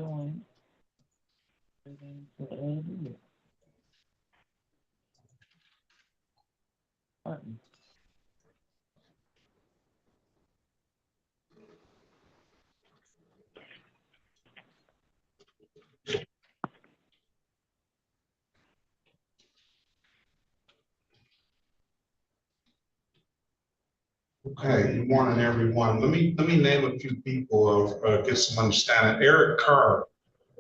going. Button. Okay, good morning, everyone. Let me name a few people, get some understanding. Eric Carr,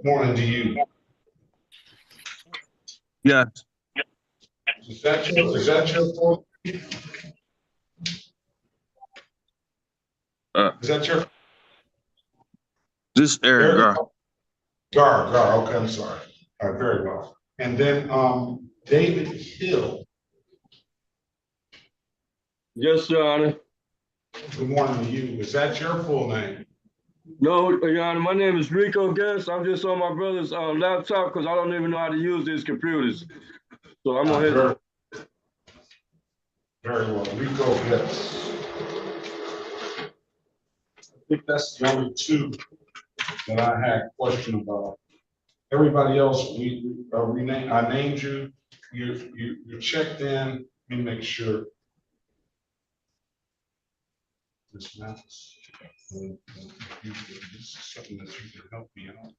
morning to you. Yes. Is that your full? Is that your? This Eric Gar. Gar, okay, I'm sorry. All right, very well. And then David Hill. Yes, Your Honor. Good morning to you. Is that your full name? No, Your Honor, my name is Rico Guest. I'm just on my brother's laptop because I don't even know how to use these computers. So I'm on his. Very well, Rico Guest. I think that's the only two that I had question about. Everybody else, I named you. You checked in. Let me make sure. This matters. This is something that you can help me out.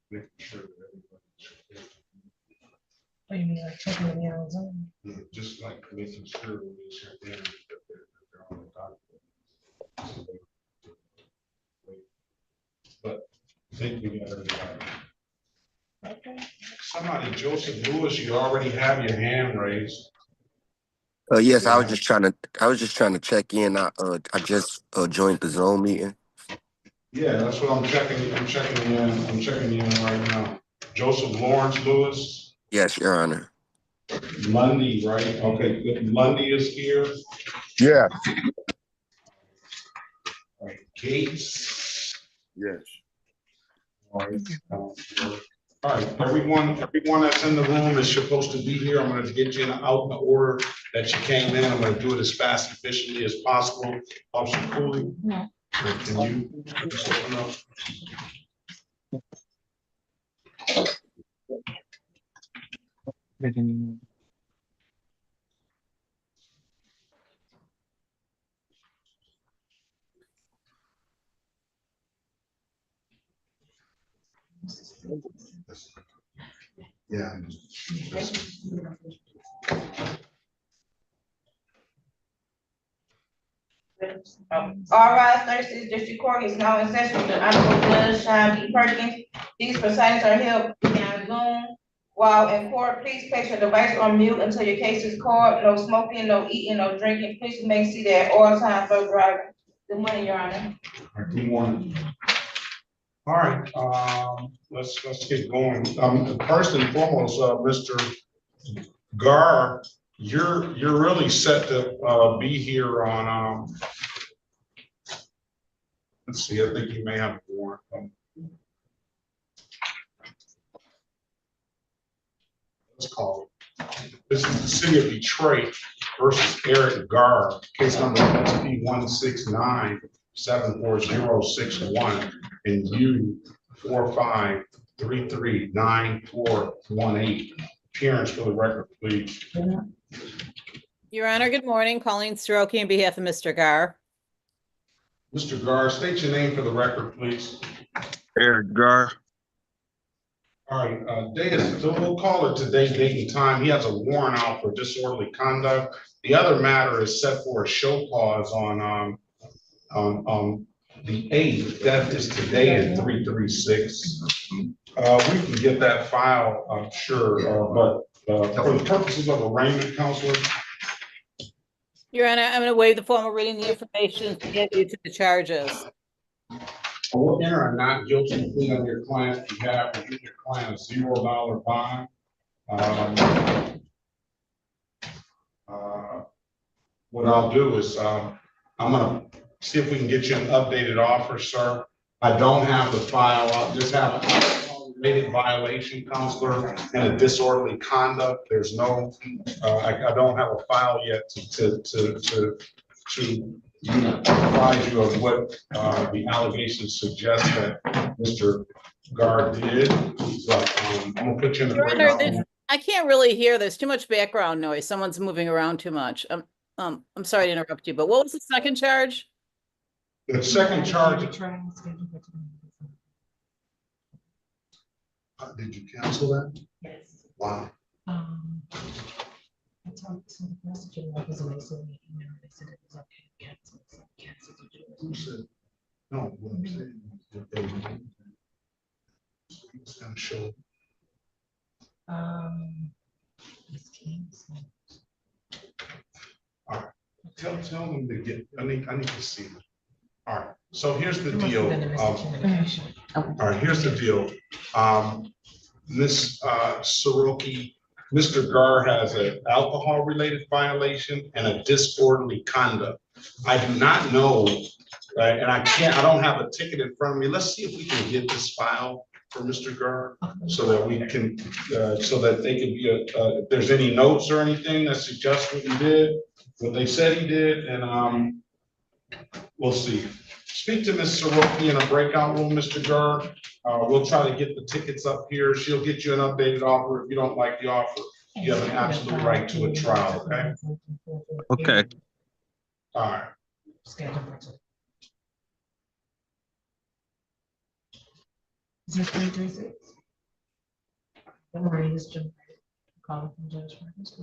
Making sure that everybody's. Oh, you mean like checking the meals on? Yeah, just like making sure when you check in that they're on the document. But I think we got everybody. Okay. Somebody, Joseph Lewis, you already have your hand raised. Yes, I was just trying to check in. I just joined the Zoom meeting. Yeah, that's what I'm checking. I'm checking in right now. Joseph Lawrence Lewis. Yes, Your Honor. Lundy, right? Okay, good. Lundy is here. Yeah. Right. Gates. Yes. All right, everyone that's in the room is supposed to be here. I'm going to get you out in the order that you came in. I'm going to do it as fast and efficiently as possible. Officer Cooley, can you just open up? Yeah. All right, Thursday District Court is now in session with the Honorable Judge Sean B. Perkins. These proceedings are held in Zoom. While in court, please place your device on mute until your case is called. No smoking, no eating, no drinking. Please remain seated at all times for driving. Good morning, Your Honor. Good morning. All right, let's get going. First and foremost, Mr. Gar, you're really set to be here on. Let's see. I think you may have a warrant. Let's call it. This is the City of Detroit versus Eric Gar, case number SP 169-74061 and U 45339418. Appearance for the record, please. Your Honor, good morning. Colleen Soroki on behalf of Mr. Gar. Mr. Gar, state your name for the record, please. Eric Gar. All right, so we'll call it today, date and time. He has a warrant out for disorderly conduct. The other matter is set for a show cause on the 8th. That is today at 336. We can get that file, I'm sure, but for the purposes of arraignment, Counselor. Your Honor, I'm going to waive the formal reading the information to get you to the charges. I will enter a not guilty plea on your client's behalf and give your client a $0 bond. What I'll do is I'm going to see if we can get you an updated offer, sir. I don't have the file. I'll just have a related violation, Counselor, and a disorderly conduct. There's no, I don't have a file yet to advise you of what, the allegations suggest that Mr. Gar did, but, I'm gonna put you in the Your Honor, breakout room. I can't really hear. There's too much background noise. Someone's moving around too much. I'm sorry to interrupt you, but what was the second charge? The second charge, did you cancel that? Yes. Wow. I talked to the prosecutor office and they sent me an email. They said it was okay to cancel. So I canceled it. Who said? No, what I'm saying is that they. It's gonna show. It's canceled. Tell them to get, I need to see it. All right, so here's the It must have deal. been a miscommunication. All right, here's the deal. Ms. Soroki, Mr. Gar has an alcohol-related violation and a disorderly conduct. I do not know, right, and I don't have a ticket in front of me. Let's see if we can get this file for Mr. Gar so that we can, so that they can be, if there's any notes or anything that suggest what he did, what they said he did, and we'll see. Speak to Ms. Soroki in a breakout room, Mr. Gar. We'll try to get the tickets up here. She'll get you an updated offer. If you don't like the offer, you have an absolute right to a trial, okay? Okay. All right. Schedule for today. Is this 336? Don't worry, it's Jim. Calling from Judge Perkins.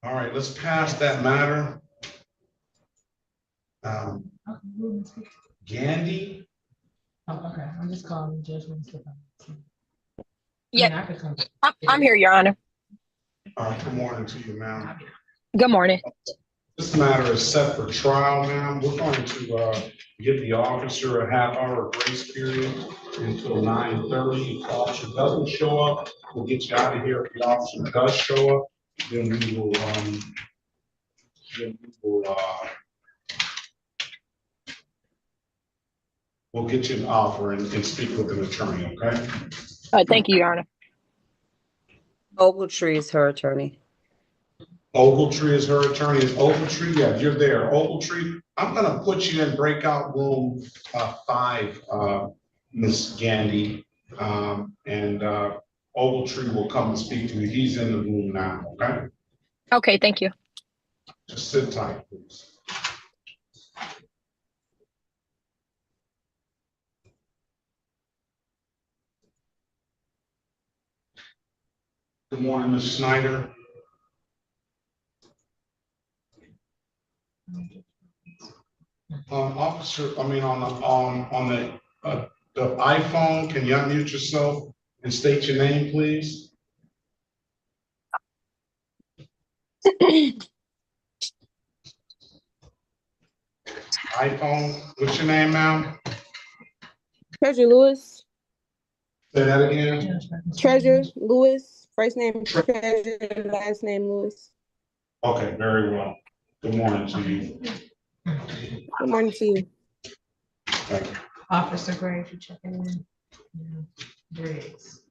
All right, let's pass that matter. Okay, who am I speaking to? Gandhi, Oh, okay, I'm just calling Judge Perkins. Yeah. I could come. I'm here, Your Honor. good morning to you, ma'am. Good morning. This matter is set for trial, ma'am. We're going to give the officer a half-hour grace period until 9:30. If the officer doesn't show up, we'll get you out of here. If the officer does show up, then we will, we'll get you an offer and speak with an attorney, okay? Thank you, Your Honor. Ogletree is her attorney. Ogletree is her attorney. Is Ogletree? Yeah, you're there. Ogletree, I'm gonna put you in breakout room 5, Ms. Gandhi. And Ogletree will come and speak to you. He's in the room now, okay? Okay, thank you. Just sit tight, please. Good morning, Ms. Snyder. Officer, I mean, on the iPhone, can you unmute yourself and state your name, please? iPhone, what's your name, ma'am? Treasure Lewis. Say that again. Judge Perkins. Treasure Lewis. First name Treasure, last name Lewis. Okay, very well. Good morning to you. Good morning to you. Thank you. Officer Gray, if you checking in. Yeah, Briggs.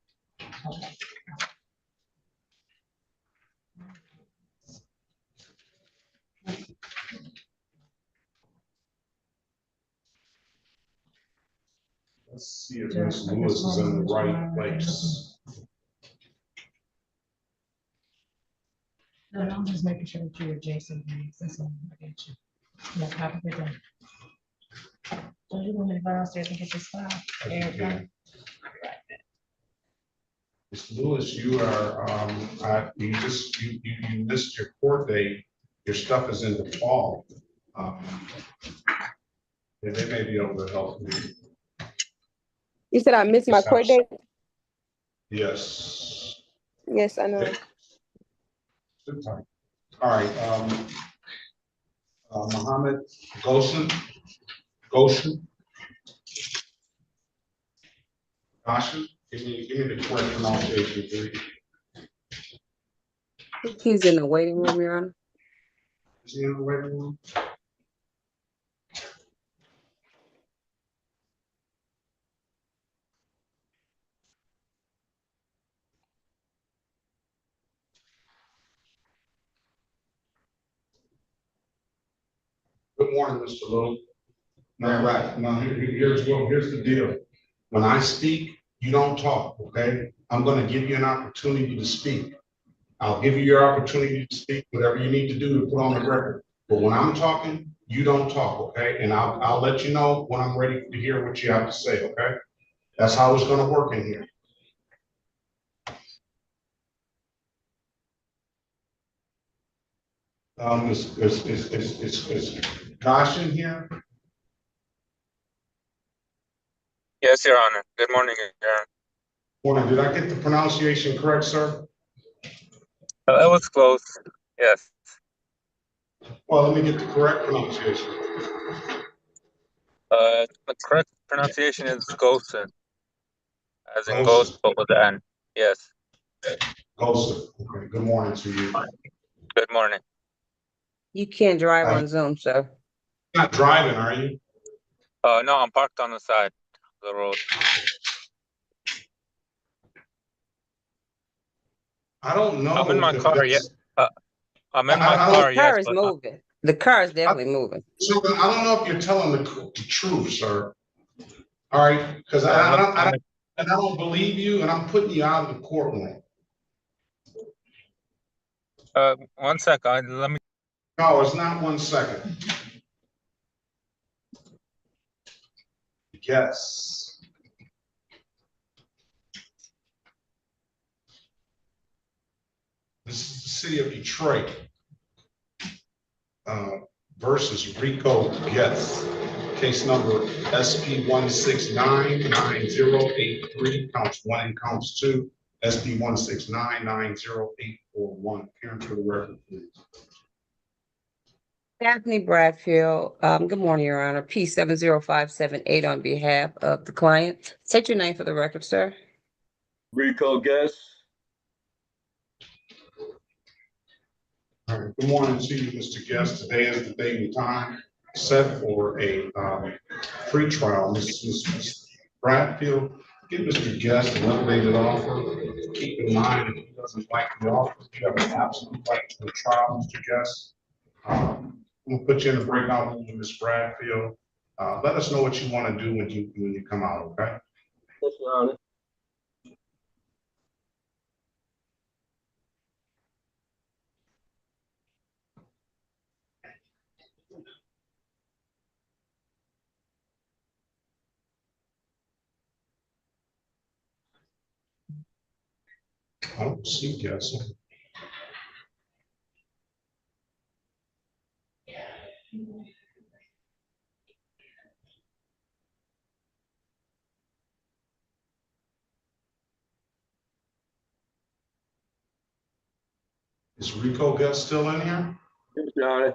Okay. Let's see if Ms. Lewis is in the right place. No, I'm just making sure that you're Jason Briggs. That's all. I get you. Yeah, have a good day. So you want me to go downstairs and get this file? There we go. Ms. Lewis, you are, you missed your court date. Your stuff is in default. And they may be able to help you. You said I missed my court date? Yes. Yes, I know. Good time. All right, Mohammed Goshen. Goshen, give me the correct pronunciation, please. He's in the waiting room, Your Honor. Is he in the waiting room? good morning, Mr. Little. All right, now here's the deal. When I speak, you don't talk, okay? I'm gonna give you an opportunity to speak. I'll give you your opportunity to speak, whatever you need to do to put on the record. But when I'm talking, you don't talk, okay? And I'll let you know when I'm ready to hear what you have to say, okay? That's how it's gonna work in here. Is Gosh in here? Yes, Your Honor. Good morning, Your Honor. Morning, did I get the pronunciation correct, sir? It was close. Yes. Well, let me get the correct pronunciation. The correct pronunciation is Gosen, as in Gosen. ghost, but with the N. Yes. Gosen. Okay, good morning to you. Good morning. You can't drive on Zoom, sir. You're not driving, are you? No, I'm parked on the side of the road. I don't know. I'm in my if car, yeah. it's- I'm in my I car, The yes, car is but moving. The car is definitely moving. So I don't know if you're telling the truth, sir. All right, because I don't believe you, and I'm putting you out of the courtroom. one sec. Let me. No, it's not 1 second. Yes. This is the city of Detroit versus Rico Getz. Case number SP 1699083, counts 1 and counts 2. SP 1699081. Appearance for the record, please. Daphne Bradfield, good morning, Your Honor. P 70578 on behalf of the client. State your name for the record, sir. Rico Guest. All right, good morning to you, Mr. Guest. Today is the date and time set for a pre-trial. Ms. Bradfield, give Mr. Guest an updated offer. Keep in mind, if he doesn't like the offer, you have an absolute right to the trial, Mr. Guest. We'll put you in a breakout room with Ms. Bradfield. Let us know what you want to do when you come out, okay? Yes, Your Honor. I don't see Guest. Is Rico Guest still in here? Yes, Your Honor.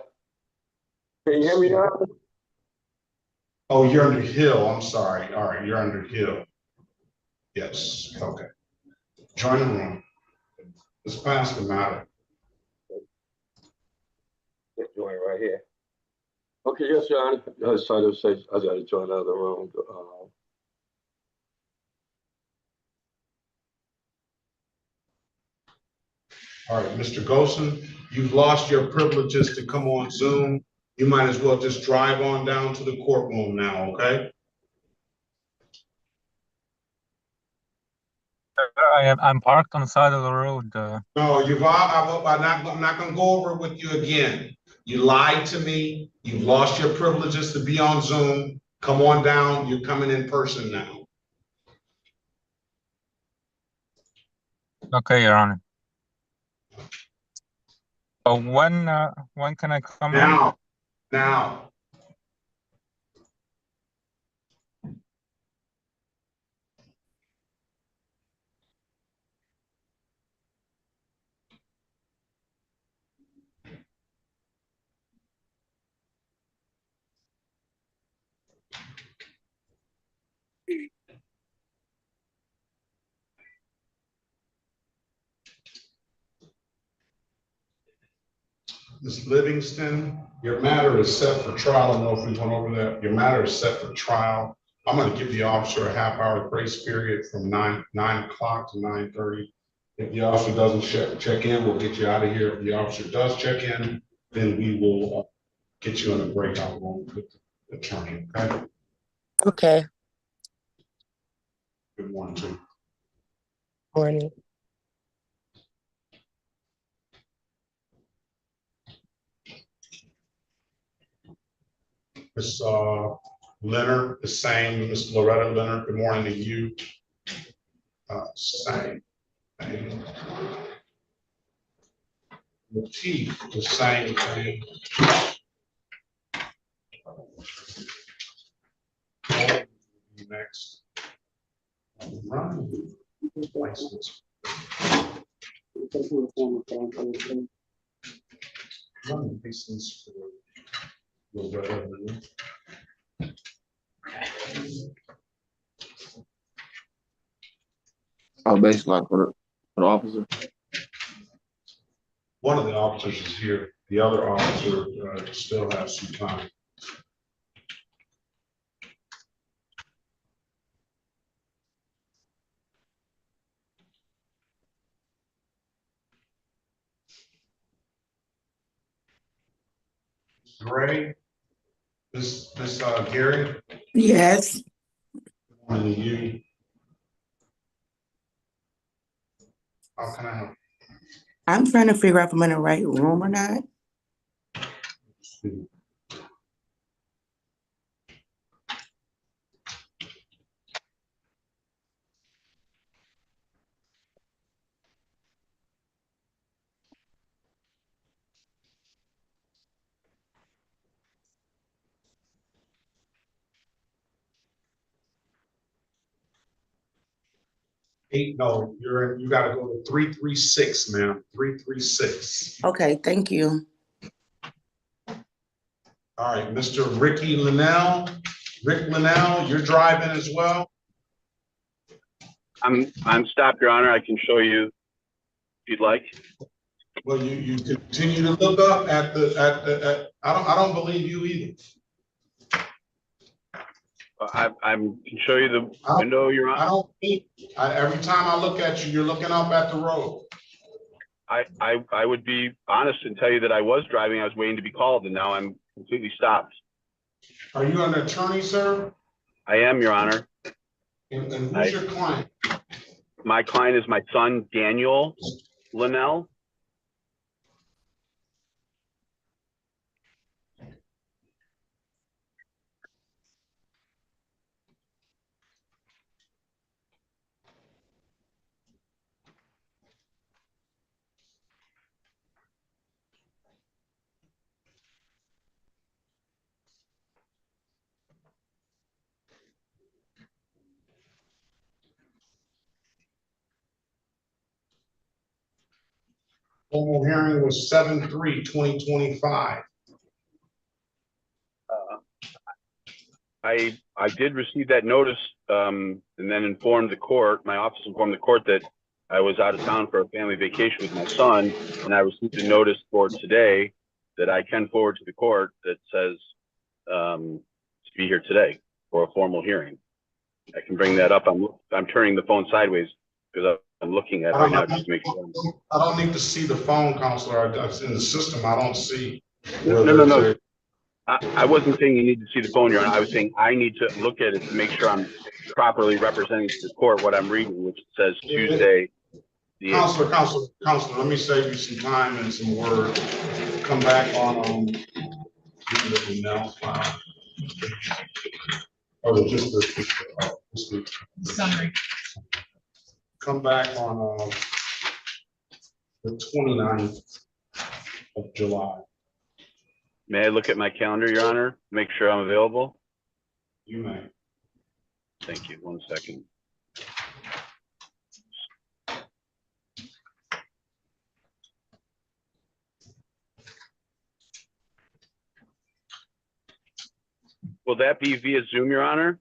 Can you hear me, Your Honor? Oh, you're under Hill. I'm sorry. All right, you're under Hill. Yes, okay. Join the room. Let's pass the matter. Let's join right here. Okay, yes, Your Honor. I was trying to say, I gotta join the other room. All right, Mr. Gosen, you've lost your privileges to come on Zoom. You might as well just drive on down to the courtroom now, okay? I'm parked on the side of the road. No, I'm not gonna go over it with you again. You lied to me. You've lost your privileges to be on Zoom. Come on down. You're coming in person now. Okay, Your Honor. When can I come in? Now. Ms. Livingston, your matter is set for trial. I don't know if we went over that. Your matter is set for trial. I'm going to give the officer a half-hour grace period from 9 o'clock to 9:30. If the officer doesn't check in, we'll get you out of here. If the officer does check in, then we will get you in a breakout room with the attorney, okay? Okay, Good morning to you. morning. Miss Leonard, the same, Miss Loretta Leonard, good morning to you. Same. The chief, the same thing. Next. Run. License. Run license for Loretta Leonard. Oh, basically, like for the officer. One of the officers is here. The other officer still has some time. Gray, Miss Gary, Yes, and you. How can I help? I'm trying to figure out if I'm in the right room or not. You? 8, no, you gotta go to 336, ma'am, 336. Okay, thank you. All right, Mr. Ricky Linnell, Rick Linnell, you're driving as well? I'm stopped, Your Honor. I can show you if you'd like. Well, you continue to look up at I don't believe you either. I can show you the window, Your Honor. I don't think, every time I look at you, you're looking up at the road. I would be honest and tell you that I was driving. I was waiting to be called, and now I'm completely stopped. Are you an attorney, sir? I am, Your Honor. And who's your client? My client is my son, Daniel Linnell. Formal hearing was 7/3/2025. I did receive that notice and then informed the court, my office informed the court that I was out of town for a family vacation with my son, and I received a notice for today that I can forward to the court that says to be here today for a formal hearing. I can bring that up. I'm turning the phone sideways because I'm looking at it right now just to make sure. I don't need to see the phone, counselor. That's in the system. I don't see. No. I wasn't saying you need to see the phone, Your Honor. I was saying I need to look at it to make sure I'm properly representing to the court what I'm reading, which says Tuesday. Counselor, let me save you some time and some words. Come back on the now file. Or just the Summary. Come back on the 29th of July. May I look at my calendar, Your Honor? Make sure I'm available? You may. Thank you. 1 second. Will that be via Zoom, Your Honor?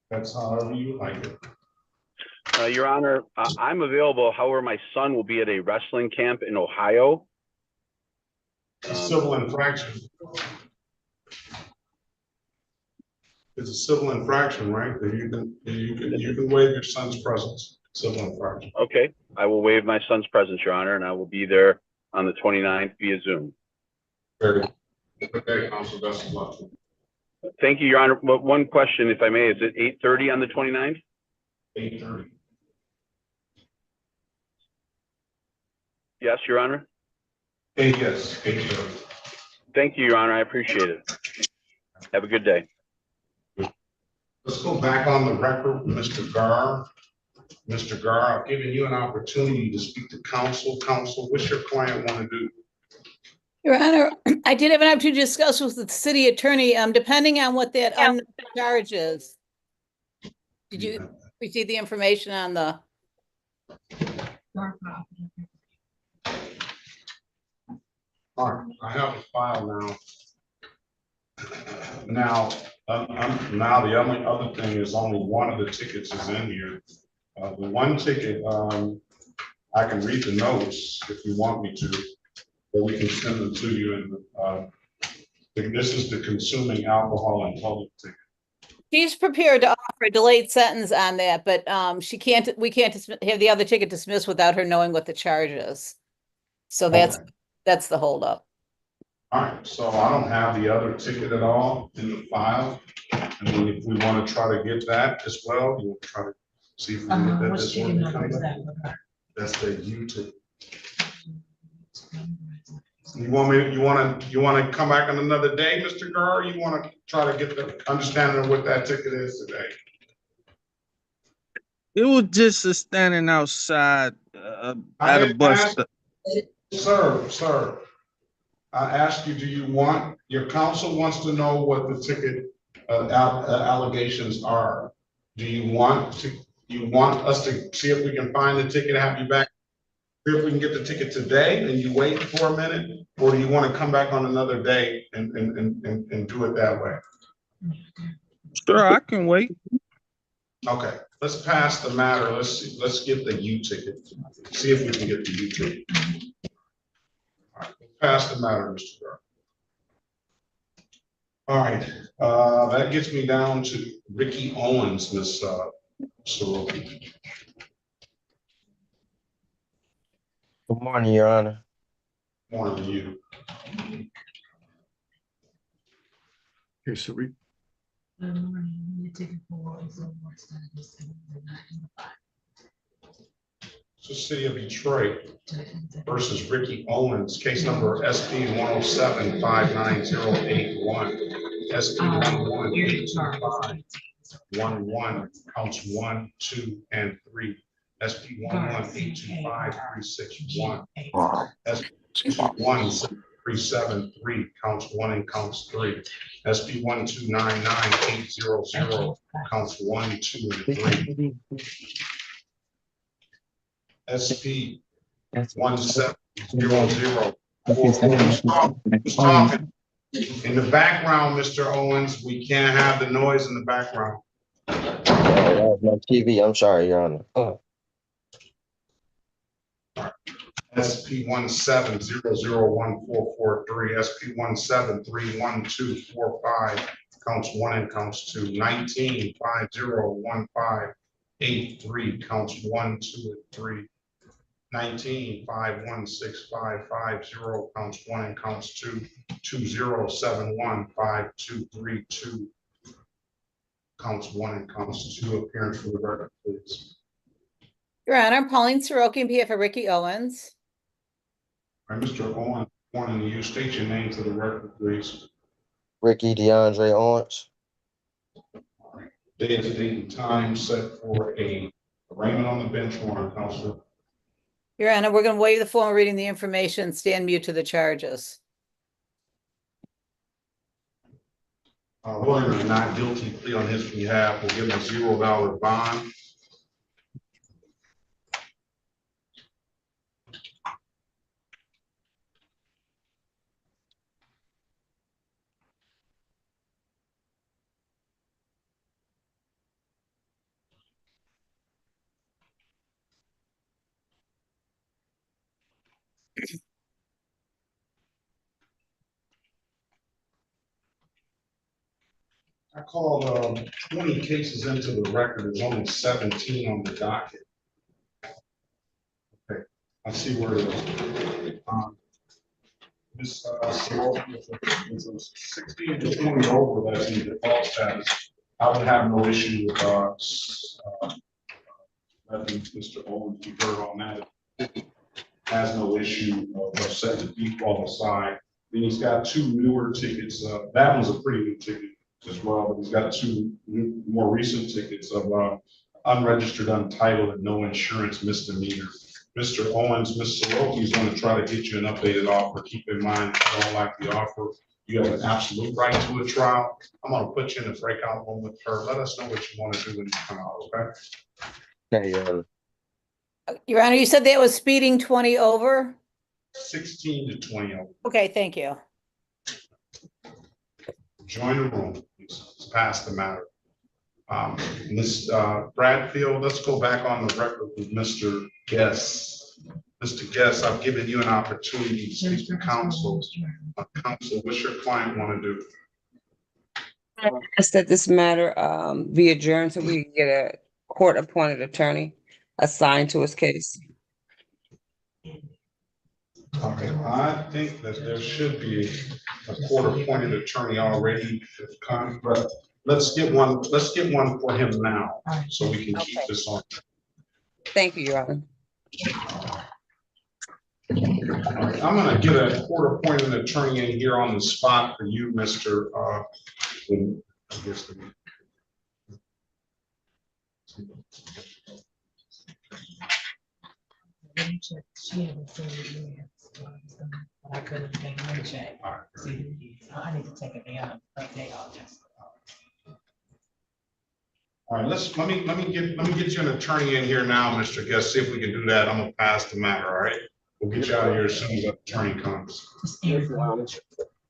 That's however you like it. Your Honor, I'm available. However, my son will be at a wrestling camp in Ohio. It's a civil infraction. It's a civil infraction, right? That you can waive your son's presence. Civil infraction. Okay, I will waive my son's presence, Your Honor, and I will be there on the 29th via Zoom. Very good. Okay, Council, best of luck. Thank you, Your Honor. But one question, if I may, is it 8:30 on the 29th? 8:30. Yes, Your Honor. Yes, 8:30. Thank you, Your Honor. I appreciate it. Have a good day. Let's go back on the record, Mr. Gar. Mr. Gar, I've given you an opportunity to speak to counsel. Counsel, what's your client want to do? Your Honor, I did have an opportunity to discuss with the city attorney, depending on what that unknown charge is. Did you receive the information on the? All right, I have a file now. Now, now the only other thing is only one of the tickets is in here. The one ticket, I can read the notes if you want me to, or we can send them to you. And this is the consuming alcohol in public ticket. She's prepared to offer a delayed sentence on that, but we can't have the other ticket dismissed without her knowing what the charge is. So that's the holdup. All right, so I don't have the other ticket at all in the file. I mean, if we want to try to get that as well, you want to try to see if we can get that Which this ticket number one. is that? That's the U ticket. You want to come back on another day, Mr. Gar? You want to try to get the understanding of what that ticket is today? It was just a standing outside at a bus stop. Sir, I asked you, do you want, your counsel wants to know what the ticket allegations are. Do you want us to see if we can find the ticket, have you back? See if we can get the ticket today and you wait for a minute, or do you want to come back on another day and do it that way? Sure, I can wait. Okay, let's pass the matter. Let's get the U ticket. See if we can get the U ticket. All right, pass the matter, Mr. Gar. All right, that gets me down to Ricky Owens, Ms. Soroki. Good morning, Your Honor. Morning to you. Okay, so we. So City of Detroit versus Ricky Owens, case number SP 107-59081, SP 11825111, counts 1, 2, and 3, SP 11825-361, SP 17373, counts 1 and counts 3, SP 1299800, counts 1, 2, and 3. SP 1700. Who's talking? In the background, Mr. Owens, we can't have the noise in the background. My TV, I'm sorry, Your Honor. SP 170014443, SP 1731245, counts 1 and counts 2, 19501583, counts 1, 2, and 3. 19516550, counts 1 and counts 2, 20715232, counts 1 and counts 2. Appearance for the record, please. Your Honor, Pauline Soroki on behalf of Ricky Owens. All right, Mr. Owen, wanting you state your name for the record, please. Ricky DeAndre Owens. All right. Date and time set for a arraignment on the bench warrant, Counselor. Your Honor, we're going to waive the formal reading the information, stand mute to the charges. William is not guilty plea on his behalf. We'll give him a $0 bond. I called 20 cases into the record. There's only 17 on the docket. Okay, I see where it is. This, it's a 16 to 20 over that's in default status. I would have no issue with, letting Mr. Owens be heard on that. Has no issue of setting the default aside. Then he's got two newer tickets. That one's a pretty new ticket as well, but he's got two more recent tickets of unregistered, untitled, and no insurance misdemeanor. Mr. Owens, Ms. Soroki is going to try to get you an updated offer. Keep in mind, if you don't like the offer, you have an absolute right to a trial. I'm going to put you in the breakout room with her. Let us know what you want to do when you come out, okay? Okay, Your Honor. Your Honor, you said that was speeding 20 over? 16 to 20 over. Okay, thank you. Join the room. It's past the matter. Ms. Bradfield, let's go back on the record with Mr. Guest. Mr. Guest, I've given you an opportunity to speak to counsel. Counsel, what's your client want to do? Ask that this matter be adjourned so we can get a court-appointed attorney assigned to his case. Okay, I think that there should be a court-appointed attorney already, but let's get one for him now, so we can keep this on. Thank you, Your Honor. All right, I'm gonna get a court-appointed attorney in here on the spot for you, Mr. She hasn't seen it yet, so I couldn't take one check. See who it is. I need to take a day out, like day off just. All right, let me get you an attorney in here now, Mr. Guest, see if we can do that. I'm gonna pass the matter, all right? We'll get you out of here as soon as the attorney comes. It's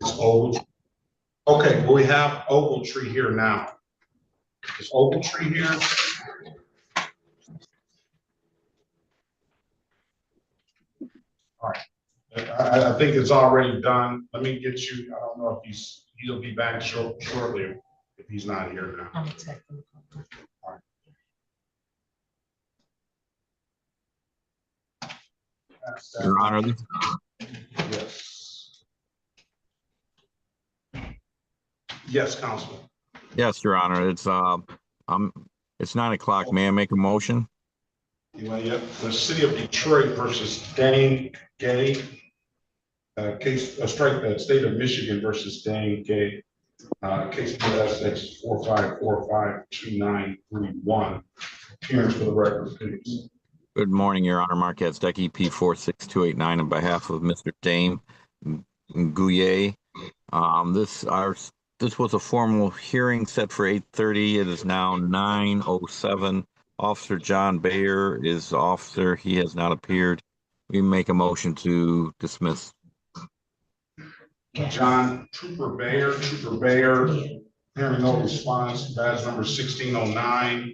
Ogletree. Okay, well, we have Ogletree here now. Is Ogletree here? All right, I think it's already done. Let me get you, I don't know if he'll be back shortly if he's not here now. I'm texting. All right. Your Honor. Yes. Yes, Counsel. Yes, Your Honor. It's 9 o'clock. May I make a motion? The city of Detroit versus Dane Gay. State of Michigan versus Dane Gay. Case SX 45452931. Appearance for the record, please. Good morning, Your Honor. Marquette Deck EP 46289 on behalf of Mr. Dame Gouye. This was a formal hearing set for 8:30. It is now 9:07. Officer John Bayer is officer. He has not appeared. We make a motion to dismiss. Trooper Bayer, hearing no response, badge number 1609.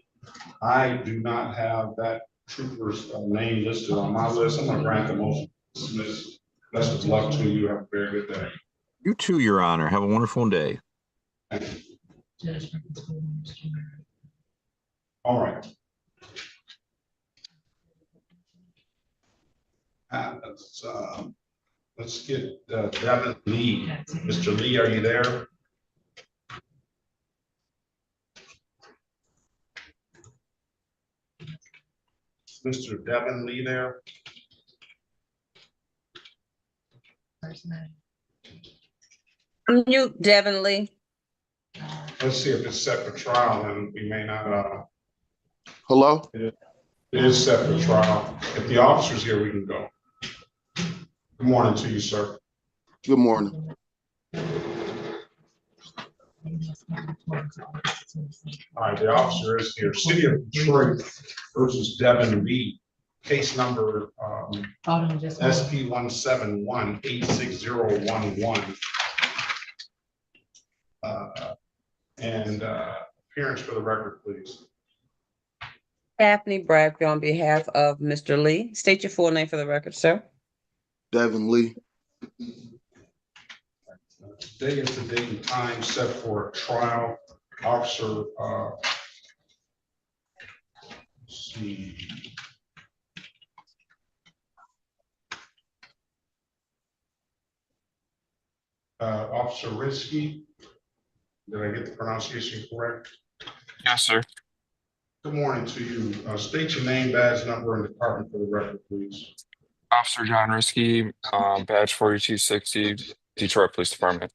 I do not have that trooper's name listed on my list. I'm gonna grant the motion to dismiss. Best of luck to you. Have a very good day. You too, Your Honor. Have a wonderful day. All right. Let's get Devin Lee. Mr. Lee, are you there? Mr. Devin Lee there? Mute Devin Lee. Let's see if it's set for trial, and we may not. Hello? It is set for trial. If the officer's here, we can go. Good morning to you, sir. Good morning. All right, the officer is here. City of Detroit versus Devin Lee. Case number SP 171-86011. And appearance for the record, please. Daphne Bradfield on behalf of Mr. Lee. State your full name for the record, sir. Devin Lee. Today is the date and time set for a trial. Officer, let's see. Officer Risky. Did I get the pronunciation correct? Yes, sir. Good morning to you. State your name, badge number, and department for the record, please. Officer John Risky, badge 4260, Detroit Police Department.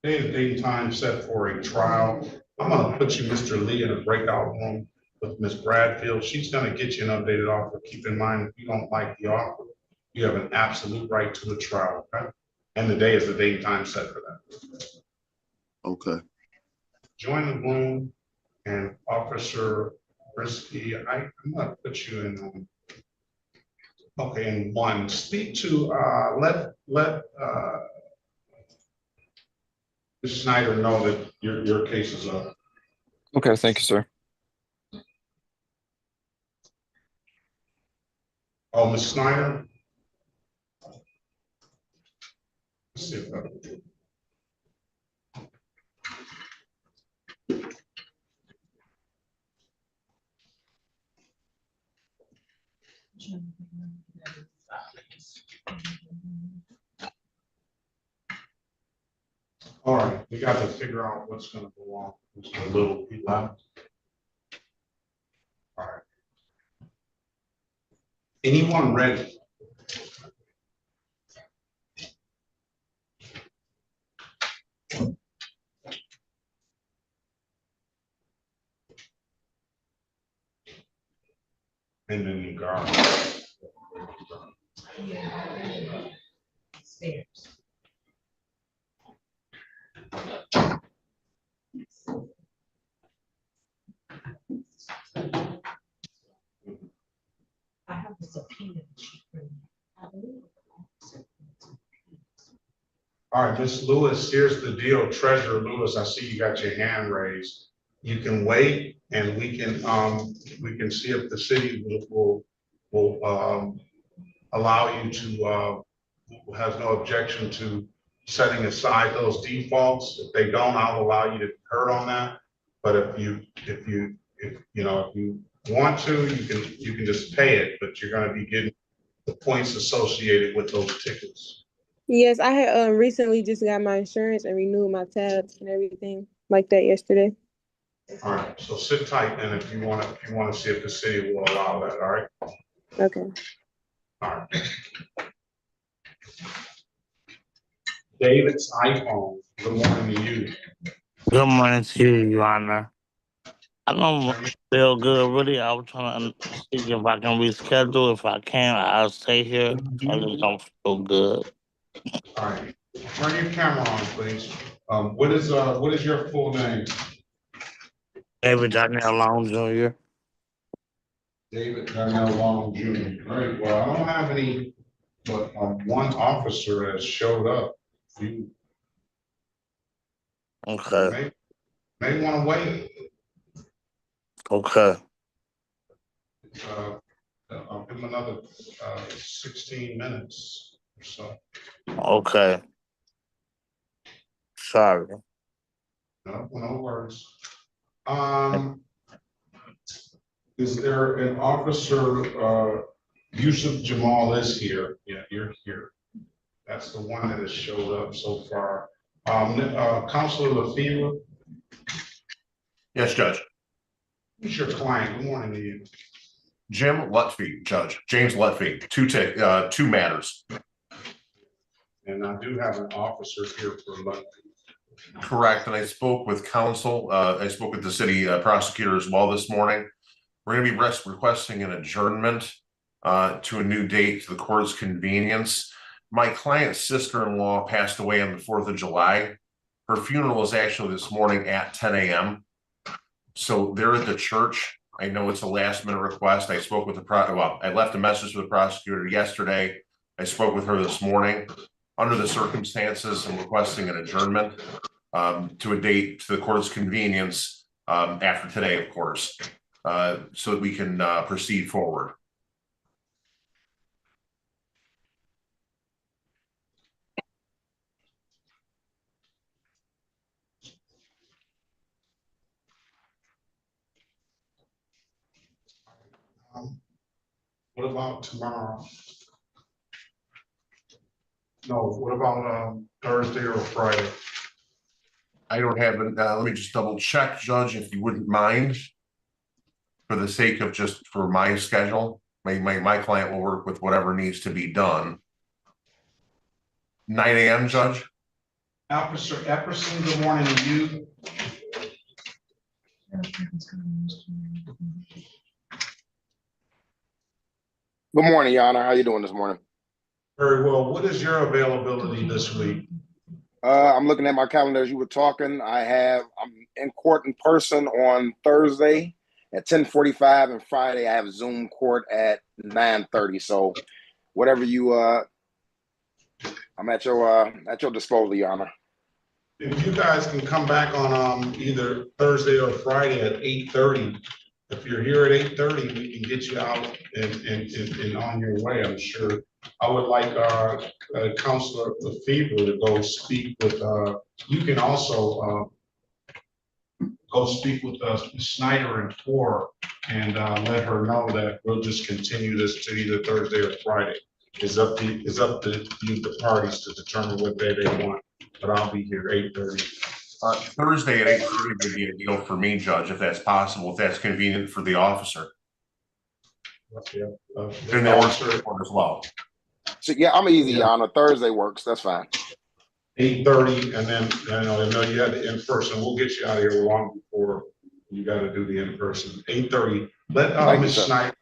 Date and time set for a trial. I'm gonna put you, Mr. Lee, in a breakout room with Ms. Bradfield. She's gonna get you an updated offer. Keep in mind, if you don't like the offer, you have an absolute right to a trial, okay? And the day is the date and time set for that. Okay. Join the room, and Officer Risky, I'm gonna put you in, okay, in one. Speak to, let Ms. Snyder know that your case is up. Okay, thank you, sir. Oh, Ms. Snyder? Let's see if that. All right, we got to figure out what's gonna go on. Just a little bit left. All right. Anyone ready? And then you guard. Stairs. I have a subpoena sheet for you. I believe. All right, Ms. Lewis, here's the deal. Treasurer Lewis, I see you got your hand raised. You can wait and we can see if the city will allow you to, has no objection to setting aside those defaults. If they don't, I'll allow you to hurt on that. But if you want to, you can just pay it, but you're gonna be getting the points associated with those tickets. Yes, I had recently just got my insurance and renewed my tabs and everything like that yesterday. All right, so sit tight then if you want to see if the city will allow that, all right? Okay. All right. David's iPhone, good morning to you. Good morning to you, Your Honor. I don't feel good, really. I was trying to see if I can reschedule. If I can, I'll stay here. I just don't feel good. All right, turn your camera on, please. What is your full name? David Daniel Long Jr. David Daniel Long Jr. All right, well, I don't have any, but one officer has showed up. You Okay. may want to wait. Okay. I'll give him another 16 minutes or so. Okay. Sorry. No worries. Is there an officer, Yusuf Jamal is here. Yeah, you're here. That's the one that has showed up so far. Counselor LaFever. Yes, Judge. Who's your client? Good morning to you. Jim Lutfi, Judge. James Lutfi. Two matters. And I do have an officer here for Lutfi. Correct. And I spoke with counsel. I spoke with the city prosecutor as well this morning. We're going to be requesting an adjournment to a new date to the court's convenience. My client's sister-in-law passed away on the 4th of July. Her funeral is actually this morning at 10 a.m. So they're at the church. I know it's a last-minute request. I spoke with I left a message with the prosecutor yesterday. I spoke with her this morning. Under the circumstances, I'm requesting an adjournment to a date to the court's convenience after today, of course, so that we can proceed forward. What about tomorrow? No, what about, Thursday or Friday? I don't have it. Let me just double check, Judge, if you wouldn't mind. For the sake of just for my schedule, my client will work with whatever needs to be done. 9 a.m., Judge? Officer Epperson, good morning to you. Good morning, Your Honor. How you doing this morning? Very well. What is your availability this week? I'm looking at my calendar as you were talking. I'm in court in person on Thursday at 10:45, and Friday I have Zoom court at 9:30. So whatever I'm at your disposal, Your Honor. If you guys can come back on either Thursday or Friday at 8:30. If you're here at 8:30, we can get you out and on your way, I'm sure. I would like Counselor Lefebvre to go speak with, you can also go speak with Snyder and Tor and let her know that we'll just continue this to either Thursday or Friday. It's up to the parties to determine what day they want, but I'll be here 8:30. Thursday at 8:30 would be ideal for me, Judge, if that's possible, if that's convenient for the officer. And that works for the as well. So yeah, I'm easy, Your Honor. Thursday works. That's fine. 8:30, and then I know you had the in-person. We'll get you out of here long before you got to do the in-person. 8:30. Let Ms. Snyder,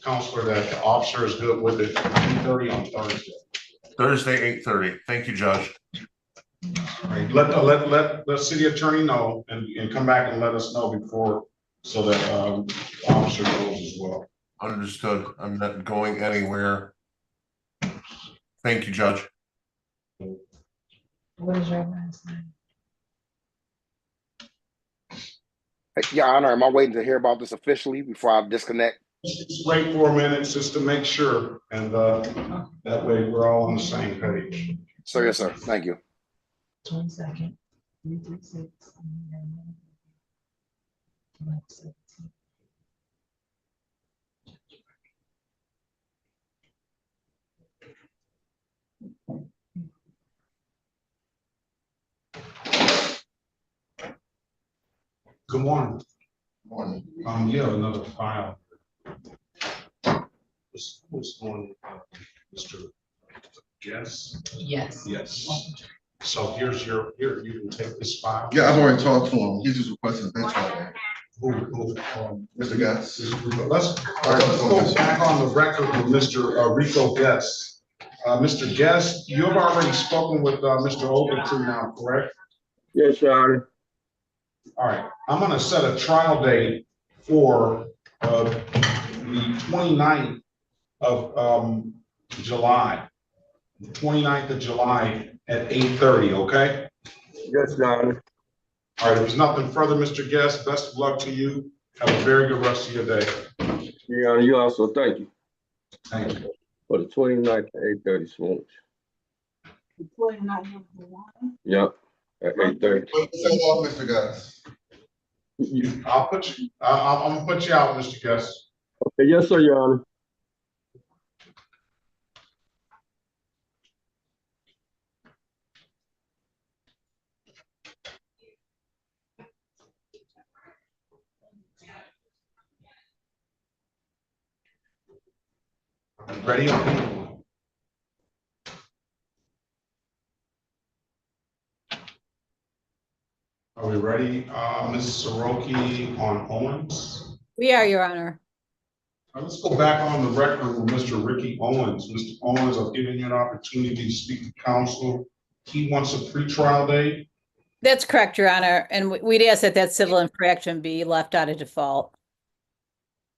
Counselor, that the officer is good with it. 8:30 on Thursday. Thursday, 8:30. Thank you, Judge. Right. Let the city attorney know and come back and let us know before, so that the officer knows as well. Understood. I'm not going anywhere. Thank you, Judge. What is your last name? Your Honor, am I waiting to hear about this officially before I disconnect? Just wait 4 minutes just to make sure, and that way we're all on the same page. Sir, yes, sir. Thank you. 22nd, 336. Good morning. Morning. Yeah, another file. What's going on, Mr. Guess? Yes. Yes. So here, you can take this file. Yeah, I've already talked to him. He's just requesting a bench warrant. Mr. Guest. Let's go back on the record with Mr. Rico Guest. Mr. Guest, you have already spoken with Mr. Ogletree now, correct? Yes, Your Honor. All right, I'm gonna set a trial date for the 29th of July. The 29th of July at 8:30, okay? Yes, Your Honor. All right, if there's nothing further, Mr. Guest, best of luck to you. Have a very good rest of your day. Your Honor, you also, thank you. Thank you. For the 29th at 8:30, Swoosh. Yep, at 8:30. Mr. Guest. I'm gonna put you out, Mr. Guest. Okay, yes, sir, Your Honor. Ready? Are we ready, Ms. Soroki on Owens? We are, Your Honor. Let's go back on the record with Mr. Ricky Owens. Mr. Owens, I've given you an opportunity to speak to counsel. He wants a pretrial date. That's correct, Your Honor. And we'd ask that that civil infraction be left out of default.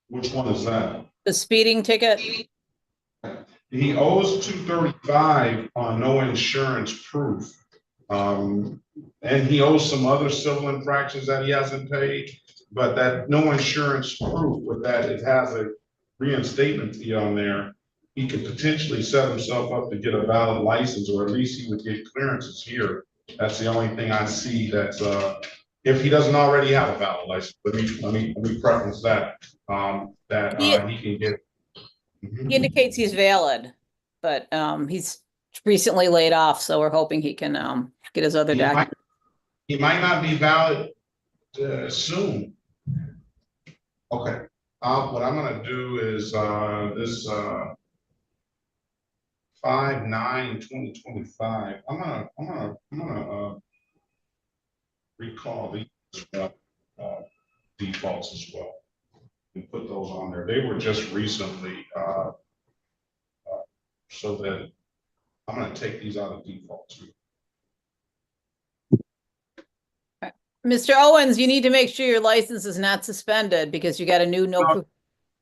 Which one is that? The speeding ticket? He owes $235 on no insurance proof. And he owes some other civil infractions that he hasn't paid, but that no insurance proof with that, it has a reinstatement fee on there. He could potentially set himself up to get a valid license, or at least he would get clearances here. That's the only thing I see that's, if he doesn't already have a valid license, let me preference that, he can get. He indicates he's valid, but he's recently laid off, so we're hoping he can get his other document. He might not be valid soon. Okay, what I'm gonna do is this 5/9/2025. I'm gonna recall these defaults as well and put those on there. They were just recently so that I'm gonna take these out of default too. Mr. Owens, you need to make sure your license is not suspended because you got a new no. I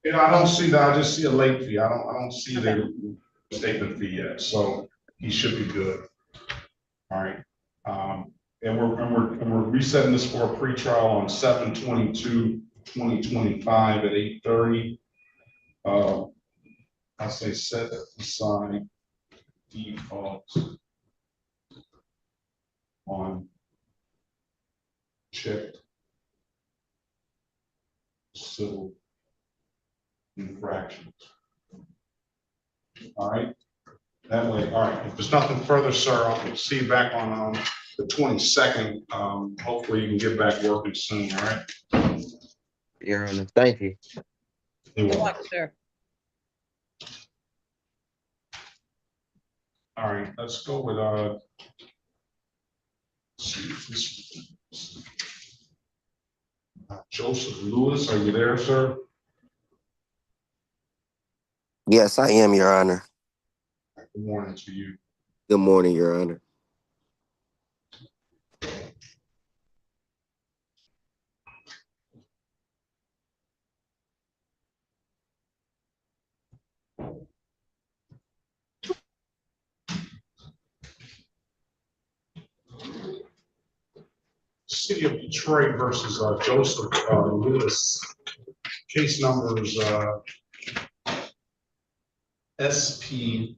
don't see that. I just see a late fee. I don't see the statement fee yet. So he should be good. All right. And we're resetting this for a pretrial on 7/22/2025 at 8:30. I say set aside defaults on checked civil infractions. All right. That way, all right. If there's nothing further, sir, I'll see you back on the 22nd. Hopefully you can get back working soon. All right. Your Honor, thank you. You're Good welcome. luck, sir. All right, let's go with let's see if this Joseph Lewis, are you there, sir? Yes, I am, Your Honor. Good morning to you. Good morning, Your Honor. City of Detroit versus Joseph Lewis. Case numbers SP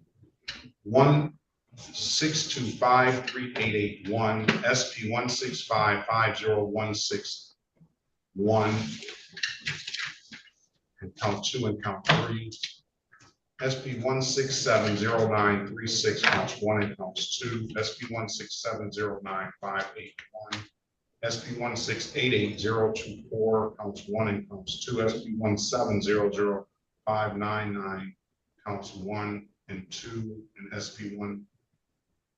1625381, SP 1655016. And count 2 and count 3. SP 1670936 counts 1 and counts 2. SP 1670951. SP 1688024 counts 1 and counts 2. SP 1700599 counts 1 and 2, and SP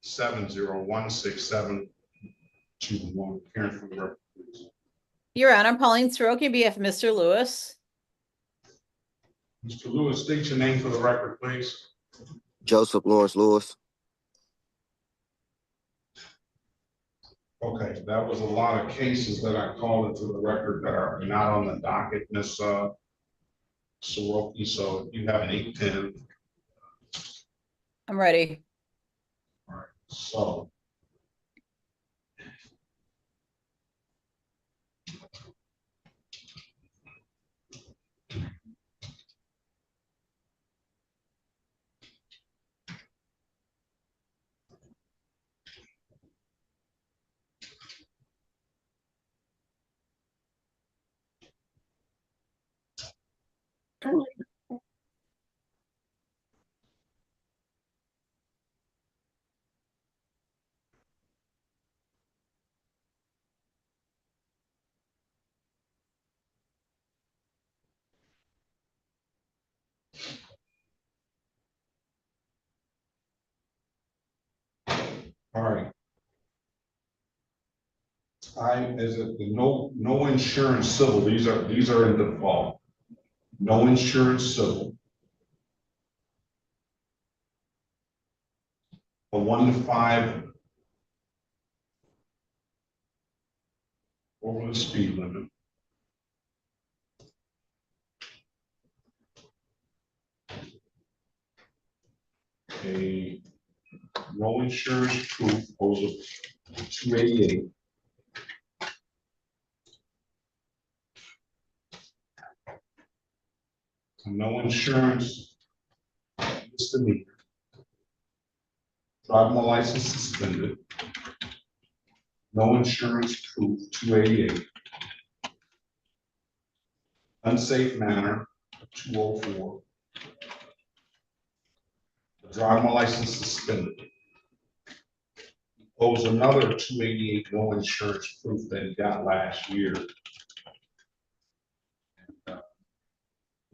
170167121. Karen for the record, please. Your Honor, Pauline Soroki, BF Mr. Lewis. Mr. Lewis, state your name for the record, please. Joseph Lawrence Lewis. Okay, that was a lot of cases that I called into the record that are not on the docket, Ms. Soroki. So you have an 810. I'm ready. All right, so. All right. Is it the no insurance civil? These are in default. No insurance civil. A 1 to 5 over the speed limit. A no insurance proof goes up 288. No insurance misdemeanor. Driving the license suspended. No insurance proof 288. Unsafe manner 204. Driver license suspended. Owes another 288 no insurance proof that he got last year.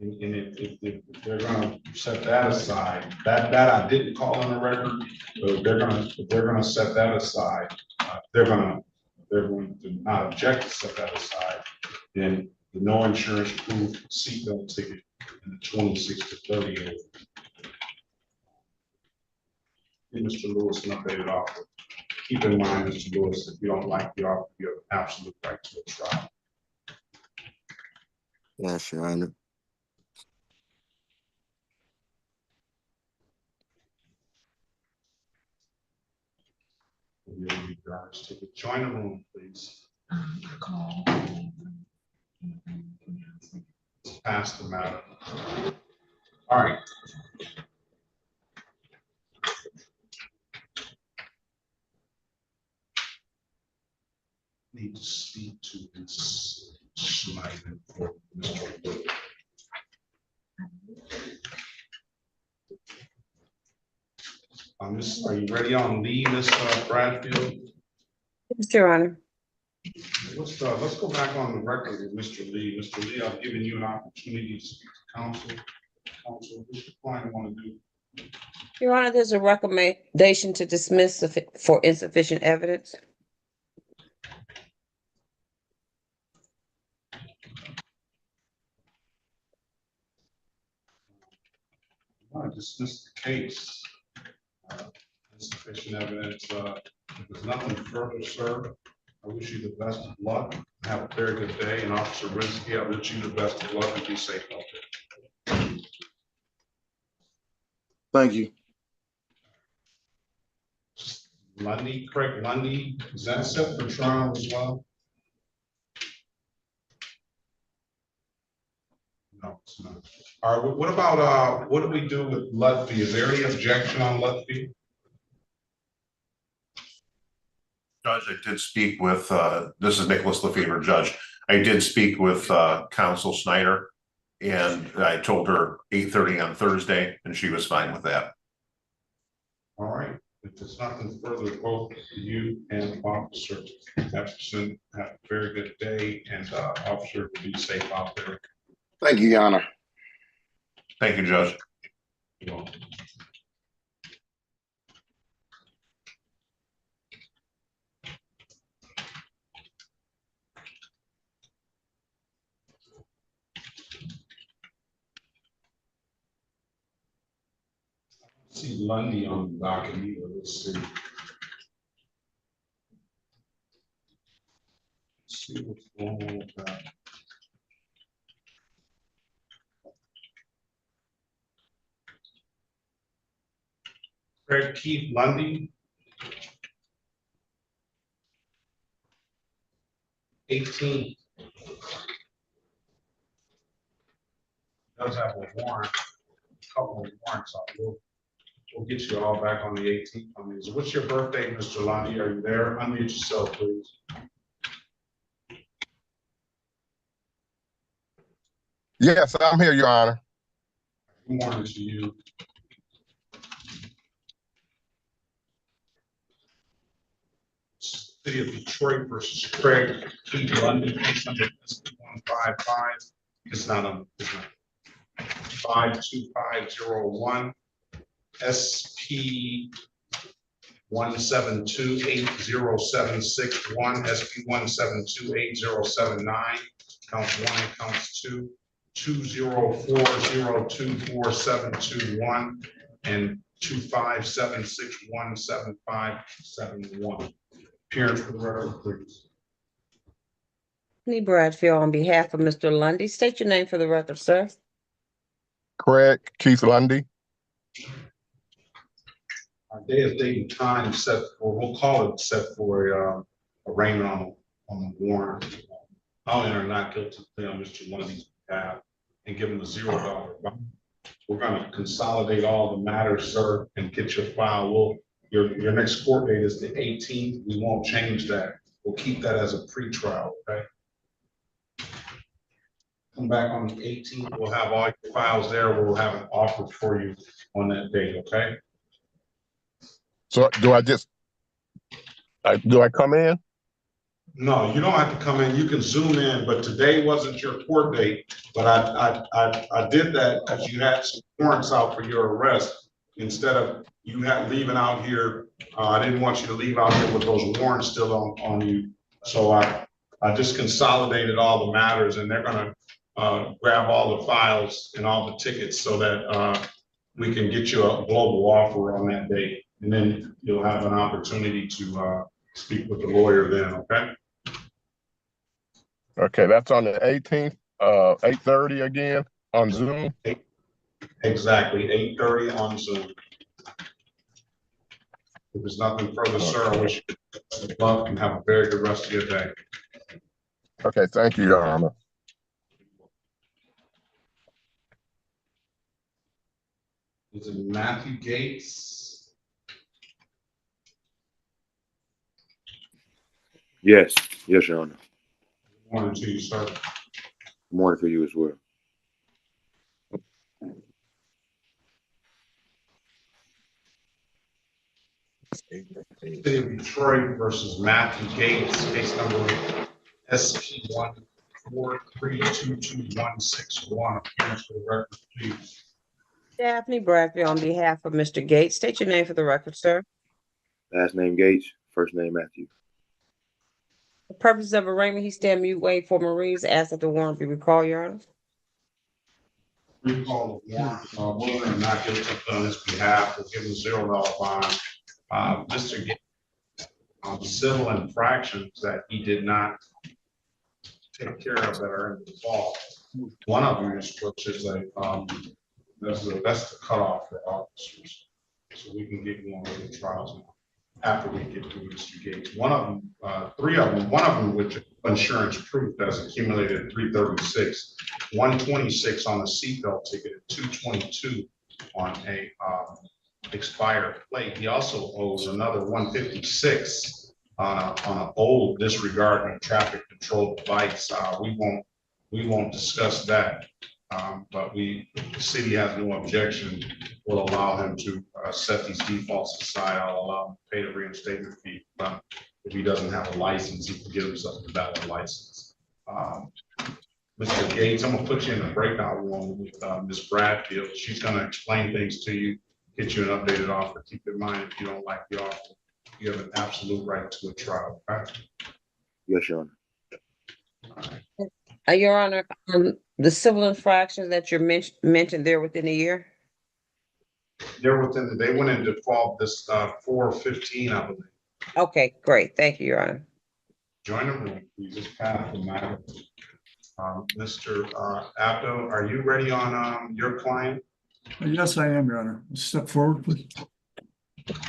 And if they're gonna set that aside, that I didn't call on the record, but if they're gonna set that aside, they're going to not object to set that aside, then the no insurance proof seatbelt ticket and the 26 to 30 over. Give Mr. Lewis an updated offer. Keep in mind, Mr. Lewis, if you don't like the offer, you have absolute right to a trial. Yes, Your Honor. Join the room, please. Pass the matter. All right. Need to speak to this Schneider for Mr. Wood. Are you ready on Lee, Ms. Bradfield? Yes, Your Honor. Let's go back on the record with Mr. Lee. Mr. Lee, I've given you an opportunity to speak to counsel. Counsel, what's the client want to do? Your Honor, there's a recommendation to dismiss for insufficient evidence. I dismiss the case. Insufficient evidence. If there's nothing further, sir, I wish you the best of luck. Have a very good day. And Officer Rinsky, I wish you the best of luck and be safe out there. Thank you. Lundy, Craig Lundy, is that set for trial as well? No, it's not. All right, what about, what do we do with Lutfi? Is there any objection on Lutfi? Judge, I did speak with, this is Nicholas Lefevre, Judge. I did speak with Counsel Snyder, and I told her 8:30 on Thursday, and she was fine with that. All right. If there's nothing further, both you and Officer Jefferson have a very good day, and Officer, be safe out there. Thank you, Your Honor. Thank you, Judge. You're welcome. See Lundy on the docket either. Let's see. Let's see what's going on with that. Craig Keith Lundy. 18. Does have a warrant, a couple of warrants. We'll get you all back on the 18th. I mean, so what's your birthday, Mr. Lundy? Are you there? Unmute yourself, please. Yes, I'm here, Your Honor. Good morning to you. City of Detroit versus Craig Keith Lundy, case number 155. It's not 52501. SP 1728076 SP 1728079 counts 1 and counts 2 204024721 and 257617571. Appearance for the record, please. Lee Bradfield on behalf of Mr. Lundy. State your name for the record, sir. Craig Keith Lundy. Our day of date and time set for, we'll call it set for arraignment on the warrant. I'll enter not guilty plea on Mr. Lundy's behalf and give him a $0 bond. We're going to consolidate all the matters, sir, and get your file. Your next court date is the 18th. We won't change that. We'll keep that as a pre-trial, okay? Come back on the 18th. We'll have all your files there. We'll have an offer for you on that date, okay? So do I just, do I come in? No, you don't have to come in. You can zoom in, but today wasn't your court date. But I did that because you had some warrants out for your arrest. Instead of you leaving out here, I didn't want you to leave out here with those warrants still on you. So I just consolidated all the matters, and they're gonna grab all the files and all the tickets so that we can get you a global offer on that date. And then you'll have an opportunity to speak with the lawyer then, okay? Okay, that's on the 18th, 8:30 again on Zoom. Exactly, 8:30 on Zoom. If there's nothing further, sir, I wish you good luck and have a very good rest of your day. Okay, thank you, Your Honor. Is it Matthew Gates? Yes, yes, Your Honor. Good morning to you, sir. Good morning for you as well. City of Detroit versus Matthew Gates, case number SP1432261. Appearance for the record, please. Daphne Bradford on behalf of Mr. Gates. State your name for the record, sir. Last name Gates, first name Matthew. For purposes of arraignment, he stand mute, wait for Marie's. Ask that the warrant be recalled, Your Honor. Recall the warrant, William and not guilty on his behalf, will give him $0 bond. Mr. Gates, civil infractions that he did not take care of that are in default. One of them is, which is that's the cutoff for officers. So we can get one of the trials now after we get to Mr. Gates. One of them, three of them, one of them which insurance proof that's accumulated at 336, 126 on a seatbelt ticket, 222 on a expired plate. He also owes another 156 on an old disregarding traffic control device. We won't discuss that, but the city has no objection. Will allow him to set these defaults aside. I'll allow him to pay the reinstatement fee. If he doesn't have a license, he can get himself a valid license. Mr. Gates, I'm gonna put you in a breakout room with Ms. Bradfield. She's gonna explain things to you, get you an updated offer. Keep in mind, if you don't like the offer, you have an absolute right to a trial. Right? Yes, Your Honor. Your Honor, the civil infractions that you mentioned there within a year? They're within, they went in default this 4/15, I believe. Okay, great. Thank you, Your Honor. Join the room, please. Just pass the matter. Mr. Abdo, are you ready on your client? Yes, I am, Your Honor. Step forward, please.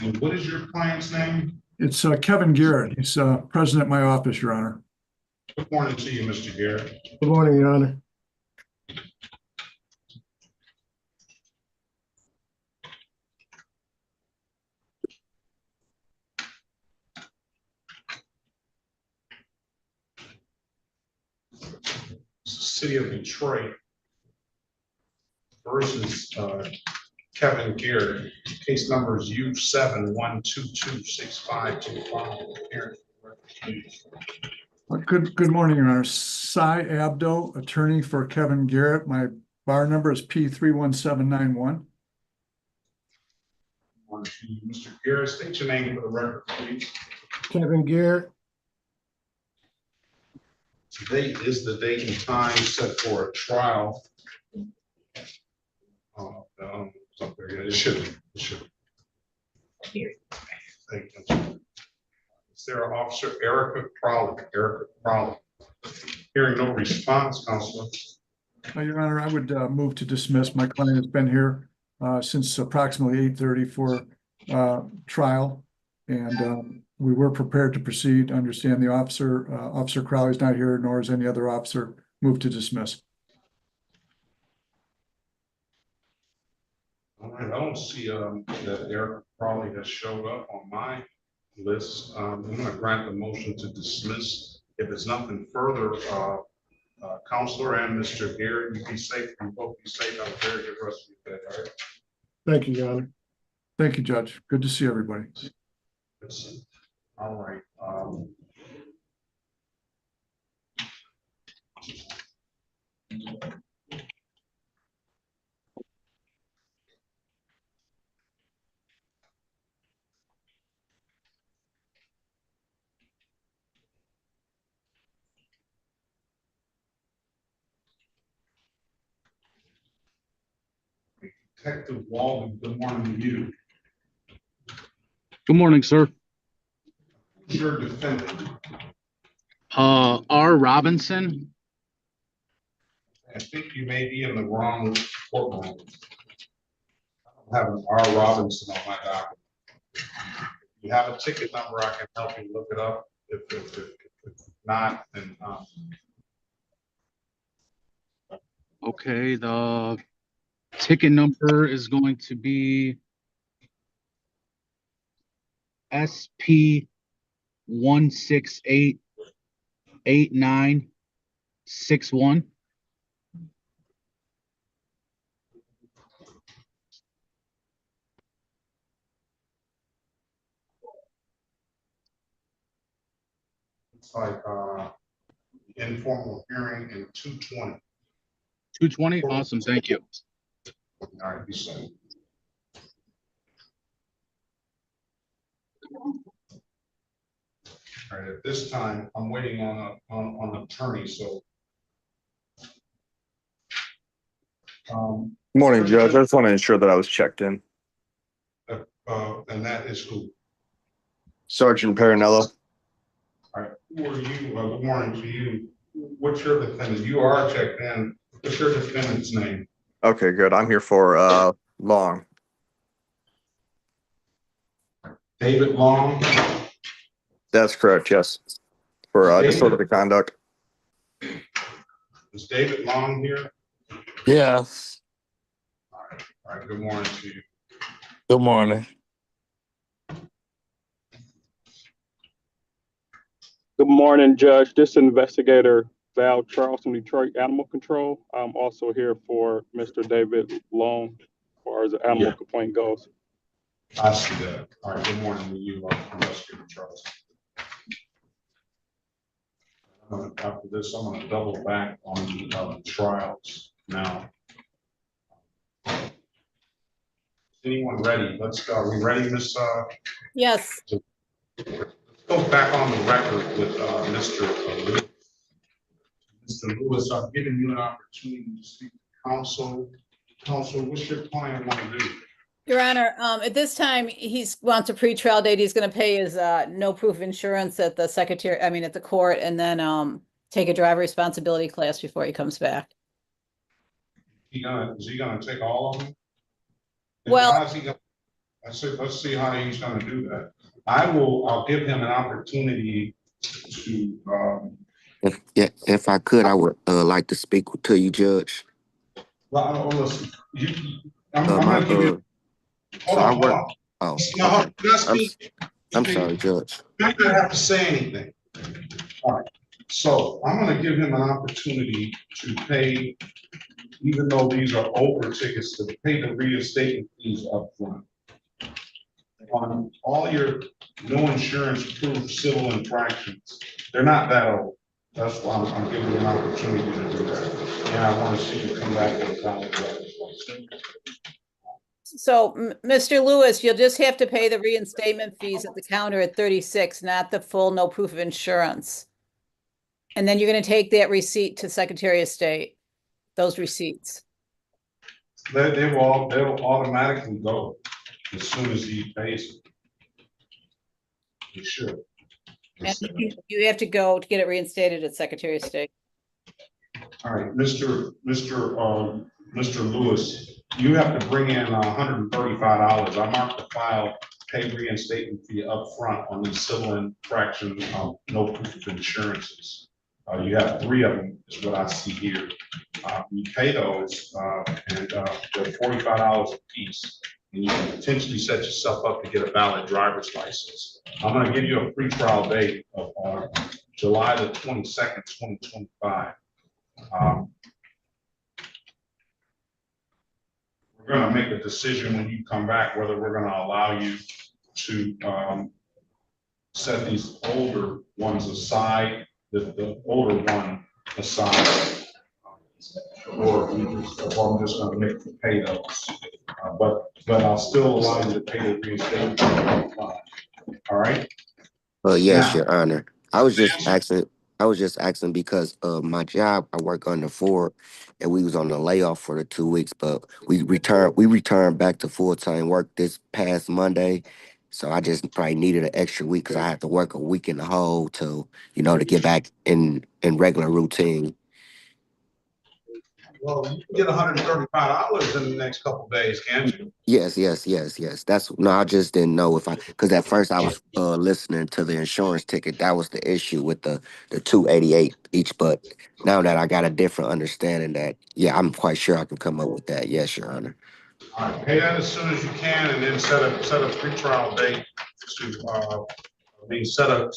And what is your client's name? It's Kevin Garrett. He's president of my office, Your Honor. Good morning to you, Mr. Garrett. Good morning, Your Honor. City of Detroit versus Kevin Garrett. Case number is U712265525. Good morning, Your Honor. Cy Abdo, attorney for Kevin Garrett. My bar number is P31791. Mr. Garrett, state your name for the record, please. Kevin Garrett. Today is the date and time set for a trial. It should. Thank you. Is there Officer Erica Crowley? Hearing no response, Counselor. Your Honor, I would move to dismiss. My client has been here since approximately 8:30 for trial, and we were prepared to proceed. Understand the Officer Crowley is not here, nor is any other officer. Move to dismiss. All right, I don't see that Eric Crowley has showed up on my list. I'm going to grant the motion to dismiss. If there's nothing further, Counselor and Mr. Garrett, you be safe. You both be safe. Have a very good rest of your day. All right. Thank you, Your Honor. Thank you, Judge. Good to see everybody. All right. Detective Walden, good morning to you. Good morning, sir. Who's your defendant? R. Robinson. I think you may be in the wrong courtroom. I don't have an R. Robinson on my docket. If you have a ticket number, I can help you look it up. If not, then Okay, the ticket number is going to be SP 1688961. it's like informal hearing in 220. 220. Awesome. Thank you. All right, be safe. All right, at this time, I'm waiting on an attorney, so. Morning, Judge. I just want to ensure that I was checked in. And that is who? Sergeant Parinello. All right, who are you? Good morning to you. What's your defendant? You are checked in. What's your defendant's name? Okay, good. I'm here for Long. David Long? That's correct, yes. For disorderly conduct. Is David Long here? Yes. All right, good morning to you. Good morning. Good morning, Judge. This is Investigator Val Charles from Detroit Animal Control. I'm also here for Mr. David Long, as far as the animal complaint goes. I see that. All right, good morning to you, Investigator Charles. After this, I'm going to double back on the trials now. Anyone ready? Let's go. Are we ready, Miss? Yes. Let's go back on the record with Mr. Lewis. Mr. Lewis, I've given you an opportunity to speak to counsel. Counsel, what's your client want to do? Your Honor, at this time, he wants a pretrial date. He's going to pay his no proof of insurance at the at the court, and then take a driver responsibility class before he comes back. Is he gonna take all of them? Well, how's he gonna, let's see how he's gonna do that. I'll give him an opportunity to If I could, I would like to speak to you, Judge. well, listen, I'm gonna give you. Hold on. Oh, No, okay. I'm sorry, Judge. You don't have to say anything. All right. So I'm going to give him an opportunity to pay, even though these are over tickets, to pay the reinstatement fees up front. On all your no insurance proof civil infractions, they're not that old. That's why I'm giving you an opportunity to do that. And I want to see you come back with a valid driver's license. so Mr. Lewis, you'll just have to pay the reinstatement fees at the counter at 36, not the full no proof of insurance. And then you're going to take that receipt to Secretary of State, those receipts. They'll automatically go as soon as he pays it. You should. And you have to go to get it reinstated at Secretary of State. All right, Mr. Lewis, you have to bring in $135. I marked the file, pay reinstatement fee up front on these civil infraction, no proof of insurances. You have 3 of them, is what I see here. You pay those, and they're $45 a piece, and you can potentially set yourself up to get a valid driver's license. I'm going to give you a pretrial date of July the 22nd, 2025. We're we're gonna make a decision when you come back, whether we're gonna allow you to, set these older ones aside, the older one aside. Or I'm just gonna make you pay those. But I'll still allow you to pay the reinstatement. All right? Yes, Now, Your Honor. I was just asking because my job, I work under Ford, and we was on a layoff for the 2 weeks, but we returned back to full-time work this past Monday. So I just probably needed an extra week because I had to work a week in the hole to, to get back in regular routine. well, you can get $135 in the next couple of days, can't you? Yes. I just didn't know if because at first I was listening to the insurance ticket. That was the issue with the 288 each. But now that I got a different understanding that, yeah, I'm quite sure I can come up with that. Yes, Your Honor. All right, pay that as soon as you can, and then set a pretrial date to, set a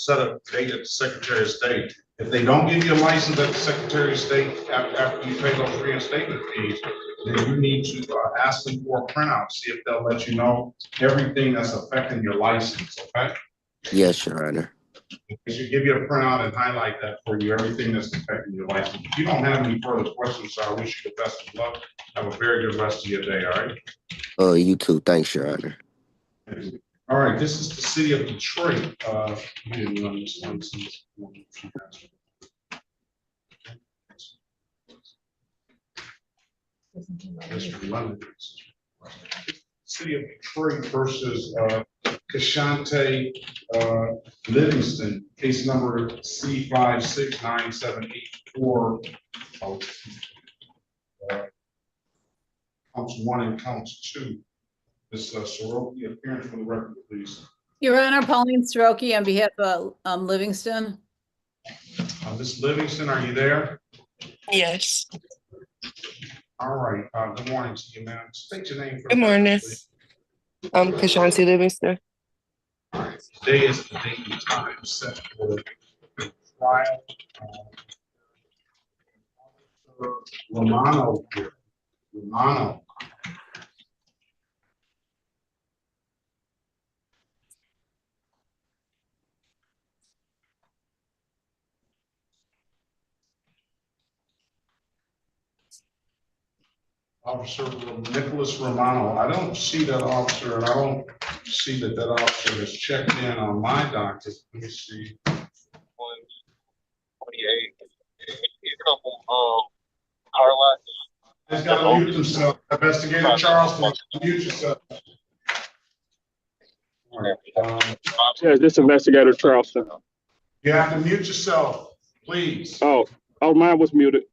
date at the Secretary of State. If they don't give you a license at the Secretary of State after you pay those reinstatement fees, then you need to ask them for a printout, see if they'll let you know everything that's affecting your license, okay? Yes, Your Honor. They should give you a printout and highlight that for you, everything that's affecting your license. If you don't have any further questions, so I wish you the best of luck. Have a very good rest of your day, all right? You too. Thanks, Your Honor. All right, this is the city of Detroit. You didn't run this one since. Mr. London. City of Detroit versus Kashante Livingston, case number C569784. Counts 1 and counts 2. Ms. Soroki, appearance for the record, please. Your Honor, Pauline Soroki on behalf of Livingston. Ms. Livingston, are you there? Yes. All right. Good morning to you, ma'am. State your name. Good morning. I'm Kashanti Livingston. All right. Today is the date and time set for the trial. Romano here. Romano. Officer Nicholas Romano. I don't see that officer, and I don't see that officer has checked in on my docket. Let me see. 128. A couple car lots. He's got to mute himself. Investigator Charleston, mute yourself. All right. Yes, this investigator Charleston. You have to mute yourself, please. Oh, mine was muted.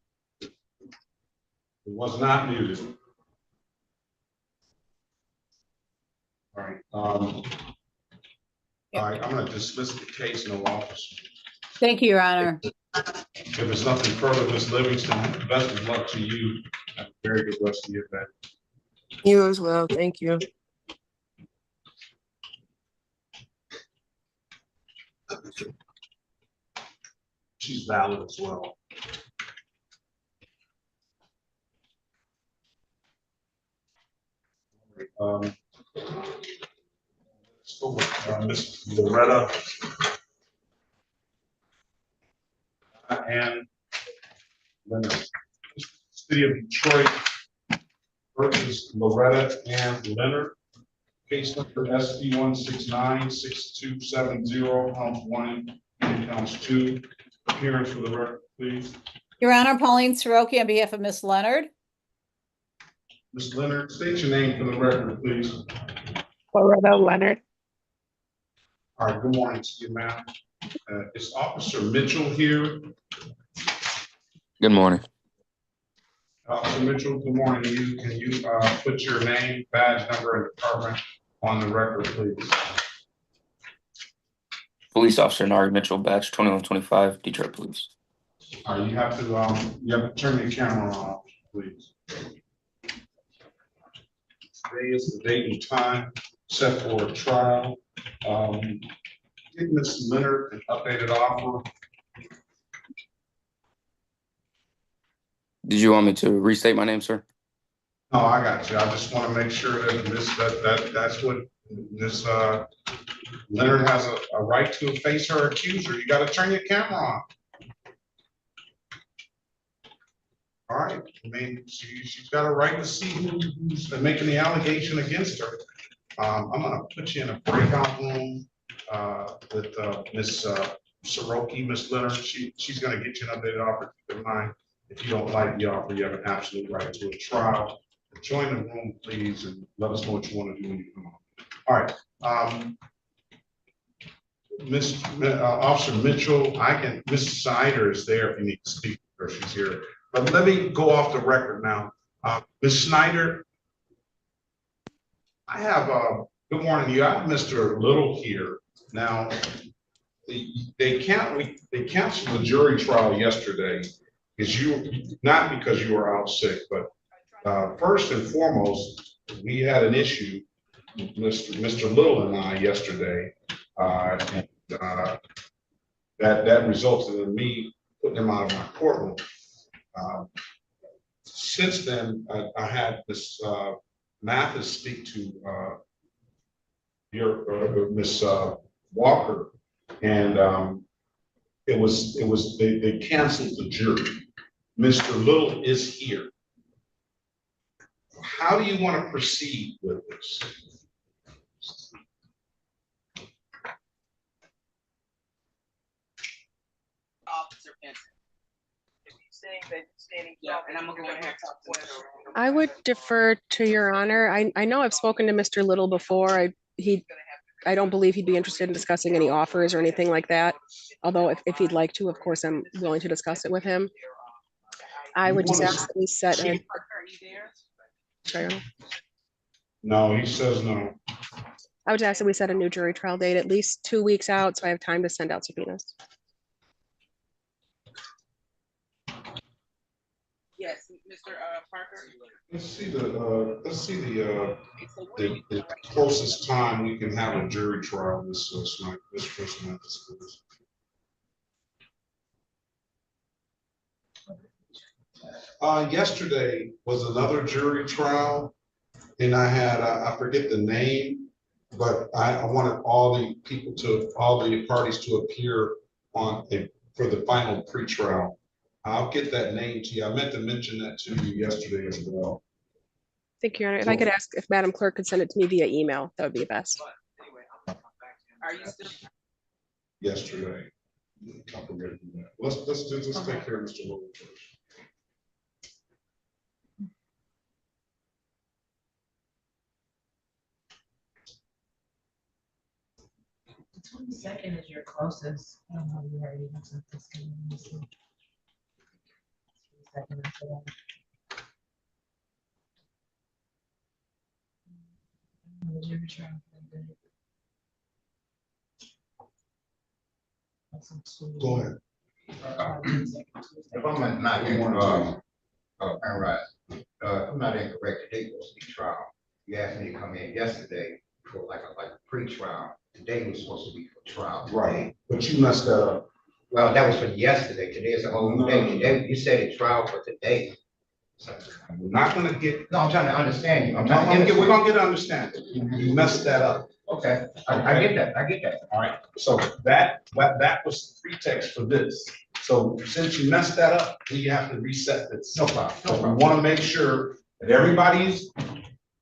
It was not muted. All right. All right, I'm going to dismiss the case, no officer. Thank you, Your Honor. If there's nothing further, Ms. Livingston, best of luck to you. Have a very good rest of your day. You as well. Thank you. She's valid as well. So, Ms. Loretta and Leonard. City of Detroit versus Loretta and Leonard. Case number SP 1696270, counts 1 and counts 2. Appearance for the record, please. Your Honor, Pauline Soroki on behalf of Miss Leonard. Ms. Leonard, state your name for the record, please. Loretta Leonard. All right, good morning to you, ma'am. Is Officer Mitchell here? Good morning. Officer Mitchell, good morning to you. Can you put your name, badge number, and department on the record, please? Police Officer Nari Mitchell, badge 2125, Detroit Police. All right, you have to turn your camera on, please. Today is the date and time set for a trial. Give Ms. Leonard an updated offer. Did you want me to restate my name, sir? No, I got you. I just want to make sure that's what this, Leonard has a right to face her accuser. You got to turn your camera on. All right, I mean, she's got a right to see who's making the allegation against her. I'm gonna put you in a breakout room, with, Miss Soroki, Miss Leonard. She's gonna get you an updated offer. Keep in mind, if you don't like the offer, you have an absolute right to a trial. Join the room, please, and let us know what you want to do when you come on. All right, Officer Mitchell, Miss Snyder is there if you need to speak, or she's here. But let me go off the record now. Ms. Snyder, I have, good morning to you. I have Mr. Little here. Now, they canceled the jury trial yesterday not because you were out sick, but first and foremost, we had an issue, Mr. Little and I yesterday, and that resulted in me putting him out of my courtroom. Since then, I had this Mathis speak to your Miss Walker, and they canceled the jury. Mr. Little is here. How do you want to proceed with this? Officer Benson. Yeah, and I'm gonna go ahead and talk to him. I would defer to Your Honor. I know I've spoken to Mr. Little before. I don't believe he'd be interested in discussing any offers or anything like that. Although if he'd like to, of course, I'm willing to discuss it with him. I would just ask that we set a. Sorry, Your Honor. No, he says no. I would ask that we set a new jury trial date at least 2 weeks out, so I have time to send out subpoenas. Yes, Mr. Parker. Let's see the closest time we can have a jury trial this person. Yesterday was another jury trial, and I had I forget the name, but I wanted all the parties to appear for the final pretrial. I'll get that name to you. I meant to mention that to you yesterday as well. Thank you, Your Honor. If I could ask if Madam Clerk could send it to me via email, that would be best. Are you still? Yesterday. Let's take care of Mr. Logan first. The 22nd is your closest. I don't know if you already have something scheduled. 22nd after that. The jury trial for the day. Go ahead. If I'm not I'm not incorrect, the date was the trial. You asked me to come in yesterday for like a pre-trial. Today was supposed to be for trial. Right, but you messed that up. Well, that was for yesterday. Today is a whole new day. Today, you said a trial for today. So, we're not gonna get. No, I'm trying to understand you. We're gonna get understanding. You messed that up. Okay, I get that. I get that. All right. So that was the pretext for this. So since you messed that up, we have to reset this. No problem. No problem. We want to make sure that everybody's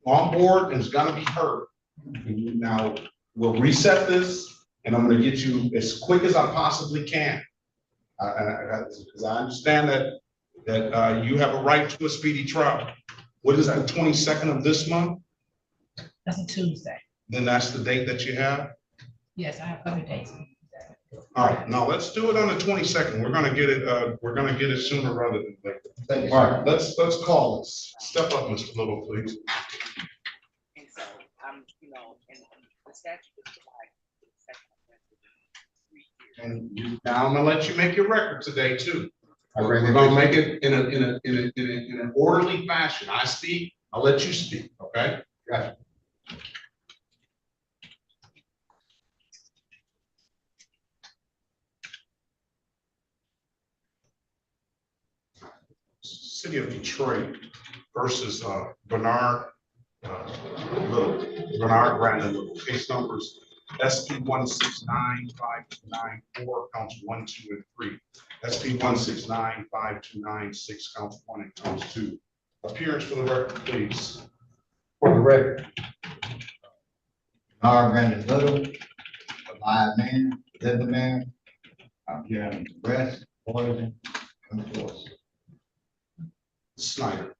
on board and is gonna be heard. Now we'll reset this, and I'm gonna get you as quick as I possibly can. Because I understand that you have a right to a speedy trial. What is that, 22nd of this month? That's a Tuesday. Then that's the date that you have? Yes, I have other dates. All right, now let's do it on the 22nd. We're gonna get it sooner rather than later. All right, let's call this. Step up, Mr. Little, please. And so, and the statute is And now I'm gonna let you make your record today too. We're gonna make it in an orderly fashion. I speak, I'll let you speak, okay? Gotcha. City of Detroit versus Bernard Little, Bernard Brandon Little. Case numbers SP 1695294, counts 1, 2, and 3. SP 1695296, counts 1 and counts 2. Appearance for the record, please. For the record, Bernard Brandon Little, a live man, living man. I'm here on arrest, poison, and force. Snyder.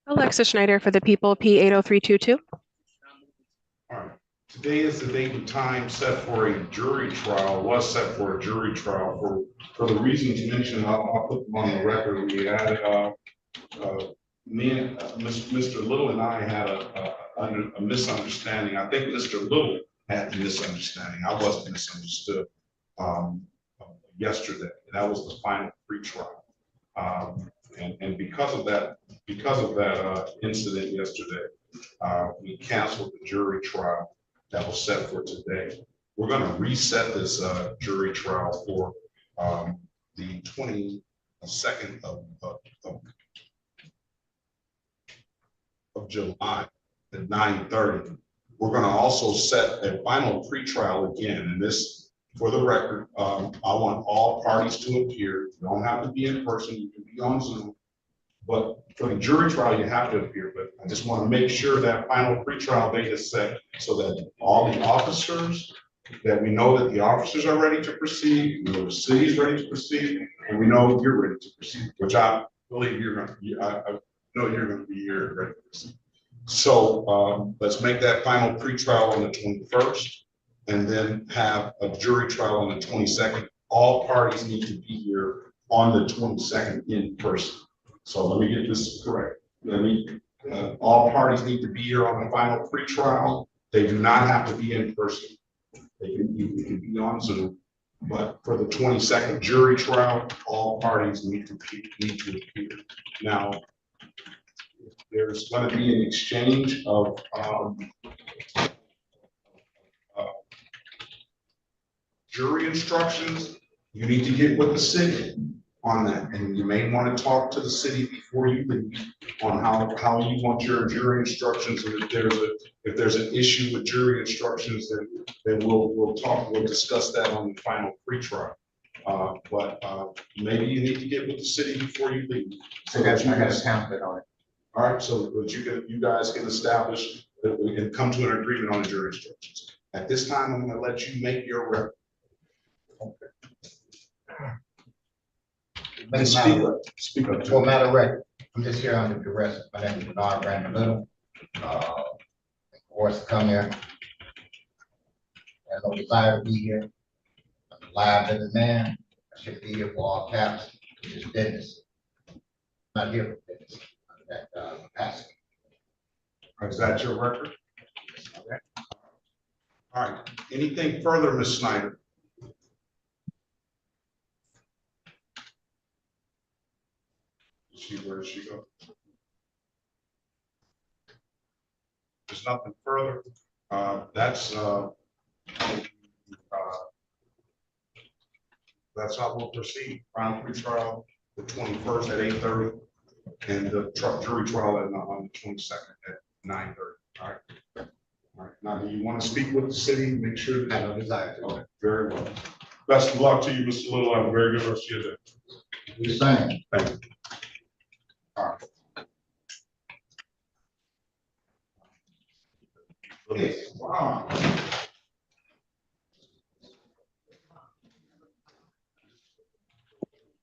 Alexa Schneider for the people, P80322. All right. Today is the date and time set for a jury trial, was set for a jury trial for the reasons mentioned. I'll put them on the record. We had me and Mr. Little and I had a misunderstanding. I think Mr. Little had the misunderstanding. I wasn't misunderstood yesterday. That was the final pre-trial. And because of that incident yesterday, we canceled the jury trial that was set for today. We're going to reset this jury trial for the 22nd of July at 9:30. We're going to also set a final pretrial again, and this, for the record, I want all parties to appear. You don't have to be in person, you can be on Zoom, but for the jury trial, you have to appear. But I just want to make sure that final pretrial date is set so that all the officers, that we know that the officers are ready to proceed, we know the city is ready to proceed, and we know you're ready to proceed, which I believe you're going to be. I know you're going to be here ready to proceed. So let's make that final pretrial on the 21st, and then have a jury trial on the 22nd. All parties need to be here on the 22nd in person. So let me get this correct. All parties need to be here on the final pretrial. They do not have to be in person. They can be on Zoom. But for the 22nd jury trial, all parties need to appear. Now, there's going to be an exchange of jury instructions. You need to get with the city on that, and you may want to talk to the city before you leave on how you want your jury instructions. And if there's an issue with jury instructions, then we'll discuss that on the final pretrial. But maybe you need to get with the city before you leave. So I got a template on it. All right, so that you guys can establish that we can come to an agreement on the jury instructions. At this time, I'm going to let you make your record. Okay. Speak up. For matter of record, I'm just here under duress. My name is Bernard Brandon Little. Forced to come here. I have no desire to be here. I'm a live living man. I should be here for all caps, which is business. I'm not here for business. That capacity. Is that your record? Okay. All right. Anything further, Ms. Snyder? Where did she go? There's nothing further. That's how we'll proceed. Final pretrial, the 21st at 8:30, and the jury trial on the 22nd at 9:30. All right. All right. Now, do you want to speak with the city? Make sure that. Okay. Very well. Best of luck to you, Mr. Little. Have a very good rest of your day. You're saying. Thank you. All right. Wow.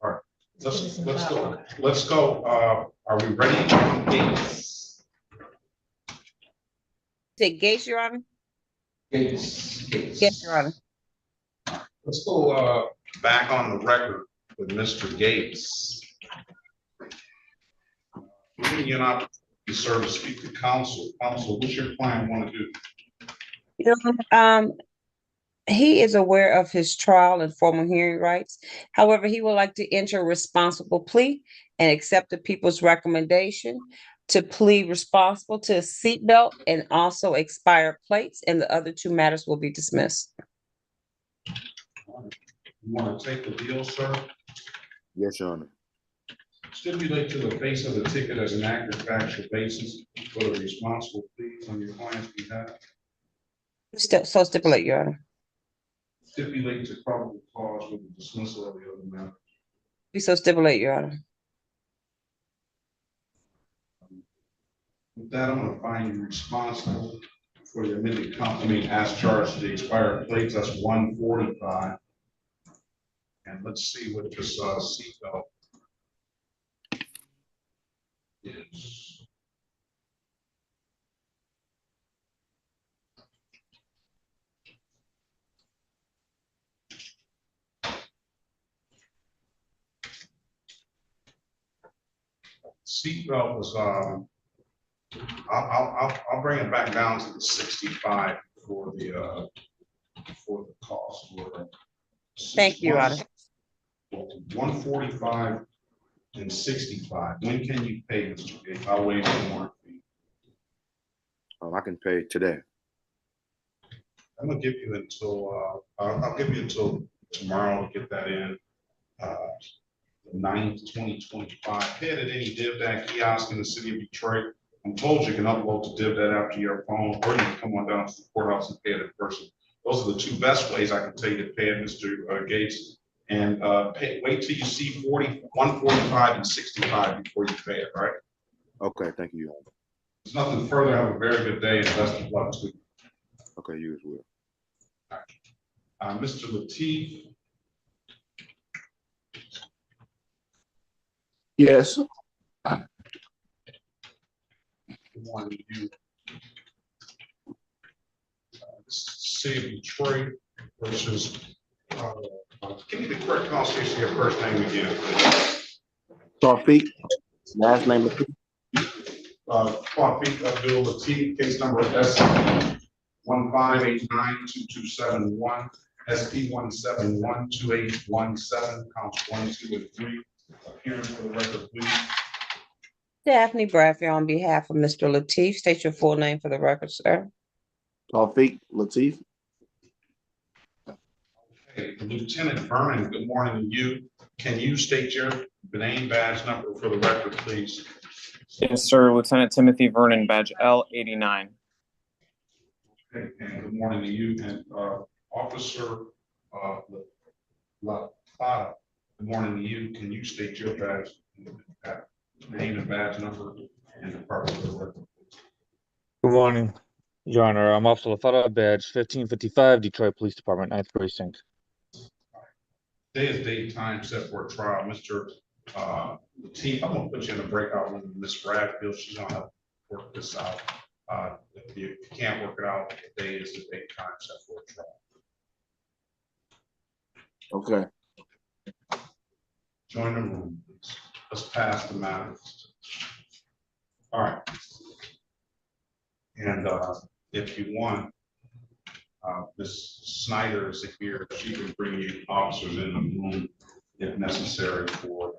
All right. Let's go. Are we ready on Gates? Say Gates, Your Honor? Gates. Yes, Your Honor. Let's go back on the record with Mr. Gates. Giving you an opportunity, sir, to speak to counsel. Counsel, what's your plan want to do? He is aware of his trial and formal hearing rights. However, he would like to enter a responsible plea and accept the people's recommendation to plead responsible to a seatbelt and also expired plates, and the other two matters will be dismissed. You want to take the deal, sir? Yes, Your Honor. Stipulate to the face of the ticket as an accurate factual basis for the responsible pleas on your client's behalf. So stipulate, Your Honor. Stipulate to probable cause with the dismissal of the other matter. We so stipulate, Your Honor. With that, I'm gonna find you responsible for the amended company as charged to the expired plates. That's 145. And let's see what this seatbelt is. Seatbelt was I'll bring it back down to the 65 for the cost. Thank you, Your Honor. 145 and 65. When can you pay, Mr. Gates? I'll waive the warrant fee. I can pay today. I'm gonna give you until I'll give you until tomorrow to get that in. The 9th, 2025. Pay it at any DivDat kiosk in the city of Detroit. I'm told you can upload to DivDat after your phone, or you can come on down to the courthouse and pay it in person. Those are the two best ways I can tell you to pay it, Mr. Gates. And wait till you see 145 and 65 before you pay it, right? Okay, thank you. There's nothing further. Have a very good day and best of luck to you. Okay, you as well. Mr. Lateef. Yes. Good morning to you. City of Detroit versus, give me the correct pronunciation of your first name again, please. Tawfiq, last name is Tawfiq Abdul Lateef, case number SP 15892271, SP 1712817, counts 1, 2, and 3. Appearing for the record, please. Daphne Bradford on behalf of Mr. Lateef. State your full name for the record, sir. Tawfiq Lateef. Okay, Lieutenant Vernon, good morning to you. Can you state your name, badge number for the record, please? Yes, sir. Lieutenant Timothy Vernon, badge L89. Okay, and good morning to you. And Officer La Plata, good morning to you. Can you state your badge, name and badge number and department for the record? Good morning, Your Honor. I'm Officer LaFata, badge 1555, Detroit Police Department, 9th Precinct. Today is date time set for a trial. Mr. Lateef, I'm gonna put you in a breakout room with Ms. Bradfield. She's gonna help work this out. If you can't work it out, today is the date time set for a trial. Okay. Join the room, please. Let's pass the matter. All right. And if you want, Ms. Snyder is here. She can bring you officers in the room if necessary for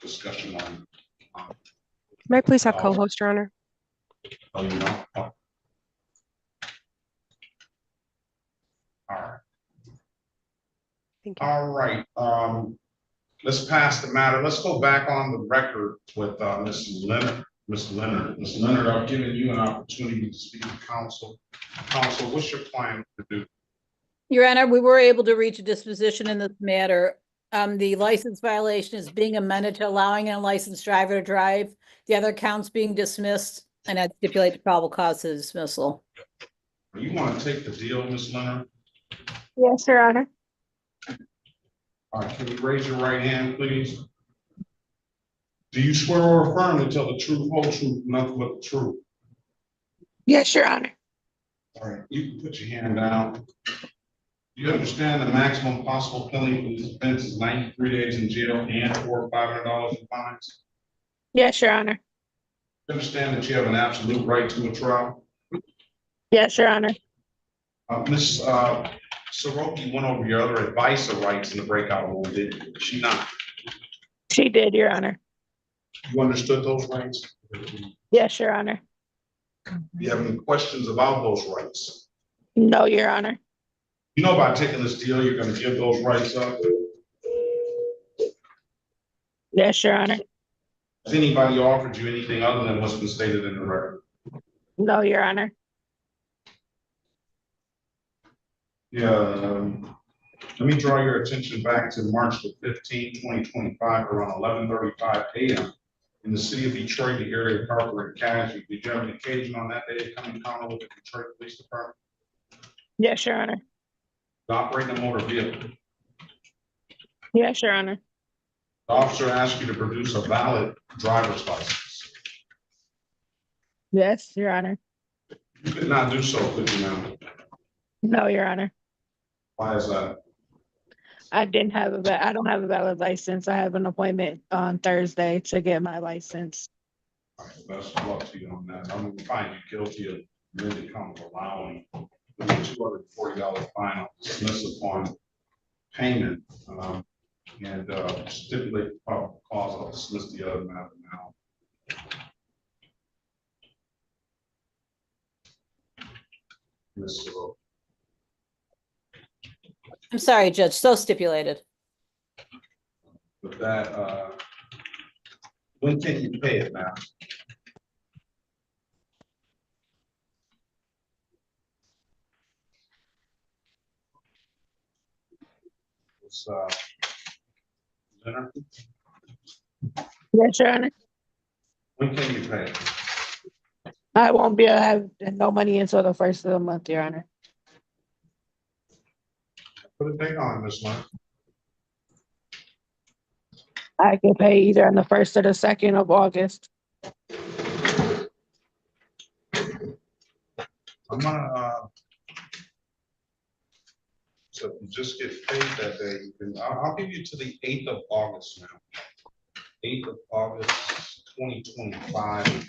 discussion on. May I please have co-host, Your Honor? Oh, you know? Oh. All right. Thank you. All right. Let's pass the matter. Let's go back on the record with Ms. Leonard. Ms. Leonard, I've given you an opportunity to speak to counsel. Counsel, what's your plan to do? Your Honor, we were able to reach a disposition in this matter. The license violation is being amended to allowing an unlicensed driver to drive. The other counts being dismissed, and I'd stipulate the probable cause of dismissal. You want to take the deal, Ms. Leonard? Yes, Your Honor. All right, can you raise your right hand, please? Do you swear or affirm to tell the truth, whole truth, nothing but the truth? Yes, Your Honor. All right, you can put your hand down. Do you understand the maximum possible penalty for this offense is 93 days in jail and or $500 in fines? Yes, Your Honor. You understand that you have an absolute right to a trial? Yes, Your Honor. Ms. Soroki went over your other advisor rights in the breakout room, did she not? She did, Your Honor. You understood those rights? Yes, Your Honor. Do you have any questions about those rights? No, Your Honor. You know, by taking this deal, you're going to give those rights up? Yes, Your Honor. Has anybody offered you anything other than what's been stated in the record? No, Your Honor. Yeah, let me draw your attention back to March the 15th, 2025, around 11:35 a.m. in the city of Detroit, the area of corporate casualty. Did you have an occasion on that day to come in encounter with the Detroit Police Department? Yes, Your Honor. Operating a motor vehicle. Yes, Your Honor. The officer asked you to produce a valid driver's license. Yes, Your Honor. You could not do so, could you now? No, Your Honor. Why is that? I don't have a valid license. I have an appointment on Thursday to get my license. All right, best of luck to you on that. I'm gonna find you guilty of merely come allowing the $240 fine on dismiss upon payment. And stipulate the probable cause. I'll dismiss the other matter now. Ms. Soroka. I'm sorry, Judge, so stipulated. With that, when can you pay it now? It's dinner. Yes, Your Honor. When can you pay? I won't be able to have no money until the first of the month, Your Honor. Put a date on it, Ms. Lynn. I can pay either on the 1st or the 2nd of August. I'm gonna, so if you just get paid that day, you can, I'll give you to the 8th of August now. 8th of August, 2025.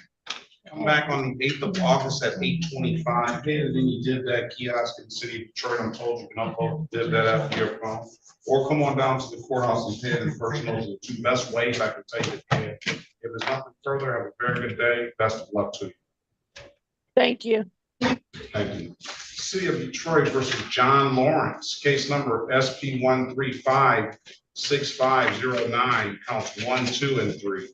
Come back on the 8th of August at 8:25. Hey, and then you did that kiosk in the city of Detroit. I'm told you can upload, did that after your phone. Or come on down to the courthouse and pay it in person. Those are the two best ways I can tell you to pay it. If there's nothing further, have a very good day. Best of luck to you. Thank you. Thank you. City of Detroit versus John Lawrence, case number SP 1356509, counts 1, 2, and 3.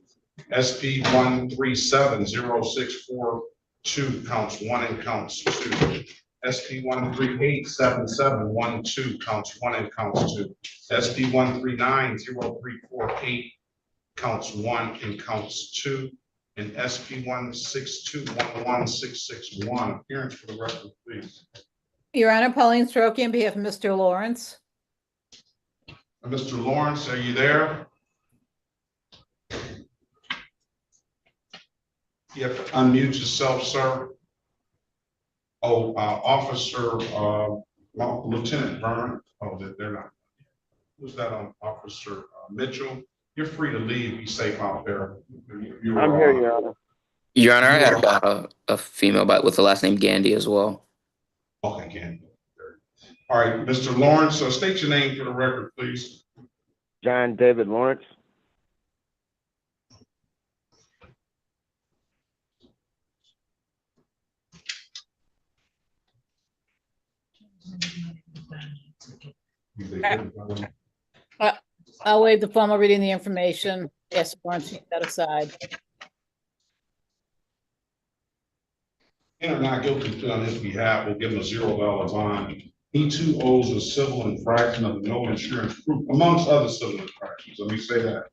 SP 1370642, counts 1 and counts 2. SP 1387712, counts 1 and counts 2. SP 1390348, counts 1 and counts 2. And SP 1621161. Appearance for the record, please. Your Honor, Pauline Soroki on behalf of Mr. Lawrence. Mr. Lawrence, are you there? You have to unmute yourself, sir. Oh, Officer, Lieutenant Vernon. Oh, they're not. Who's that on? Officer Mitchell? You're free to leave. Be safe out there. I'm here, Your Honor. Your Honor, I had a female with the last name Gandy as well. Okay, Gandy. All right, Mr. Lawrence, state your name for the record, please. John David Lawrence. I'll waive the formal reading the information. Yes, Lawrence, keep that aside. And are not guilty on his behalf, will give him a $0 bond. He too owes a civil infraction of the no insurance proof, amongst other civil infractions. Let me say that.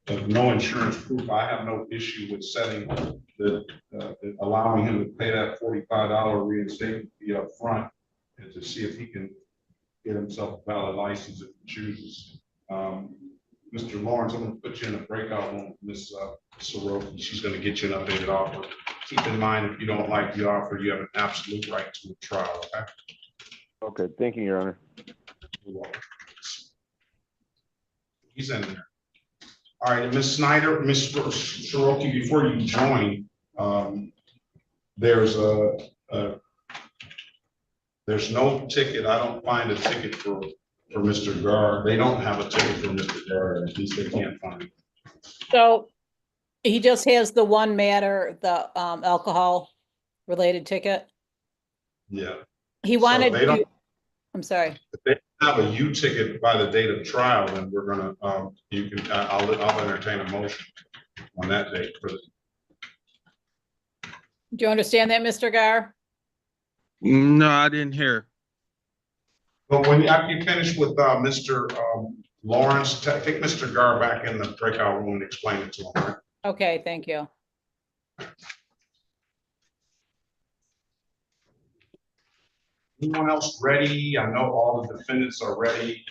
Of no insurance proof, I have no issue with setting the, allowing him to pay that $45 reinstatement fee up front and to see if he can get himself a valid license if he chooses. Mr. Lawrence, I'm going to put you in a breakout room with Ms. Soroki. She's going to get you an updated offer. Keep in mind, if you don't like the offer, you have an absolute right to a trial. Okay. Okay, thank you, Your Honor. He's in there. All right, Ms. Snyder, Ms. Soroki, before you join, there's no ticket. I don't find a ticket for Mr. Gar. They don't have a ticket for Mr. Gar, at least they can't find it. So he just has the one matter, the alcohol related ticket. Yeah. He wanted So they don't, I'm sorry. If they have a U ticket by the date of trial, then we're gonna, you can, I'll entertain a motion on that date. Do you understand that, Mr. Gar? No, I didn't hear. But after you finish with, Mr. Lawrence, take Mr. Gar back in the breakout room and explain it to him, right? Okay, thank you. Anyone else ready? I know all the defendants are ready.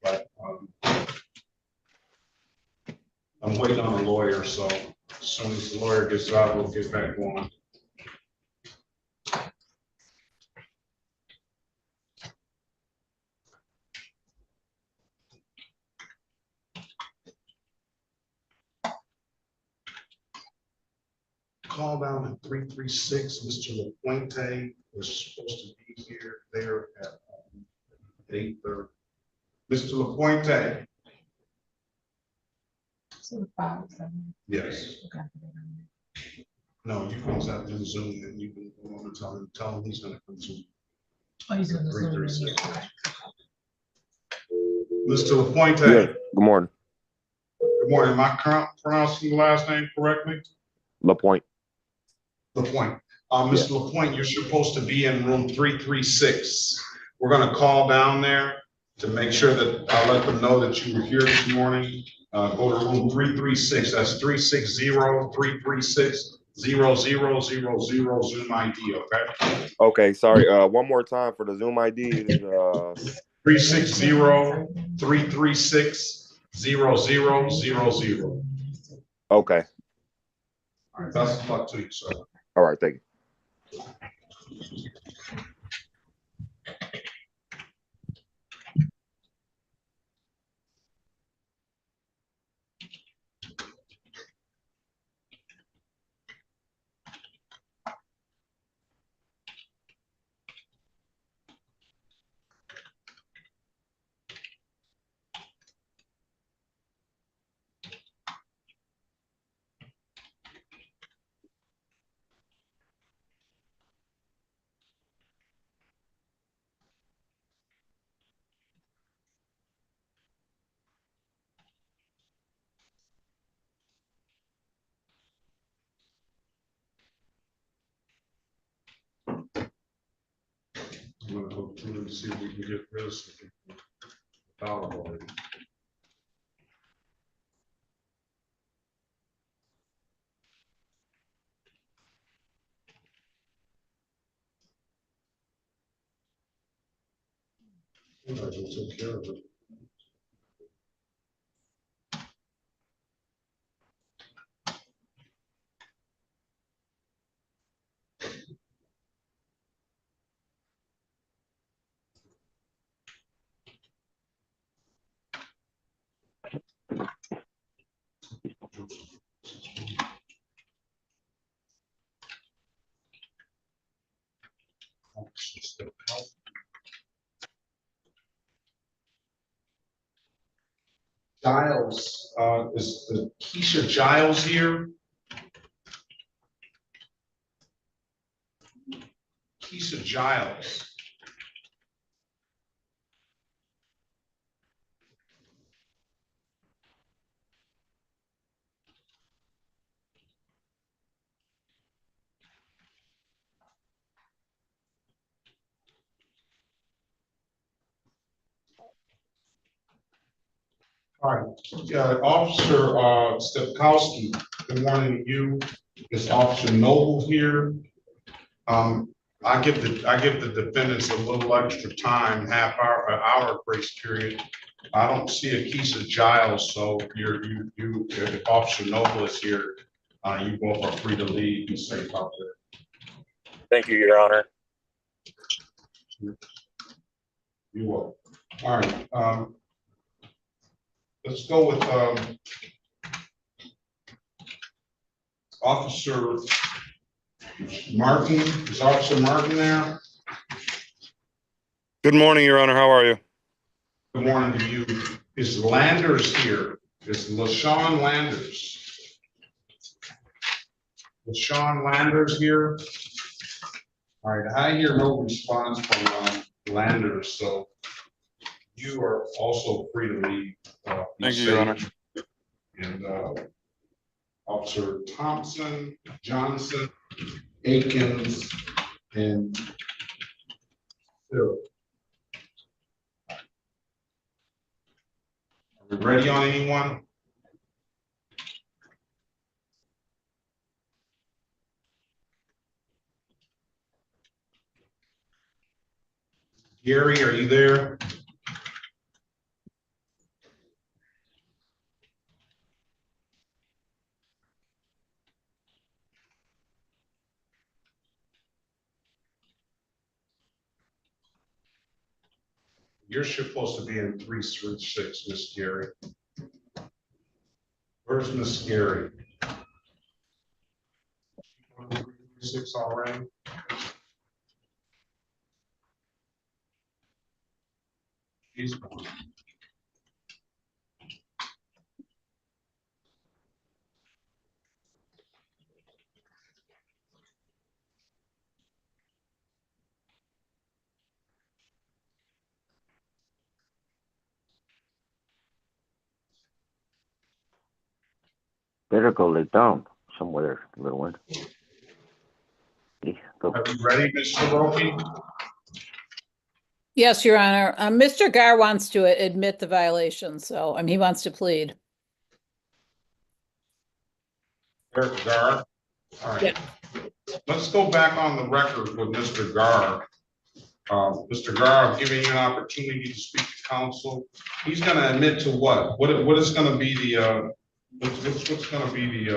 But I'm waiting on a lawyer, so as soon as the lawyer gets out, we'll get back on. Call down at 336. Mr. LaPuente was supposed to be here there at 8:30. Mr. LaPuente. Yes. No, you can set the Zoom and you can go over and tell him he's gonna come Zoom. Oh, he's gonna Zoom. 336. Mr. LaPuente. Yeah, good morning. Good morning. Am I pronouncing the last name correctly? LaPointe. LaPointe. Mr. LaPointe, you're supposed to be in room 336. We're gonna call down there to make sure that I'll let them know that you were here this morning. Go to room 336. That's 360-336-0000 Zoom ID, okay? Okay, sorry. One more time for the Zoom ID is 360-336-0000. okay. All right, best of luck to you, sir. All right, thank you. I'm gonna go through and see if we can get rid of some people. Already. I just took care of it. Giles, is Keisha Giles here? Keisha Giles. All right, Officer Stepkowski, good morning to you. Is Officer Noble here? I give the defendants a little extra time, an hour grace period. I don't see a Keisha Giles, so if Officer Noble is here, you both are free to leave. Be safe out there. Thank you, Your Honor. You will. All right. Let's go with Officer Martin. Is Officer Martin there? Good morning, Your Honor. How are you? Good morning to you. Is Landers here? Is LaShawn Landers? LaShawn Landers here? All right, I hear no response from Landers, so you are also free to leave. Be Thank you, Your Honor. safe. And Officer Thompson, Johnson, Akins, and Phil. Are we ready on anyone? Gary, are you there? You're supposed to be in 336, Miss Gary. Where's Miss Gary? 336 already? She's gone. Better go lay down somewhere, little one. Yeah, go. Are you ready, Mr. Roby? Yes, Your Honor. Mr. Gar wants to admit the violation, so he wants to plead. Eric Gar. All right. Let's go back on the record with Mr. Gar. Mr. Gar, I'm giving you an opportunity to speak to counsel. He's going to admit to what? What is going to be the what's going to be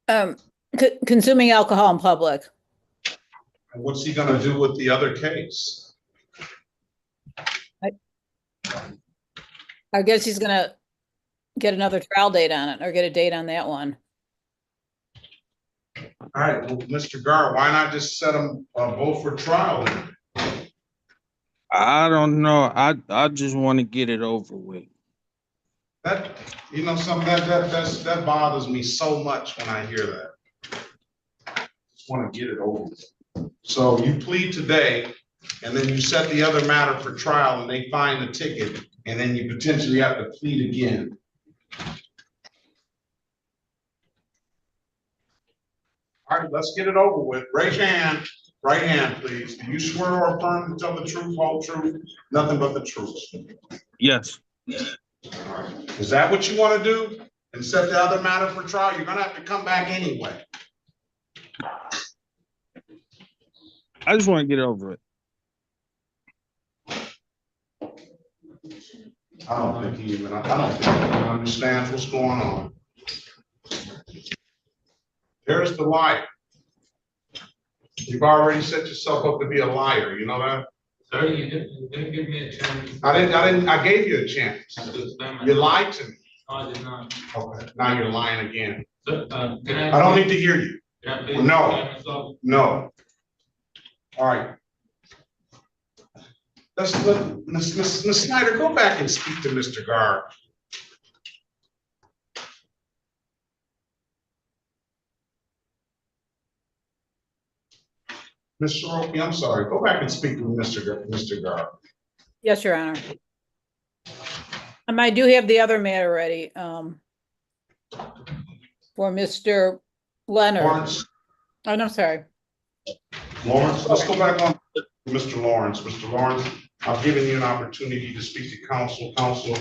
the Consuming alcohol in public. what's he going to do with the other case? I guess he's gonna get another trial date on it or get a date on that one. All right, well, Mr. Gar, why not just set them both for trial then? I don't know. I just want to get it over with. That, you know, something that bothers me so much when I hear that. Just want to get it over with. So you plead today, and then you set the other matter for trial, and they find the ticket, and then you potentially have to plead again. All right, let's get it over with. Raise your hand. Right hand, please. Do you swear or affirm to tell the truth, whole truth, nothing but the truth? Yes. All right. Is that what you want to do? And set the other matter for trial? You're gonna have to come back anyway. I just want to get it over with. I don't think he understands what's going on. There's the liar. You've already set yourself up to be a liar, you know that? Sir, you didn't give me a chance. I gave you a chance. You lied to me. No, I did not. Okay, now you're lying again. Sir, can I don't need to hear you. Can I please No, explain myself? no. All right. Ms. Snyder, go back and speak to Mr. Gar. Ms. Shiroki, I'm sorry, go back and speak to Mr. Gar. Yes, Your Honor. I do have the other matter ready, for Mr. Leonard. Lawrence. Oh, no, sorry. Lawrence, let's go back on Mr. Lawrence. Mr. Lawrence, I've given you an opportunity to speak to counsel. Counsel,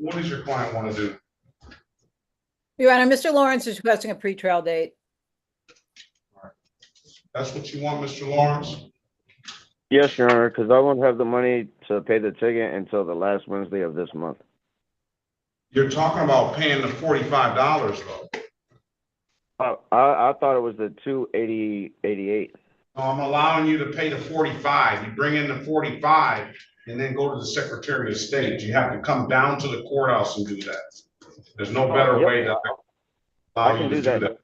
what does your client want to do? Your Honor, Mr. Lawrence is requesting a pretrial date. That's what you want, Mr. Lawrence? Yes, Your Honor, because I won't have the money to pay the ticket until the last Wednesday of this month. You're talking about paying the $45 though. I thought it was the 280.88. No, I'm allowing you to pay the 45. You bring in the 45 and then go to the Secretary of State. You have to come down to the courthouse and do that. There's no better way to allow you to do that.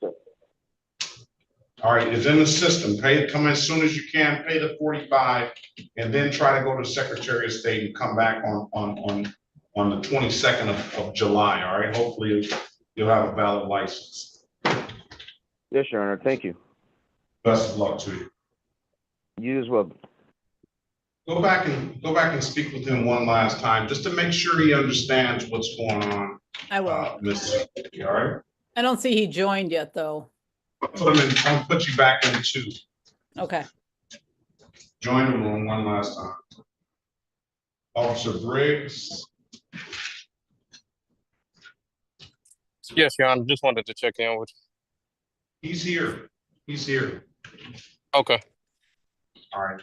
All right, it's in the system. Come as soon as you can, pay the 45, and then try to go to the Secretary of State and come back on the 22nd of July. All right, hopefully you'll have a valid license. Yes, Your Honor. Thank you. Best of luck to you. You as well. Go back and speak with him one last time, just to make sure he understands what's going on. I will. Miss, all right? I don't see he joined yet, though. I'll put you back in two. Okay. Join the room one last time. Officer Briggs. Yes, Your Honor, just wanted to check in with He's here. He's here. you. Okay. All right.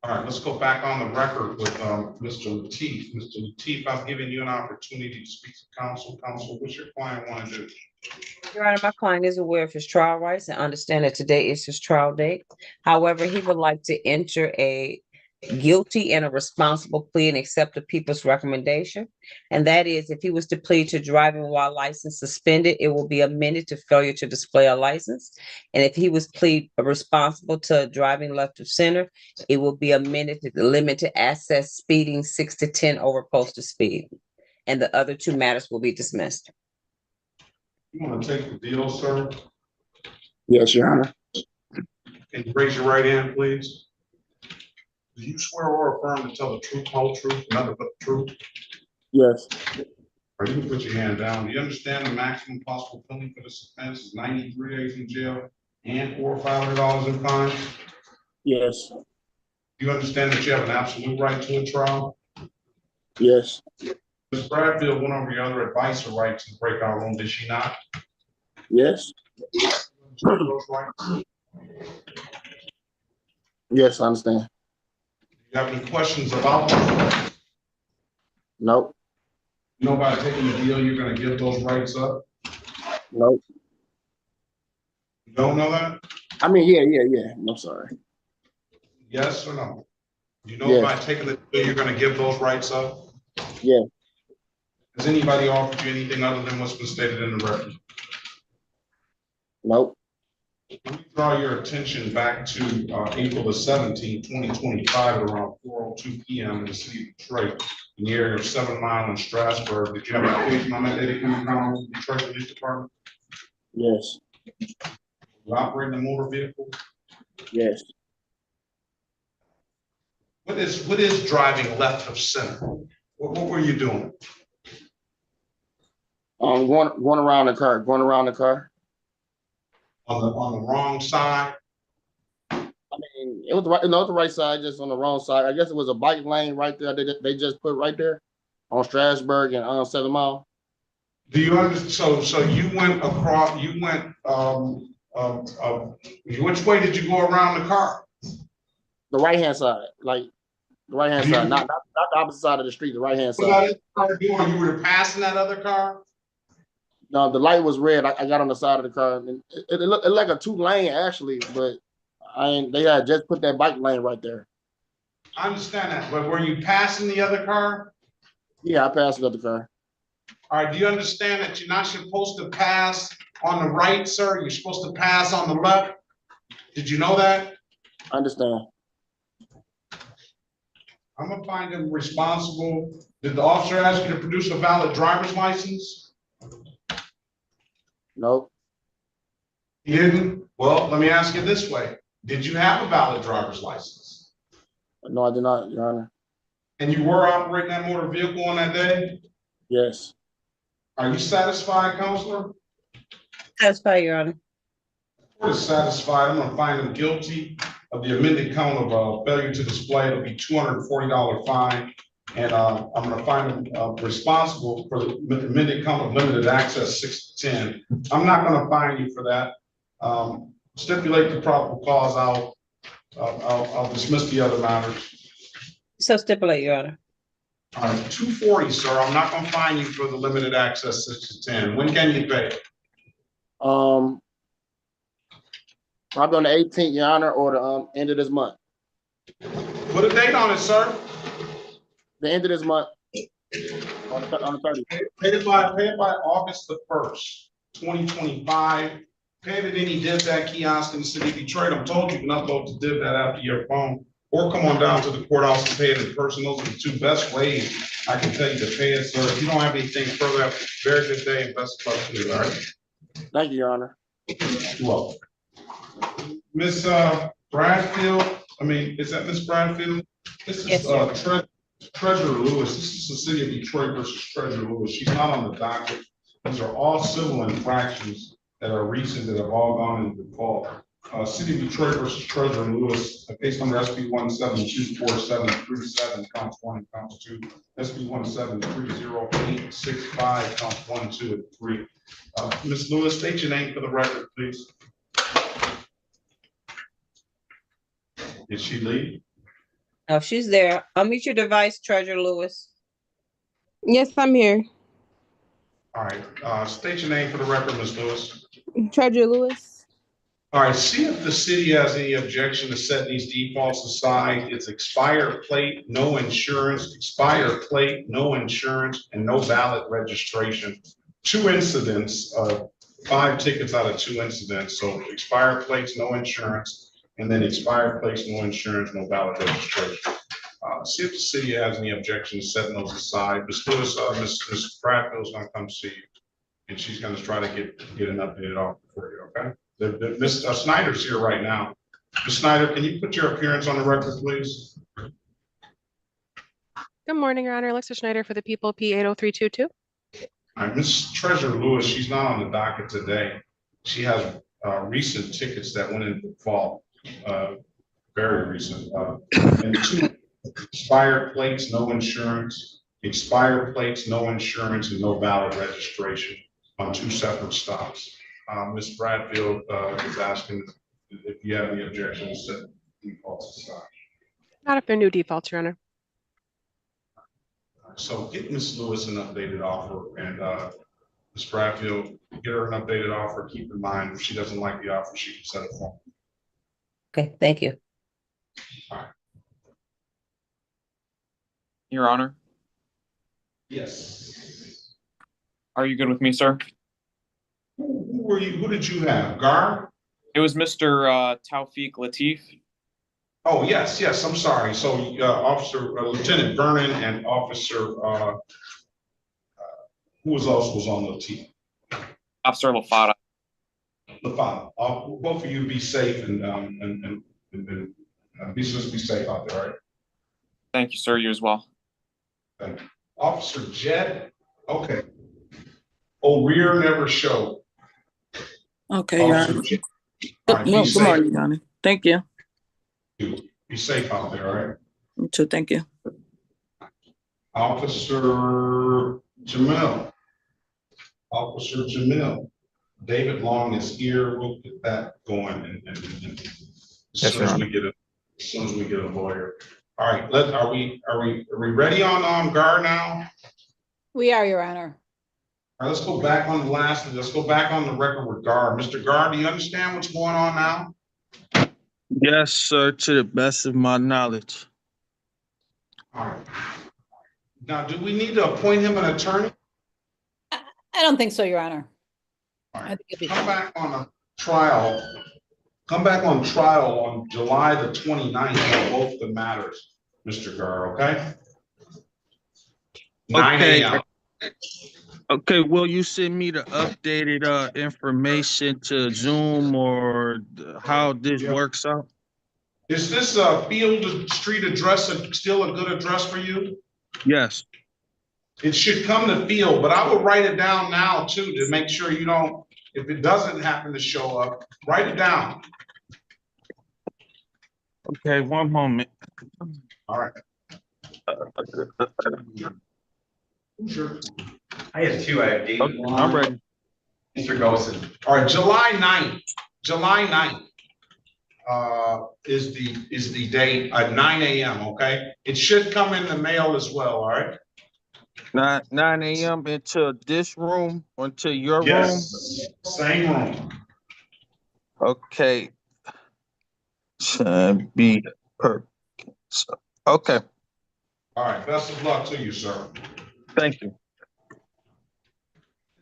All right, let's go back on the record with Mr. Lateef. Mr. Lateef, I've given you an opportunity to speak to counsel. Counsel, what's your client want to do? Your Honor, my client is aware of his trial rights and understand that today is his trial date. However, he would like to enter a guilty and a responsible plea and accept the people's recommendation. And that is, if he was to plead to driving while license suspended, it will be amended to failure to display a license. And if he was plead responsible to driving left of center, it will be amended to the limit to access speeding 6 to 10 over posted speed. And the other two matters will be dismissed. You want to take the deal, sir? Yes, Your Honor. Can you raise your right hand, please? Do you swear or affirm to tell the truth, whole truth, nothing but the truth? Yes. Or you can put your hand down. Do you understand the maximum possible penalty for this offense is 93 days in jail and or $500 in fines? Yes. Do you understand that you have an absolute right to a trial? Yes. Ms. Bradfield went over your other advice or rights in the breakout room, did she not? Yes. Those rights? Yes, I understand. You have any questions about them? Nope. You know, by taking the deal, you're gonna give those rights up? Nope. You don't know that? I mean, yeah. I'm sorry. Yes or no? You know, by taking the deal, you're gonna give those rights up? Yeah. Has anybody offered you anything other than what's been stated in the record? Nope. Let me draw your attention back to April the 17th, 2025, at around 4:02 p.m. in the city of Detroit, in the area of 7 Mile and Strasburg. Did you have a patient on that day to come around with the Detroit Police Department? Yes. You operating a motor vehicle? Yes. What is driving left of center? What were you doing? Going around the car. Going around the car. On the wrong side? I mean, it was the right, no, the right side, just on the wrong side. I guess it was a bike lane right there. They just put right there on Strasburg and 7 Mile. Do you understand? So you went across. You went. Which way did you go around the car? The right hand side, like the right hand side, not the opposite side of the street. The right hand side. You were passing that other car? No, the light was red. I got on the side of the car, and it looked like a 2-lane actually, but they had just put that bike lane right there. I understand that, but were you passing the other car? Yeah, I passed the other car. All right, do you understand that you're not supposed to pass on the right, sir? You're supposed to pass on the left? Did you know that? I understand. I'm gonna find him responsible. Did the officer ask you to produce a valid driver's license? Nope. He didn't? Well, let me ask you this way. Did you have a valid driver's license? No, I did not, Your Honor. And you were operating that motor vehicle on that day? Yes. Are you satisfied, Counselor? Satisfied, Your Honor. Court is satisfied. I'm gonna find him guilty of the amended count of failure to display. It'll be $240 fine. And I'm gonna find him responsible for the amended count of limited access 6 to 10. I'm not gonna fine you for that. Stipulate the probable cause. I'll dismiss the other matters. So stipulate, Your Honor. All right, $240, sir. I'm not gonna fine you for the limited access 6 to 10. When can you pay? Probably on the 18th, Your Honor, or the end of this month. Put a date on it, sir. The end of this month. On the 30th. Pay it by August the 1st, 2025. Pay it at any DivDat kiosk in the city of Detroit. I'm told you can upload to DivDat after your phone. or come on down to the courthouse and pay it in person. Those are the two best ways I can tell you to pay it, sir. If you don't have anything further, have a very good day and best of luck to you, all right? Thank you, Your Honor. You're welcome. Miss Bradfield, is that Miss Bradfield? This Yes, is sir. Treasurer Lewis. This is the city of Detroit versus Treasurer Lewis. She's not on the docket. These are all civil infractions that are recent that have all gone into default. City of Detroit versus Treasurer Lewis, case number SB 1724737, counts 1 and counts 2. SB 1730865, counts 1, 2, and 3. Ms. Lewis, state your name for the record, please. Did she leave? No, she's there. Unmute your device, Treasurer Lewis. Yes, I'm here. All right, state your name for the record, Ms. Lewis. Treasurer Lewis. All right, see if the city has any objection to set these defaults aside. It's expired plate, no insurance, expired plate, no insurance, and no valid registration. 2 incidents, 5 tickets out of 2 incidents. So expired plates, no insurance, and then expired plates, no insurance, no valid registration. See if the city has any objection to setting those aside. Ms. Lewis, Ms. Bradfield's gonna come see you, and she's gonna try to get an updated offer for you, okay? Ms. Snyder's here right now. Ms. Snyder, can you put your appearance on the record, please? Good morning, Your Honor. Alexa Schneider for the people, P 80322. All right, Ms. Treasurer Lewis, she's not on the docket today. She has recent tickets that went into default, very recent. And 2 expired plates, no insurance, expired plates, no insurance, and no valid registration on 2 separate stops. Ms. Bradfield is asking if you have any objections to defaults aside. Not if they're new defaults, Your Honor. So get Ms. Lewis an updated offer, and Ms. Bradfield, get her an updated offer. Keep in mind, if she doesn't like the offer, she can set it for. Okay, thank you. Your Honor, Yes. are you good with me, sir? Who were you? Who did you have? Gar? It was Mr. Tawfiq Latif. Oh, yes, I'm sorry. So Officer Lieutenant Vernon and Officer who was on the team? Officer Lafada. Lafada. Both of you be safe and be safe out there, all right? Thank you, sir. You as well. Thank you. Officer Jed, okay. O'Rear never showed. Okay, Your Officer Honor. Jed. All right, be Good safe. morning, Your Honor. Thank you. Be safe out there, all right? You too, thank you. Officer Jamil. Officer Jamil. David Long is here. We'll get that going and as soon as we get a lawyer. All right, are we ready on guard now? We are, Your Honor. All right, let's go back on the record with Gar. Mr. Gar, do you understand what's going on now? Yes, sir, to the best of my knowledge. All right. Now, do we need to appoint him an attorney? I don't think so, Your Honor. All I right. think it'd be Come fine. back on trial on July the 29th on both the matters, Mr. Gar, okay? 9 a.m. Okay, will you send me the updated information to Zoom or how this works out? Is this Field Street address still a good address for you? Yes. It should come to Field, but I would write it down now too to make sure you don't, if it doesn't happen to show up, write it down. Okay, one moment. All right. Sure. I have 2. I have David. Okay, I'm ready. Mr. Gosen. All right, July 9th is the date at 9 a.m. Okay, it should come in the mail as well. All right. 9 a.m. into this room or into your room? Yes, same room. Okay. Be Perkins. Okay. All right. Best of luck to you, sir. Thank you.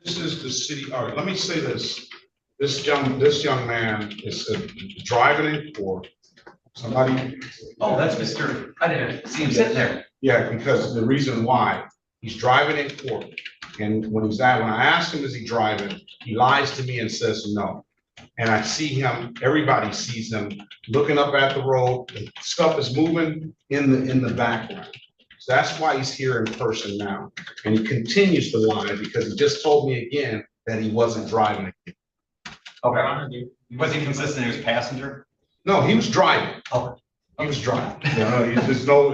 This is the city. All right. Let me say this. This young man is driving in court. Somebody? Oh, that's Mr. I didn't see him sitting there. Yeah, because the reason why, he's driving in court. And when I asked him, is he driving? He lies to me and says no. And I see him, everybody sees him looking up at the road, the stuff is moving in the background. So that's why he's here in person now. And he continues to lie because he just told me again that he wasn't driving. Okay. Was he consistent as passenger? No, he was driving. Okay. He was driving. There's no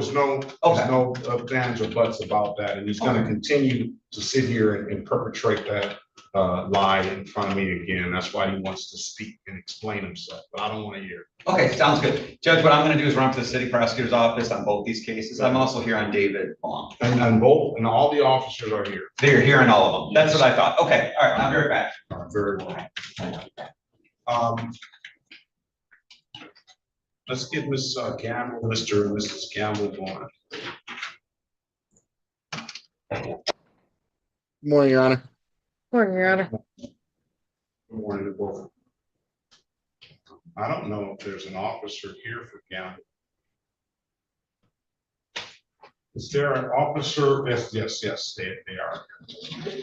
ands or buts about that. And he's gonna continue to sit here and perpetrate that lie in front of me again. That's why he wants to speak and explain himself, but I don't want to hear. Okay, sounds good. Judge, what I'm gonna do is run to the city prosecutor's office on both these cases. I'm also here on David Long. And all the officers are here. They're here on all of them. That's what I thought. Okay, all right, I'll be right back. Very well. Let's get Ms. Gamble, Mr. and Mrs. Gamble going. Good morning, Your Honor. Morning, Your Honor. Good morning to both. I don't know if there's an officer here for Gamble. Is there an officer? Yes, they are.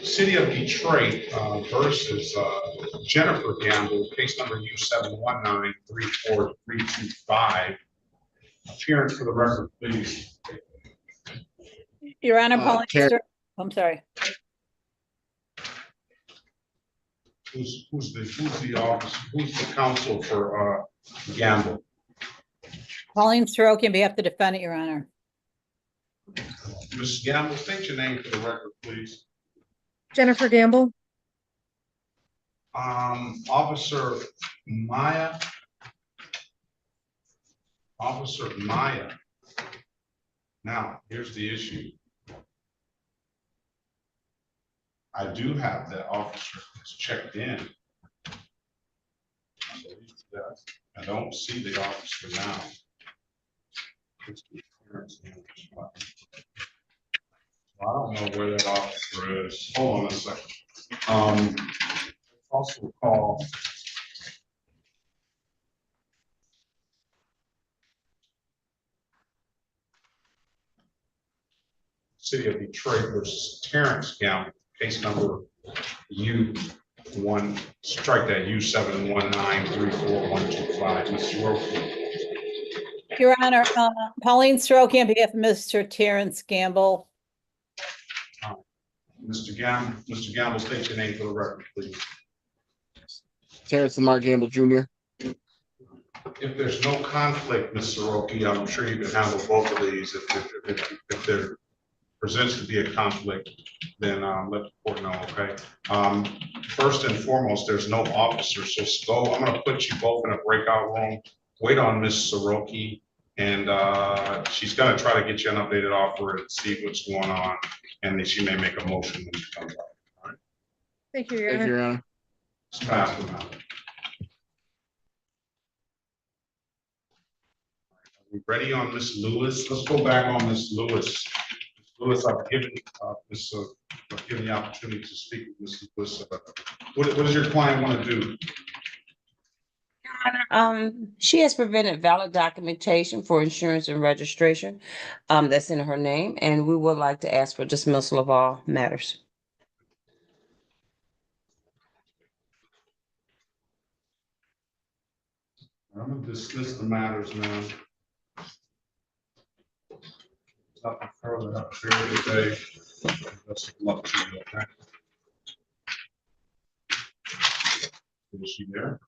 City of Detroit versus Jennifer Gamble, case number U719-34325. Appearance for the record, please. Your Honor, Pauline, I'm sorry. Who's the officer? Who's the counsel for Gamble? Pauline Soroki on behalf of the defendant, Your Honor. Ms. Gamble, state your name for the record, please. Jennifer Gamble. Officer Maya. Officer Maya. Now, here's the issue. I do have that officer that's checked in. I don't see the officer now. I don't know where that officer is. Hold on a second. Also call. City of Detroit versus Terrence Gamble, case number U1, strike that U719-34125. Ms. Soroki. Your Honor, Pauline Soroki on behalf of Mr. Terrence Gamble. Mr. Gamble, state your name for the record, please. Terrence Lamar Gamble Jr. If there's no conflict, Ms. Soroki, I'm sure you can handle both of these. If there presents to be a conflict, then let the court know, okay? First and foremost, there's no officer, so I'm gonna put you both in a breakout room. Wait on Ms. Soroki, and she's gonna try to get you an updated offer and see what's going on, and then she may make a motion when she comes up. All right? Thank you, Your Thank Honor. you, Your Honor. Let's pass them out. Are we ready on Ms. Lewis? Let's go back on Ms. Lewis. Lewis, I've given the opportunity to speak with Ms. Lewis. What does your client want to do? She has prevented valid documentation for insurance and registration that's in her name, and we would like to ask for dismissal of all matters. I'm gonna dismiss the matters now. Nothing further up here today. Best of luck to you, okay? Is she there?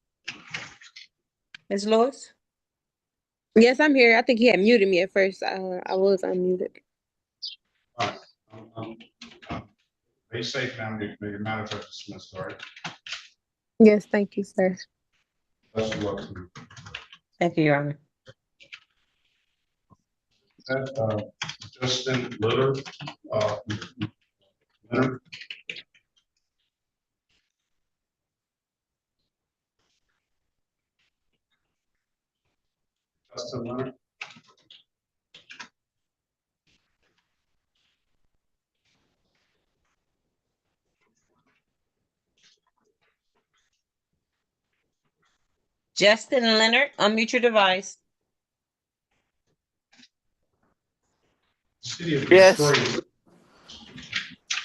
Ms. Lewis? Yes, I'm here. I think he had muted me at first. I was unmuted. All right. Be safe now. Your matters are dismissed, all right? Yes, thank you, sir. Best of luck to you. Thank you, Your Honor. Justin Litter, Leonard. Justin Leonard. Justin Leonard, unmute your device. City of Yes. Detroit.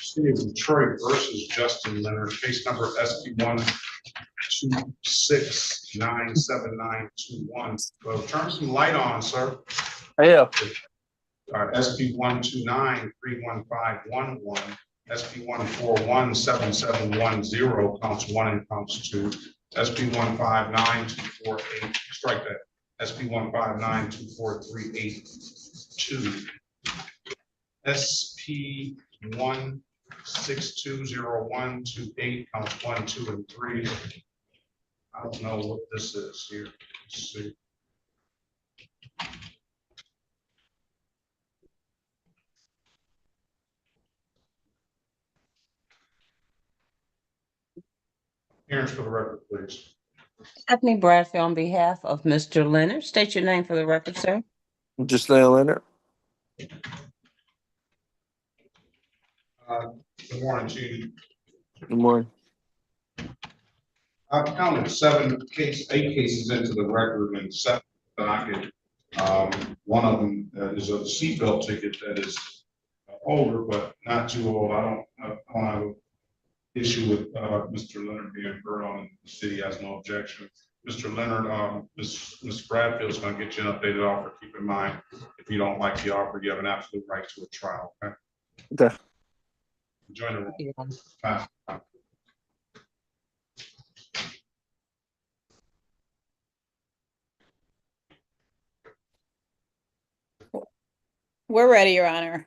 City of Detroit versus Justin Leonard, case number SP 1269791. Well, turn some light on, sir. Yeah. SP 1293111, SP 1417710, counts 1 and counts 2. SP 1592448, strike that. SP 1592438. SP 1620128, counts 1, 2, and 3. I don't know what this is here. Let's see. Appearance for the record, please. Stephanie Bradfield on behalf of Mr. Leonard. State your name for the record, sir. Just Leonard. Good morning to you. Good morning. I've counted 8 cases into the record and 7 docket. One of them is a seatbelt ticket that is older, but not too old. I don't have an issue with Mr. Leonard being heard on. The city has no objection. Mr. Leonard, Ms. Bradfield is going to get you an updated offer. Keep in mind, if you don't like the offer, you have an absolute right to a trial. Okay. Okay. Join the room. We're ready, Your Honor.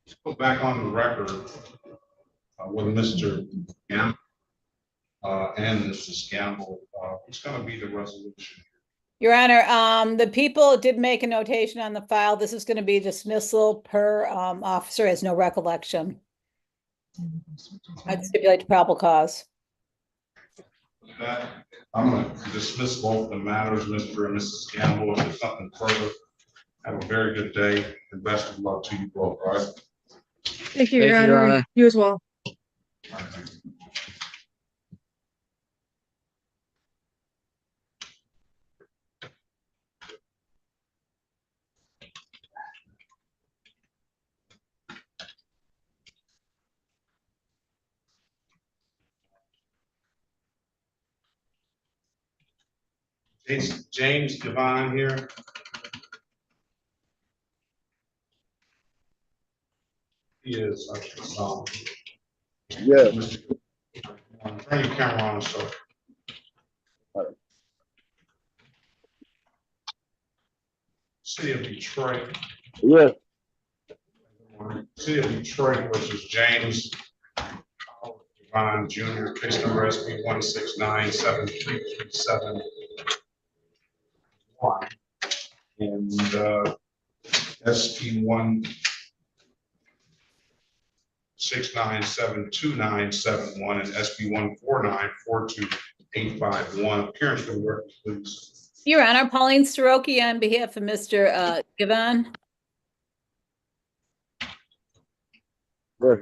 Let's go back on the record with Mr. Gamble and Mrs. Gamble. What's going to be the resolution? Your Honor, the people did make a notation on the file. This is going to be dismissal per officer has no recollection. I'd stipulate to probable cause. With that, I'm going to dismiss both the matters, Mr. and Mrs. Gamble. If there's nothing further, have a very good day and best of luck to you both. All right. Thank you, Your Honor. You as well. James Devine here. He is. Yes. Turn your camera on, sir. City of Detroit. Yes. City of Detroit versus James Devine Jr., case number SP 1697337. And SP 1697291 and SP 1494285. Appearance for the record, please. Your Honor, Pauline Soroki on behalf of Mr. Gavon. Yes.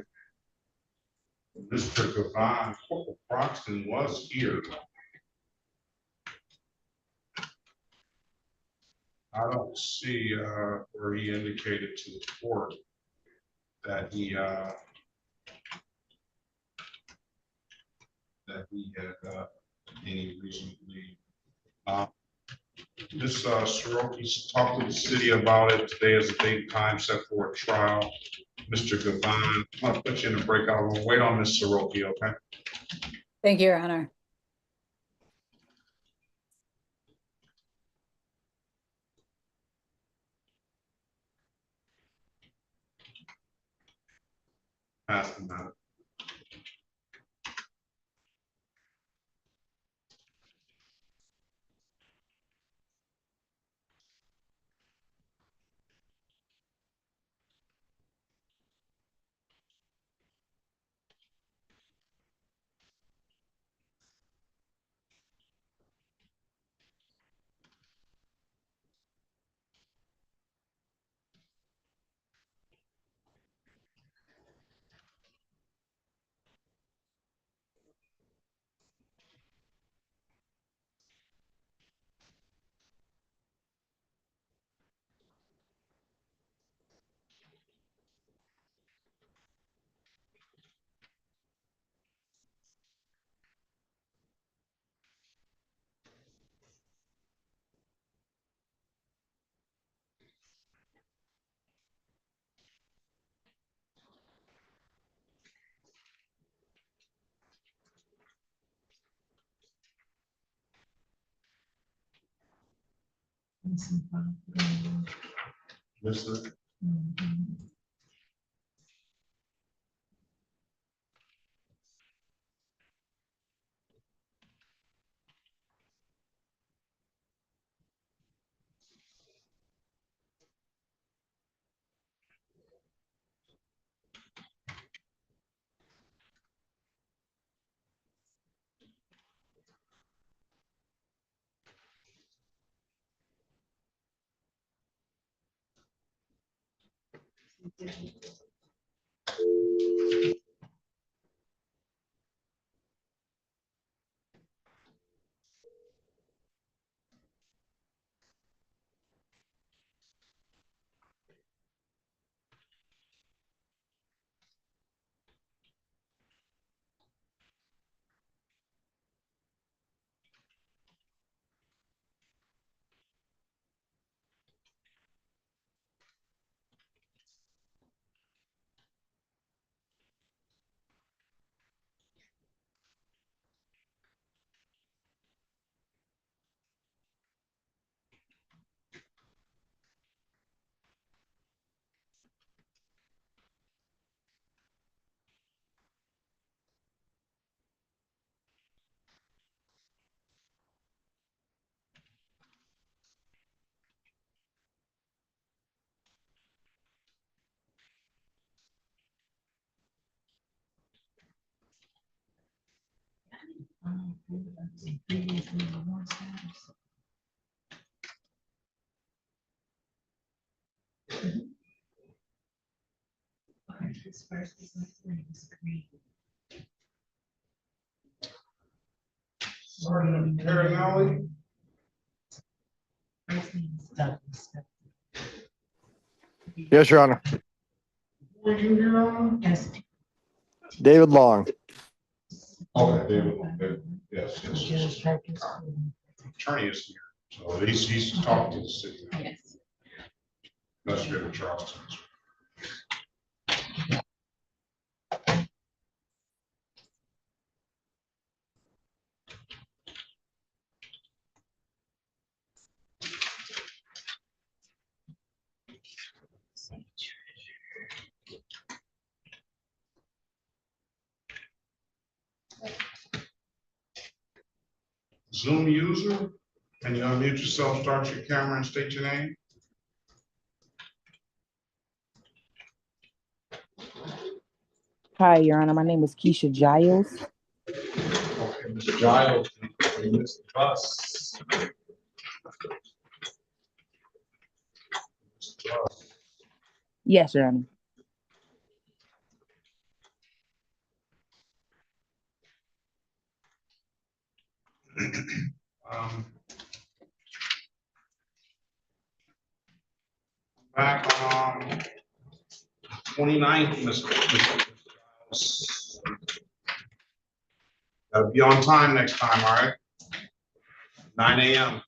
Mr. Gavon, Corporal Broxton was here. I don't see where he indicated to the court that he had any reason to leave. Ms. Soroki's talked to the city about it. Today is a date and time set for a trial. Mr. Gavon, I'll put you in a breakout room. Wait on Ms. Soroki, okay? Thank you, Your Honor. Pass the matter. Mr. Sergeant Cardinale. Yes, Your Honor. Were you here on? Yes. David Long. Okay, David, yes, yes. Attorney is here, so he's talking to the city. Yes. Investigator Charleston. Zoom user, can you unmute yourself, start your camera and state your name? Hi, Your Honor. My name is Keisha Giles. Okay, Mr. Giles, you missed the bus. Yes, Your Honor. Back on 29th, Mr. Giles. Gotta be on time next time, all right? 9 a.m.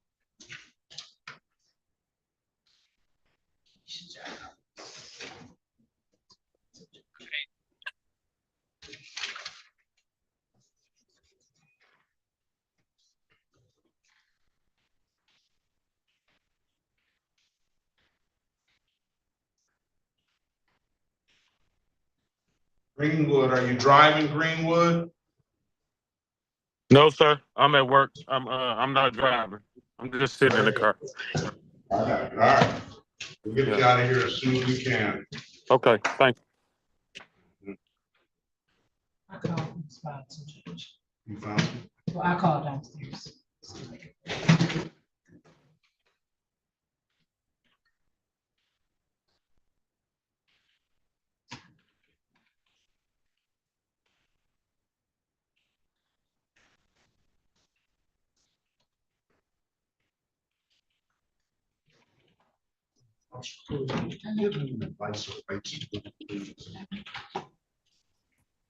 Greenwood, are you driving Greenwood? No, sir. I'm at work. I'm not driving. I'm just sitting in the car. All right. We'll get you out of here as soon as we can. Okay, thank you. I called from the spot to judge. You found it? Well, I called downstairs.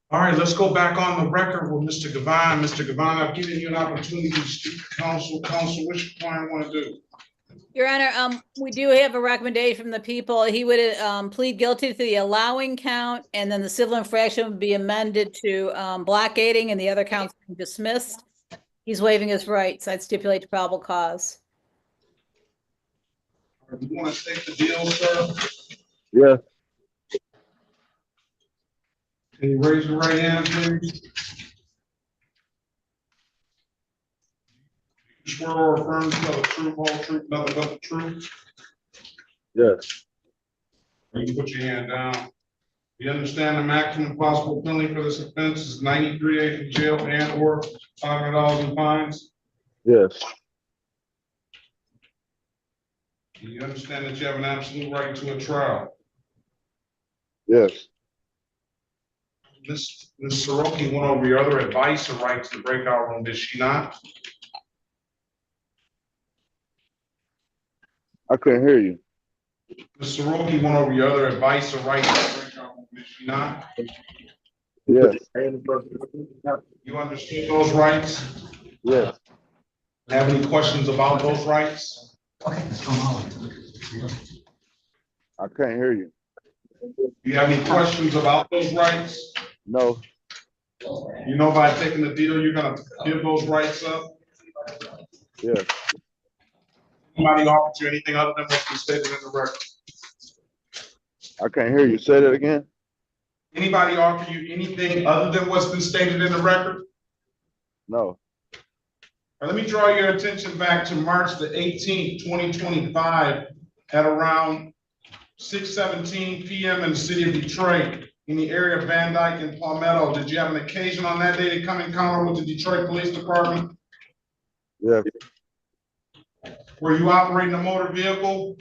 All right, let's go back on the record with Mr. Gavine. Mr. Gavine, I've given you an opportunity to speak to counsel. Counsel, what you client want to do? Your Honor, we do have a recommendation from the people. He would plead guilty to the allowing count, and then the civil infraction would be amended to blockading, and the other counts dismissed. He's waiving his rights. I'd stipulate to probable cause. You want to state the deal, sir? Yes. Can you raise your right hand, please? You swear or affirm to tell the truth, whole truth, nothing but the truth? Yes. You can put your hand down. You understand the maximum possible penalty for this offense is 93 days in jail and or $500 in fines? Yes. Do you understand that you have an absolute right to a trial? Yes. Ms. Soroki went over your other advice or rights to the breakout room, did she not? I couldn't hear you. Ms. Soroki went over your other advice or rights to the breakout room, did she not? Yes. You understood those rights? Yes. Have any questions about those rights? I can't hear you. Do you have any questions about those rights? No. You know, by taking the deal, you're gonna give those rights up? Yes. Somebody offered you anything other than what's been stated in the record? I can't hear you. Say that again. Anybody offer you anything other than what's been stated in the record? No. Now, let me draw your attention back to March the 18th, 2025 at around 6:17 p.m. in the city of Detroit in the area of Van Dyke and Palmetto. Did you have an occasion on that day to come encounter with the Detroit Police Department? Yes. Were you operating a motor vehicle?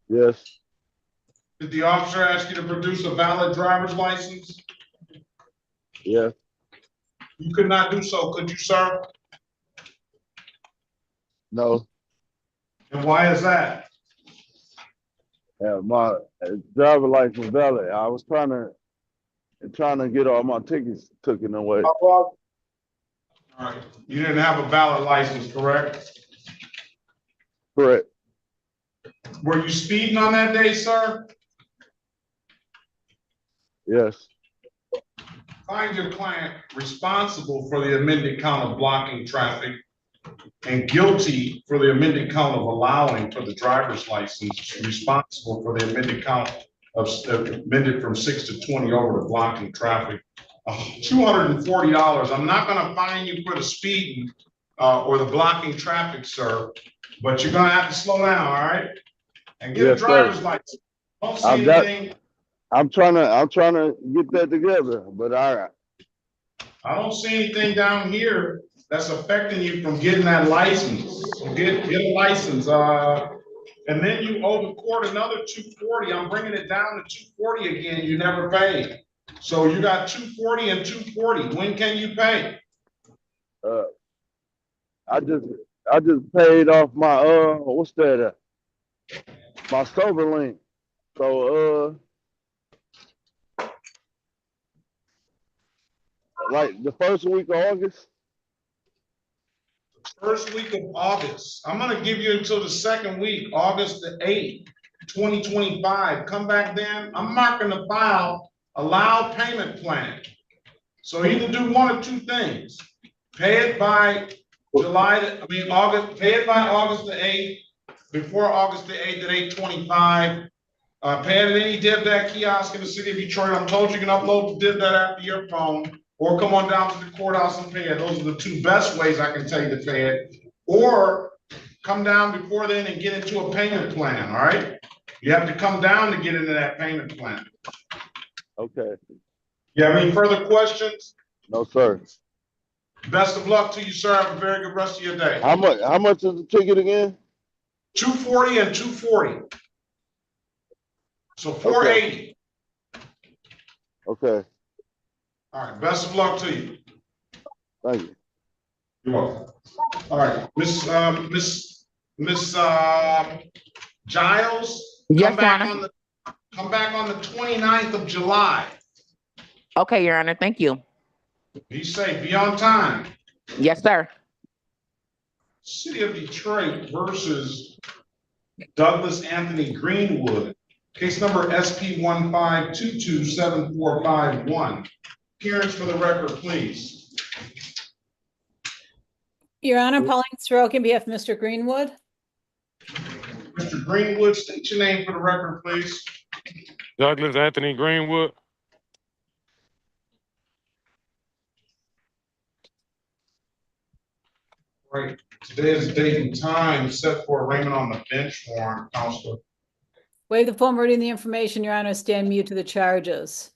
Yes. Did the officer ask you to produce a valid driver's license? Yes. You could not do so, could you, sir? No. And why is that? Yeah, my driver license valid. I was trying to get all my tickets taken away. All right. You didn't have a valid license, correct? Correct. Were you speeding on that day, sir? Yes. Find your client responsible for the amended count of blocking traffic and guilty for the amended count of allowing for the driver's license, responsible for the amended count of amended from 6 to 20 over the blocking traffic. $240. I'm not gonna fine you for the speeding or the blocking traffic, sir, but you're gonna have to slow down, all right? And get a driver's license. Don't see anything. I'm trying to get that together, but I don't see anything down here that's affecting you from getting that license. So get a license, and then you owe the court another $240. I'm bringing it down to $240 again. You never paid. So you got $240 and $240. When can you pay? I just paid off my what's that? My sober link. So like the first week of August. First week of August. I'm gonna give you until the second week, August the 8th, 2025. Come back then. I'm marking the file, allow payment plan. So either do one of two things. Pay it by August, pay it by August the 8th, before August the 8th at 8:25. Pay it at any DivDat kiosk in the city of Detroit. I'm told you can upload the DivDat app to your phone, or come on down to the courthouse and pay it. Those are the two best ways I can tell you to pay it. Or come down before then and get into a payment plan, all right? You have to come down to get into that payment plan. Okay. You have any further questions? No, sir. Best of luck to you, sir. Have a very good rest of your day. How much is the ticket again? $240 and $240. So $480. Okay. All right. Best of luck to you. Thank you. You're welcome. All right, Miss Giles. Yes, Come back on the 29th of July. Okay, Your Honor. Thank you. Be safe. Be on time. Yes, sir. City of Detroit versus Douglas Anthony Greenwood. Case number SP 15227451. Appearance for the record, please. Your Honor, Pauline Sorokin, on behalf of Mr. Greenwood. Mr. Mr. Greenwood, state your name for the record, please. Douglas Anthony Greenwood. Right. Today is the date and time set for arraignment on the bench warrant, Counselor. Waive the form reading the information, Your Honor, stand mute to the charges.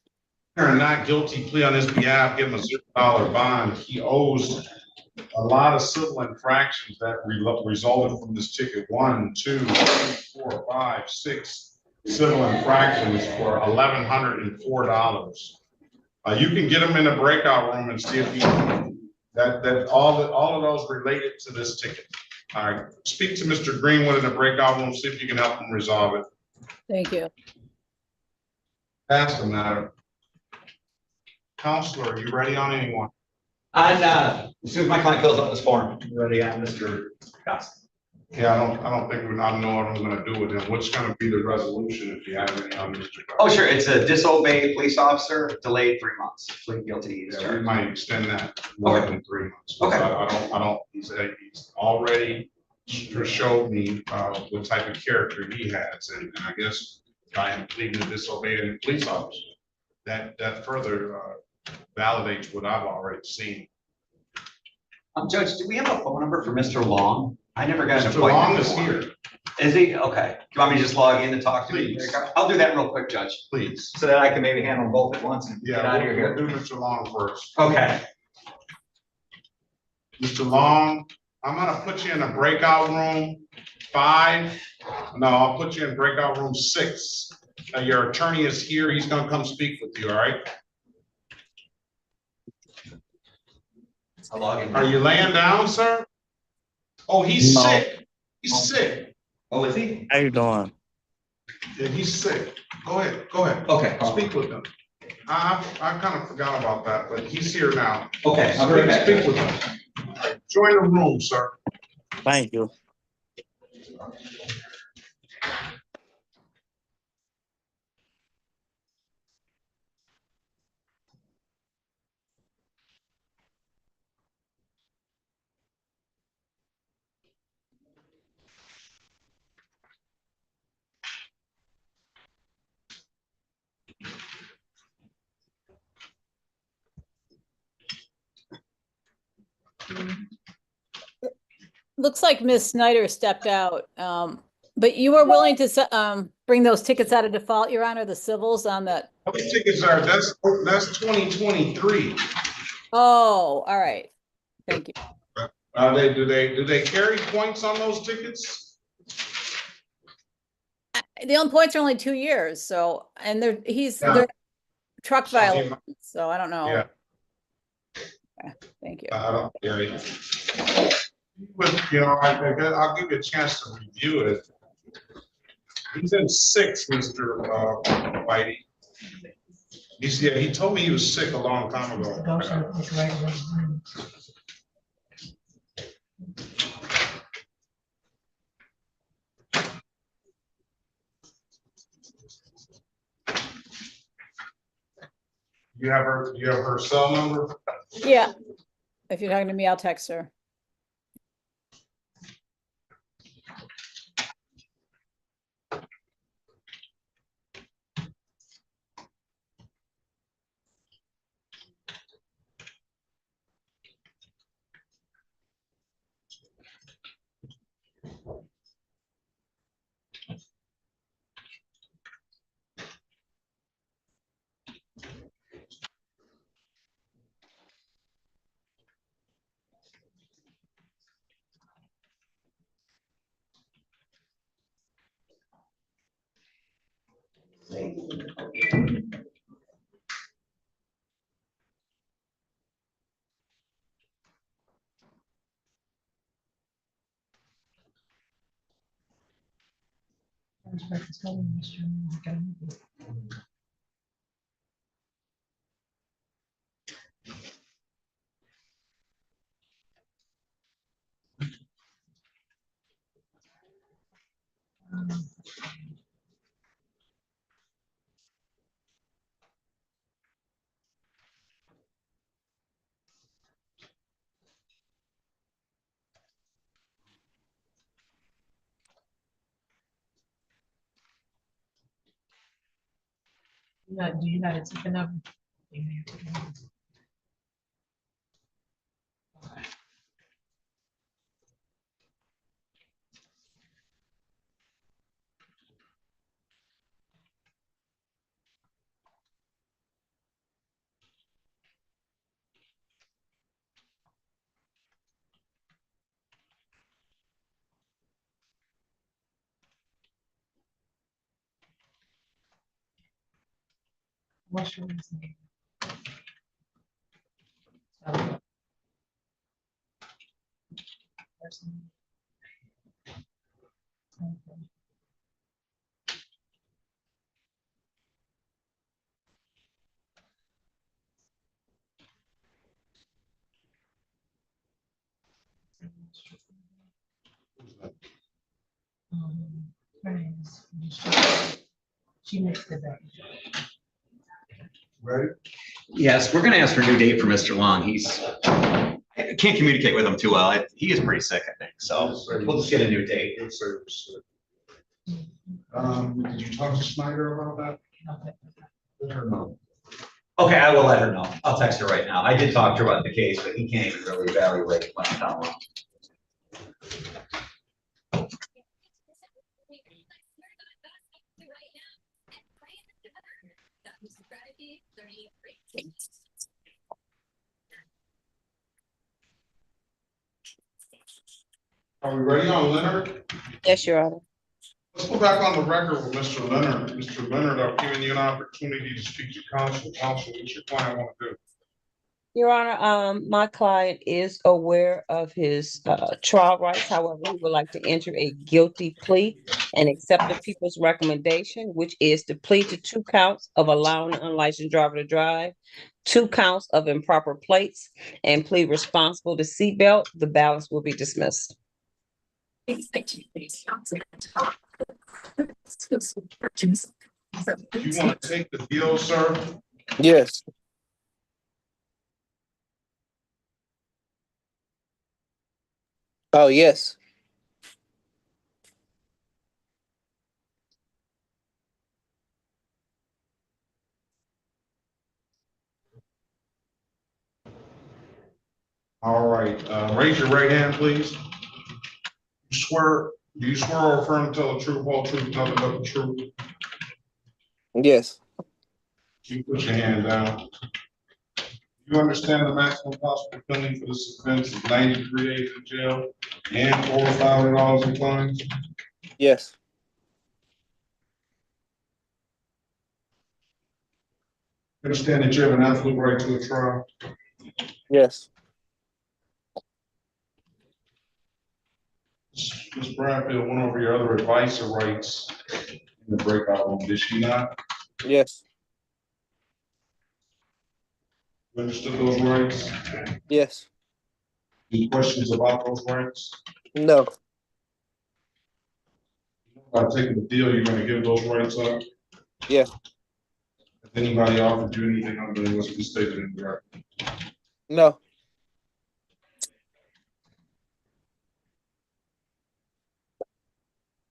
A not guilty plea on his behalf, give him a $0 bond. He owes a lot of civil infractions that resulted from this ticket. 1, 2, 3, 4, 5, 6 civil infractions for $1,104. You can get him in a breakout room and see if he all of those related to this ticket. All right, speak to Mr. Greenwood in the breakout room, see if you can help him resolve it. Thank you. That's the matter. Counselor, are you ready on anyone? As soon as my client fills out this form, we're ready on Mr. Costa. Yeah, I don't think I know what I'm gonna do with him. What's gonna be the resolution if you have any on Mr. Oh, sure, it's a disobeyed police officer, delayed 3 months, plead guilty. Yeah, we might extend that more than 3 months. Okay. I don't, he's already showed me, what type of character he has, and I guess I am pleading to disobey a police officer. That further, validates what I've already seen. Judge, do we have a phone number for Mr. Long? I never got an Mr. Long appointment. is here. Is he? Okay. Do you want me to just log in and talk to him? Please. I'll do that real quick, Judge. Please. So that I can maybe handle them both at once and get out of here. We'll do Mr. Long first. Okay. Mr. Long, I'm gonna put you in a breakout room 5. No, I'll put you in breakout room 6. Your attorney is here. He's gonna come speak with you, all right? I'll log in. Are you laying down, sir? Oh, he's No. sick. He's sick. Oh, is he? How you doing? Yeah, he's sick. Go ahead, go ahead. Okay. Speak with him. I kind of forgot about that, but he's here now. Okay, I'll be right back. Speak with him. Join the room, sir. Thank you. Looks like Ms. Snyder stepped out, but you were willing to bring those tickets out of default, Your Honor, the civils on that. Those tickets are, that's 2023. Oh, all right. Thank you. Do they carry points on those tickets? The only points are only 2 years, so, and they're truck violations, so I don't know. Yeah. Okay, thank you. I don't carry. But, you know, I'll give you a chance to review it. He's in 6, Mr. Whitey. He told me he was sick a long time ago. You have her cell number? Yeah. If you're talking to me, I'll text her. Do you have a ticket number? Do you have a ticket number? What's your last name? First name. Okay. Her name is Michelle. She makes the bed. Ready? Yes, we're gonna ask for a new date for Mr. Long. I can't communicate with him too well. He is pretty sick, I think, so we'll just get a new date. Did you talk to Snyder about that? Let her know. Okay, I will let her know. I'll text her right now. I did talk to her about the case, but he can't even really evaluate what's how long. Are we ready on Leonard? Yes, Your Honor. Let's go back on the record with Mr. Leonard. Mr. Leonard, I've given you an opportunity to speak to counsel. Counsel, what's your client want to do? Your Honor, my client is aware of his trial rights. However, he would like to enter a guilty plea and accept the people's recommendation, which is to plead to 2 counts of allowing an unlicensed driver to drive, 2 counts of improper plates, and plead responsible to seatbelt. The balance will be dismissed. You want to take the deal, sir? Yes. Oh, yes. All right, raise your right hand, please. Do you swear or affirm to tell the truth, whole truth, nothing but the truth? Yes. You put your hand down. You understand the maximum possible penalty for this offense is 93 days in jail and $4,500 in fines? Yes. You understand that you have an absolute right to a trial? Yes. Ms. Bradfield went over your other advisor rights in the breakout room, did she not? Yes. You understood those rights? Yes. Any questions about those rights? No. By taking the deal, you're gonna give those rights up? Yeah. Has anybody offered you anything other than what's been stated in the record? No.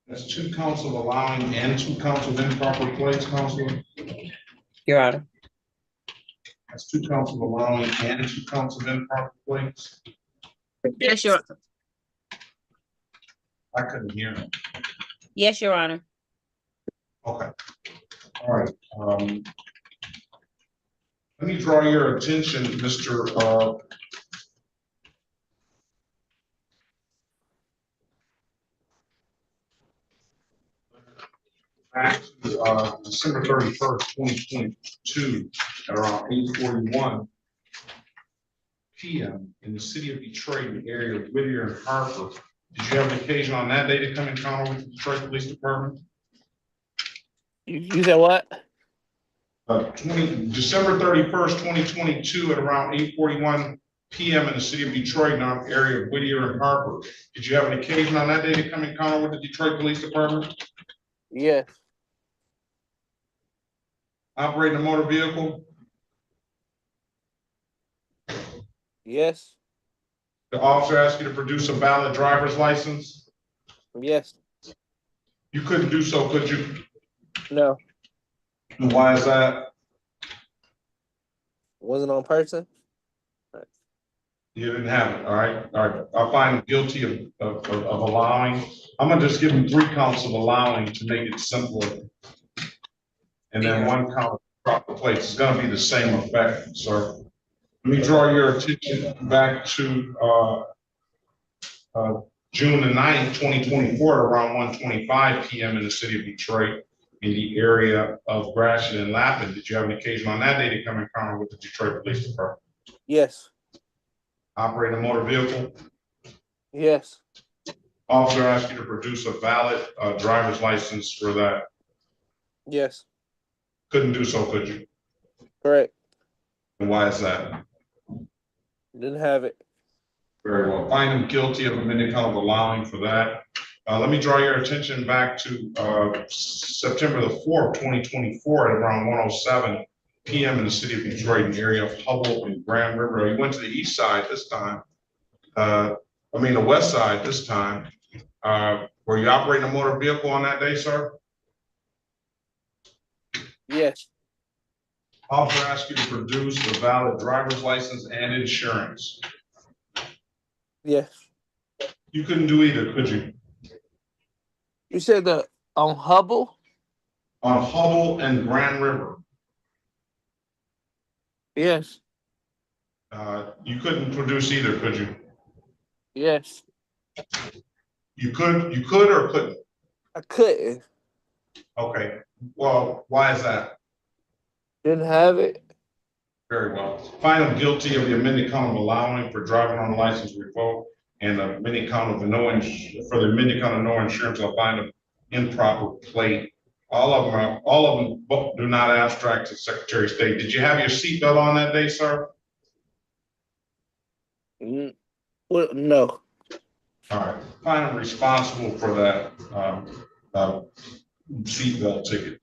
That's 2 counts of allowing and 2 counts of improper plates, Counselor? Your Honor. That's 2 counts of allowing and 2 counts of improper plates? Yes, Your Honor. I couldn't hear him. Yes, Your Honor. Okay. All right. Let me draw your attention, Mr. Back to December 31st, 2022, at around 8:41 p.m. in the city of Detroit, in the area of Whittier and Harper. Did you have an occasion on that day to come in encounter with the Detroit Police Department? You said what? December 31st, 2022, at around 8:41 p.m. in the city of Detroit, in the area of Whittier and Harper. Did you have an occasion on that day to come in encounter with the Detroit Police Department? Yes. Operating a motor vehicle? Yes. The officer asked you to produce a valid driver's license? Yes. You couldn't do so, could you? No. And why is that? Wasn't on person. You didn't have it, all right, all right. I'll find him guilty of allowing. I'm gonna just give him 3 counts of allowing to make it simpler. And then 1 count of proper plates. It's gonna be the same effect, sir. Let me draw your attention back to, June the 9th, 2024, at around 1:25 PM in the city of Detroit, in the area of Gratiot and Lappin. Did you have an occasion on that day to come in contact with the Detroit Police Department? Yes. Operate a motor vehicle? Yes. Officer asked you to produce a valid driver's license for that. Yes. Couldn't do so, could you? Correct. And why is that? Didn't have it. Very well. Find him guilty of amending count of allowing for that. Let me draw your attention back to September the 4th, 2024, at around 1:07 PM in the city of Detroit, in the area of Hubble and Grand River. You went to the east side this time. The west side this time. Were you operating a motor vehicle on that day, sir? Yes. Officer asked you to produce a valid driver's license and insurance. Yes. You couldn't do either, could you? You said on Hubble? On Hubble and Grand River. Yes. You couldn't produce either, could you? Yes. You could or couldn't? I couldn't. Okay. Well, why is that? Didn't have it. Very well. Find him guilty of the amended count of allowing for driving on license revoked and the amended count of no insurance. I'll find an improper plate. All of them do not abstract to Secretary of State. Did you have your seatbelt on that day, sir? Well, no. All right. Find him responsible for that seatbelt ticket.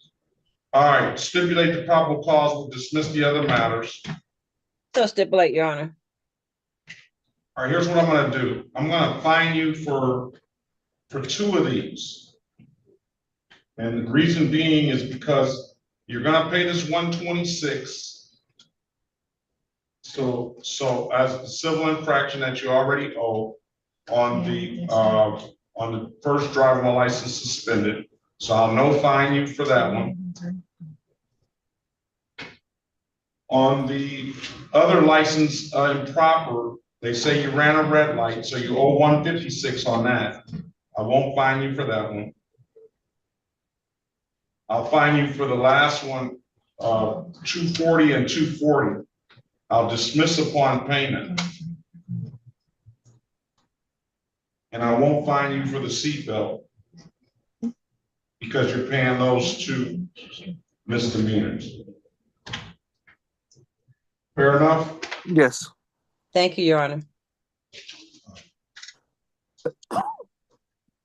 All right. Stipulate the probable cause. We'll dismiss the other matters. So stipulate, Your Honor. All right. Here's what I'm going to do. I'm going to fine you for 2 of these. And the reason being is because you're going to pay this 126. So as the civil infraction that you already owe on the first driving license suspended. So I'll no fine you for that one. On the other license improper, they say you ran a red light, so you owe 156 on that. I won't fine you for that one. I'll fine you for the last one, 240 and 240. I'll dismiss upon payment. And I won't fine you for the seatbelt because you're paying those 2 misdemeanors. Fair enough? Yes. Thank you, Your Honor.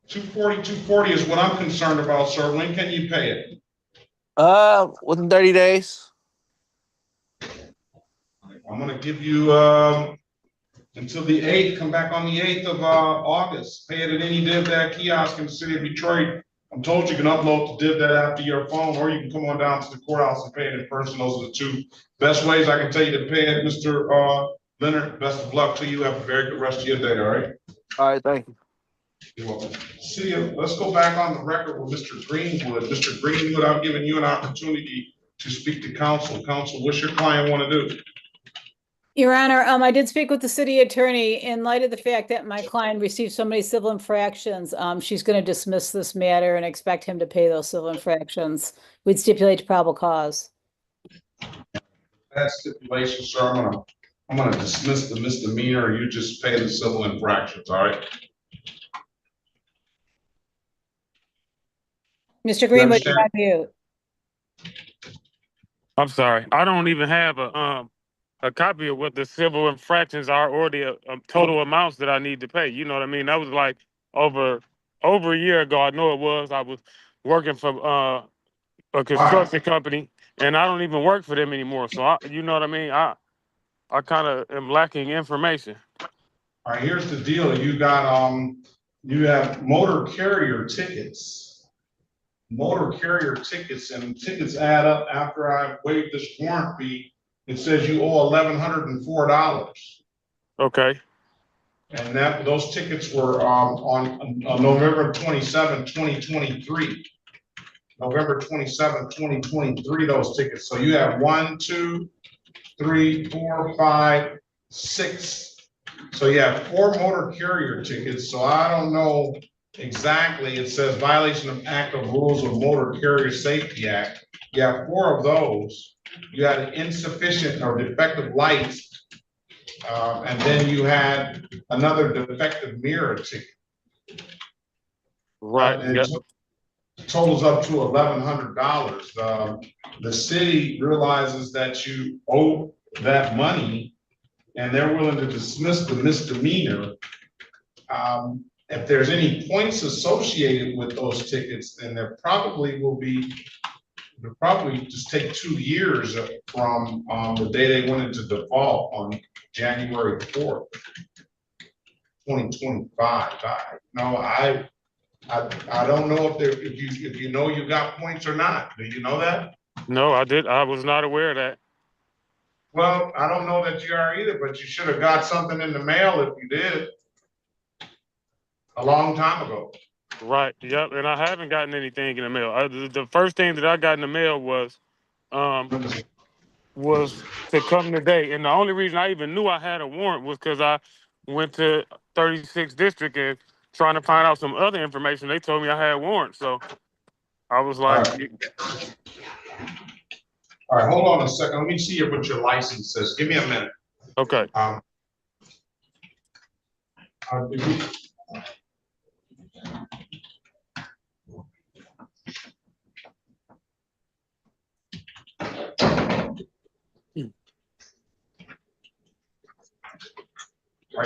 240 is what I'm concerned about, sir. When can you pay it? Within 30 days. I'm gonna give you until the 8th. Come back on the 8th of August. Pay it at any DivDat kiosk in the city of Detroit. I'm told you can upload the DivDat app to your phone, or you can come on down to the courthouse and pay it in person. Those are the 2 best ways I can tell you to pay it, Mr. Leonard. Best of luck to you. Have a very good rest of your day. All right. All right. Thank you. You're welcome. See you. Let's go back on the record with Mr. Greenwood. Mr. Greenwood, I've given you an opportunity to speak to counsel. Counsel, what's your client want to do? Your Honor, I did speak with the city attorney. In light of the fact that my client received so many civil infractions, she's going to dismiss this matter and expect him to pay those civil infractions. We'd stipulate to probable cause. That stipulation, sir, I'm gonna dismiss the misdemeanor. You just pay the civil infractions. All right. Mr. Greenwood, you're on mute. I'm sorry. I don't even have a copy of what the civil infractions are or the total amounts that I need to pay. You know what I mean? That was like over a year ago. I know it was. I was working for a construction company, and I don't even work for them anymore. So you know what I mean? I kind of am lacking information. All right, here's the deal. You got you have motor carrier tickets motor carrier tickets, and tickets add up after I waived this warrant fee. It says you owe $1,104. Okay. And those tickets were on November 27, 2023. November 27, 2023, those tickets. So you have 1, 2, 3, 4, 5, 6. So you have 4 motor carrier tickets. So I don't know exactly. It says violation of active rules of Motor Carrier Safety Act. You have 4 of those. You had insufficient or defective lights. And then you had another defective mirror ticket. Right. And Yep. it totals up to $1,100. The city realizes that you owe that money and they're willing to dismiss the misdemeanor. If there's any points associated with those tickets, then there probably will be, it'll probably just take 2 years from the day they went into default on January 4th, 2025. I don't know if you know you got points or not. Do you know that? No, I did. I was not aware of that. Well, I don't know that you are either, but you should have got something in the mail if you did a long time ago. Right. Yep. And I haven't gotten anything in the mail. The first thing that I got in the mail was to come today. And the only reason I even knew I had a warrant was because I went to 36th district and trying to find out some other information. They told me I had warrants. So I was like, All right, hold on a second. Let me see what your license says. Give me a minute. okay. Are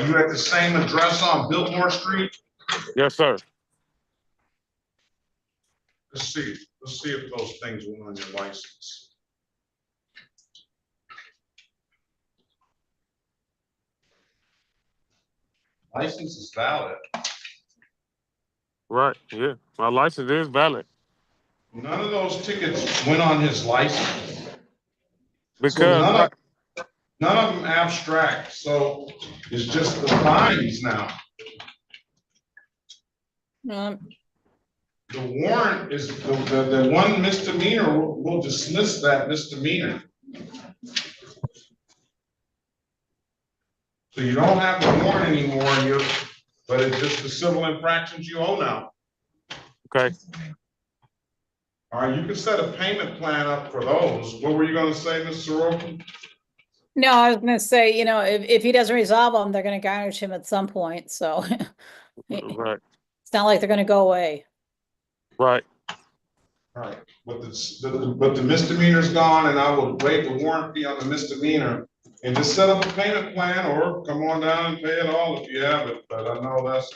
you at the same address on Biltmore Street? Yes, sir. Let's see if those things were on your license. License is valid. Right. Yeah. My license is valid. None of those tickets went on his license. Because So none of them abstract. So it's just the fines now. The warrant is the one misdemeanor. We'll dismiss that misdemeanor. So you don't have the warrant anymore, but it's just the civil infractions you owe now. Okay. All right, you can set a payment plan up for those. What were you gonna say, Ms. Sorokin? No, I was gonna say, if he doesn't resolve them, they're gonna garnish him at some point, so. Right. It's not like they're gonna go away. Right. All right, but the misdemeanor's gone, and I will waive the warrant fee on the misdemeanor and just set up a payment plan, or come on down and pay it all if you have it. But I know that's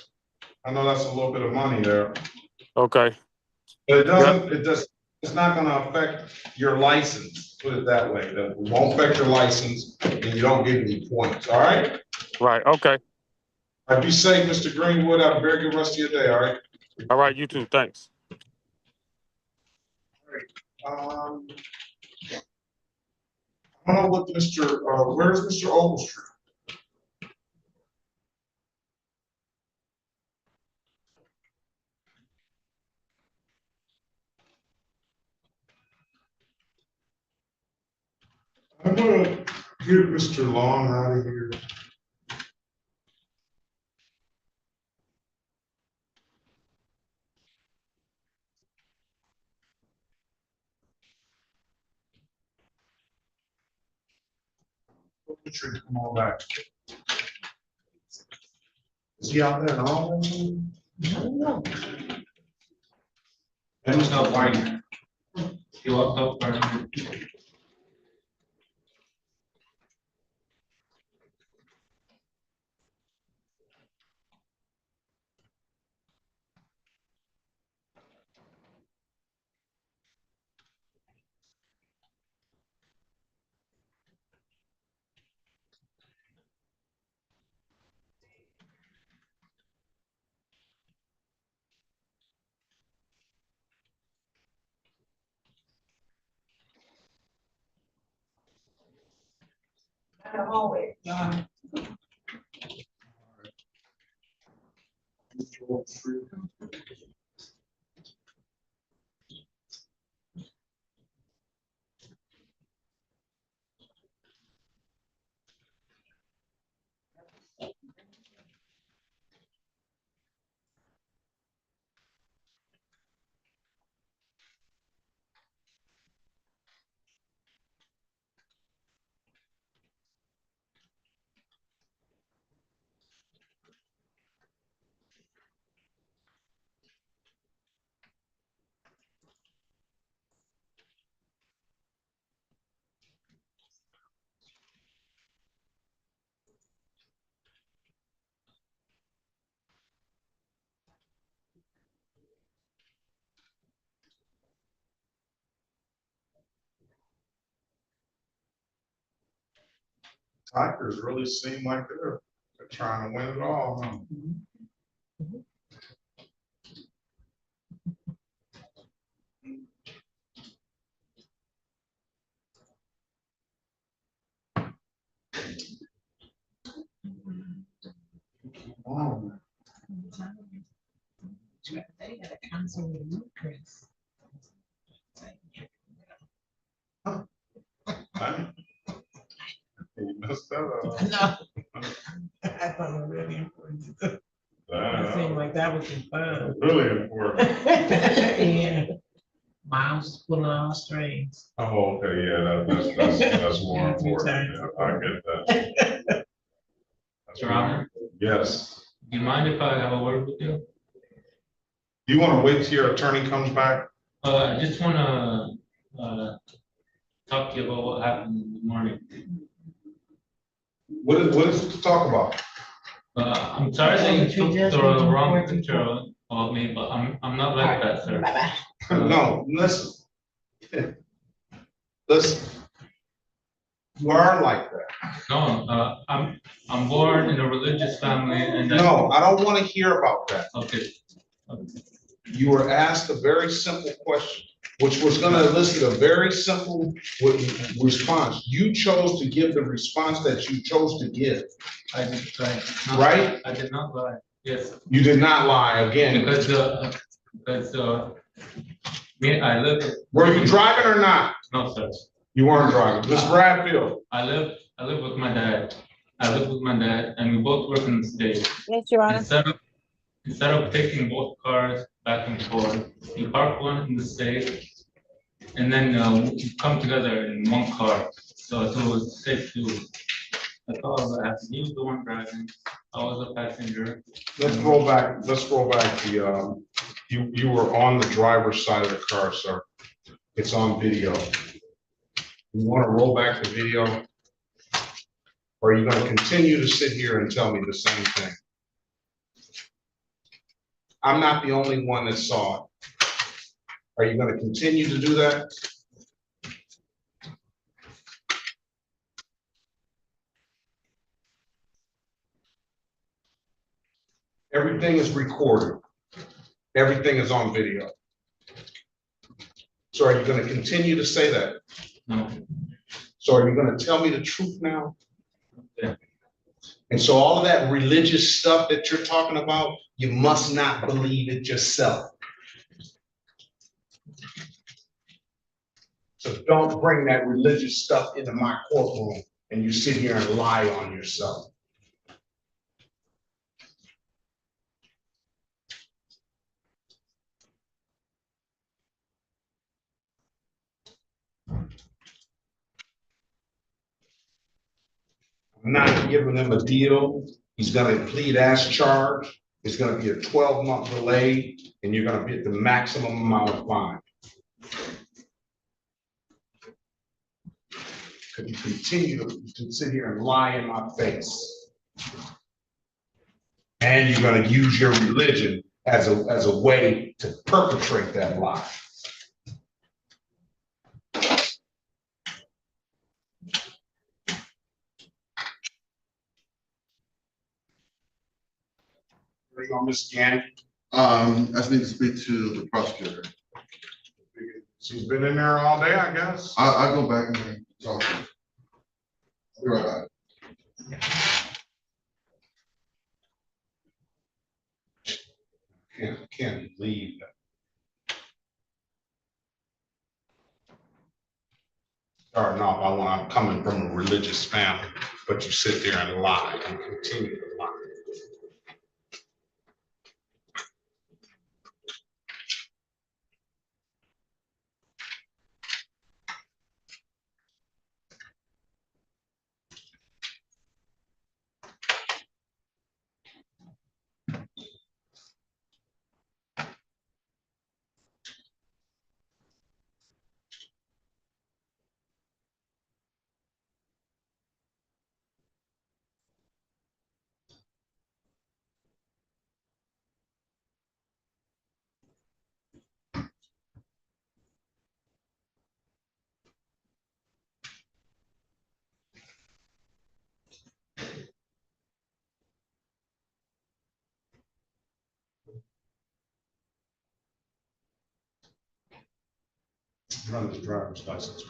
a little bit of money there. Okay. But it's not gonna affect your license, put it that way. It won't affect your license and you don't get any points, all right? Right. Okay. All right, be safe, Mr. Greenwood. Have a very good rest of your day, all right? All right. You too. Thanks. I don't know what where's Mr. Ogletree? I'm gonna get Mr. Long out of here. Ogletree, come on back. Is he out there at all? No. And there's no white. He locked up there. in the hallway. Tigers really seem like they're trying to win it all, huh? Wow. They got a concert with Luke Chris. You messed that up. No. I thought it was really important. It seemed like that was fun. Really important. Yeah. Mom's pulling all strings. Oh, okay, yeah, that's more important. Yeah, I get that. That's Your Honor? Yes. Do you mind if I have a word with you? You want to wait till your attorney comes back? I just wanna, talk to you about what happened in the morning. What is it to talk about? I'm sorry that you took the wrong picture of me, but I'm not like that, sir. No, listen. Listen. You are like that. No, I'm born in a religious family and. No, I don't want to hear about that. Okay. You were asked a very simple question, which was going to elicit a very simple response. You chose to give the response that you chose to give. I did try. Right? I did not lie. Yes. You did not lie again. Because me, I live. Were you driving or not? No, sir. You weren't driving. Ms. Bradfield. I live with my dad. I live with my dad, and we both work in the state. Yes, Your Honor. Instead of taking both cars back and forth, you park one in the state, and then we come together in one car. So it was safe to. That's all I was asking. He was the one driving. I was a passenger. Let's roll back the, you were on the driver's side of the car, sir. It's on video. You want to roll back the video? Or are you going to continue to sit here and tell me the same thing? I'm not the only one that saw it. Are you going to continue to do that? Everything is recorded. Everything is on video. So are you going to continue to say that? No. So are you going to tell me the truth now? Yeah. And so all of that religious stuff that you're talking about, you must not believe it yourself. So don't bring that religious stuff into my courtroom and you sit here and lie on yourself. I'm not giving him a deal. He's gonna plead as charged. It's gonna be a 12-month delay, and you're gonna get the maximum amount of fine. Could you continue to sit here and lie in my face? And you're gonna use your religion as a way to perpetrate that lie. Where you going, Ms. Gann? I just need to speak to the prosecutor. She's been in there all day, I guess. I'll go back and talk to her. I'll be right back. starting off, I'm coming from a religious family, but you sit there and lie and continue to lie. Run the driver's license.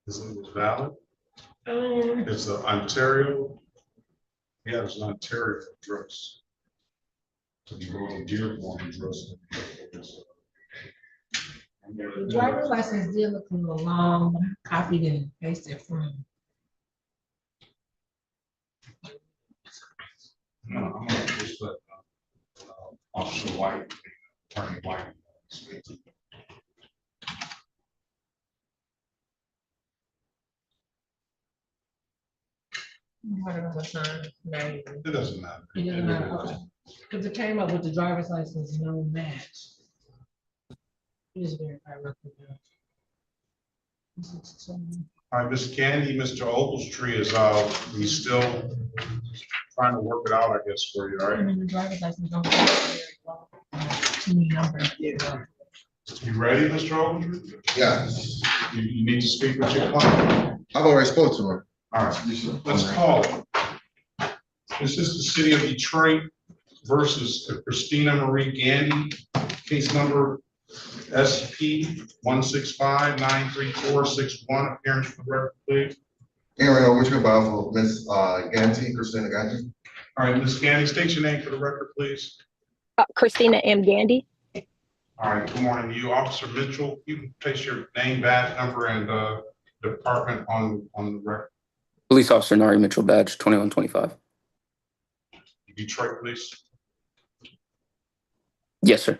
Is it valid? It's an Ontario. Yeah, it's an Ontario address. To be going to Dearborn address. The driver's license did look a little long, copied and pasted from. No, I'm gonna just let Officer White, Attorney White speak. It doesn't matter. It doesn't matter, okay. Because it came up with the driver's license, no match. Just verify real quick. All right, Miss Candy, Mr. Ogletree is he's still trying to work it out, I guess, for you, all right? The driver's license don't have very long, too many numbers. You ready, Mr. Ogletree? Yes, You need to speak with your client. I've already spoke to her. All right, let's call it. This is the city of Detroit versus Christina Marie Gandy, case number SP 165-93461. Appearance for the record, please. Aaron, which can buy for Miss Ganty, Christina Ganty. All right, Ms. Gandy, state your name for the record, please. Christina M. Gandy. All right, good morning to you. Officer Mitchell, you can place your name, badge number, and department on the record. Police Officer Nari Mitchell, badge 2125. Detroit Police. Yes, sir.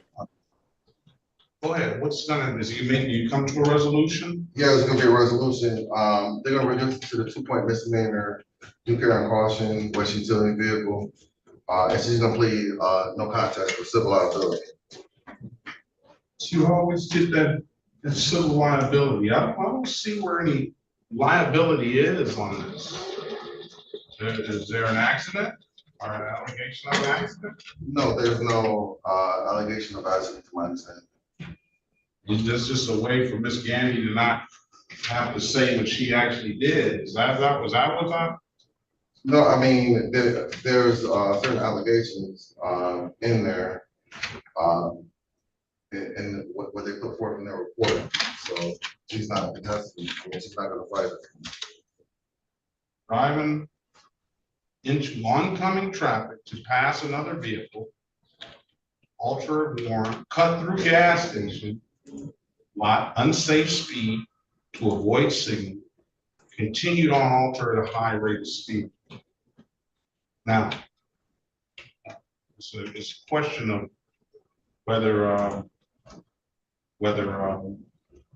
Go ahead. What's gonna, you come to a resolution? Yeah, it's gonna be a resolution. They're gonna reduce it to the 2-point misdemeanor, due care and caution, while she's utility vehicle. And she's gonna plead no contest for civil liability. You always get that civil liability. I don't see where any liability is on this. Is there an accident or an allegation of an accident? No, there's no allegation of accident to my understanding. Is this just a way for Miss Gandy to not have to say what she actually did? Was that what I? No, I mean, there's certain allegations in there, and what they put forth in their report. So she's not contesting. I mean, she's not gonna fight it. Driving into oncoming traffic to pass another vehicle, alter a warrant, cut through gas station, lot unsafe speed to avoid signal, continued on alter at a high rate of speed. Now, it's a question of whether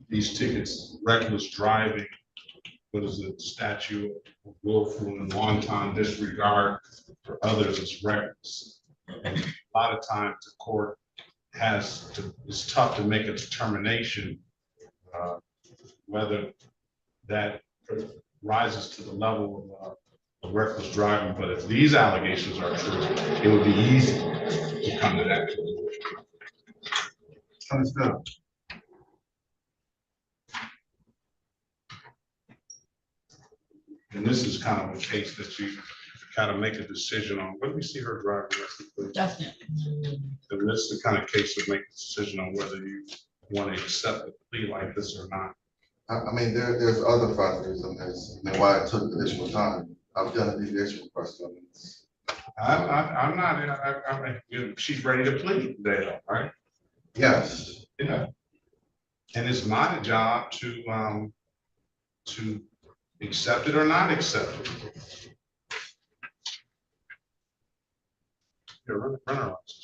these tickets, reckless driving, what is it, statute of willful and wanton disregard for others is reckless. And a lot of times the court it's tough to make a determination whether that rises to the level of reckless driving. But if these allegations are true, it would be easy to come to that conclusion. Understood. And this is kind of a case that you kind of make a decision on. Let me see her driving record, please. Definitely. And this is the kind of case to make a decision on whether you want to accept a plea like this or not. I mean, there's other factors in this, I mean, why it took additional time. I've done a deviation request on this. I'm not, she's ready to plead there, right? Yes. Yeah. And it's my job to accept it or not accept it. Here, run her license.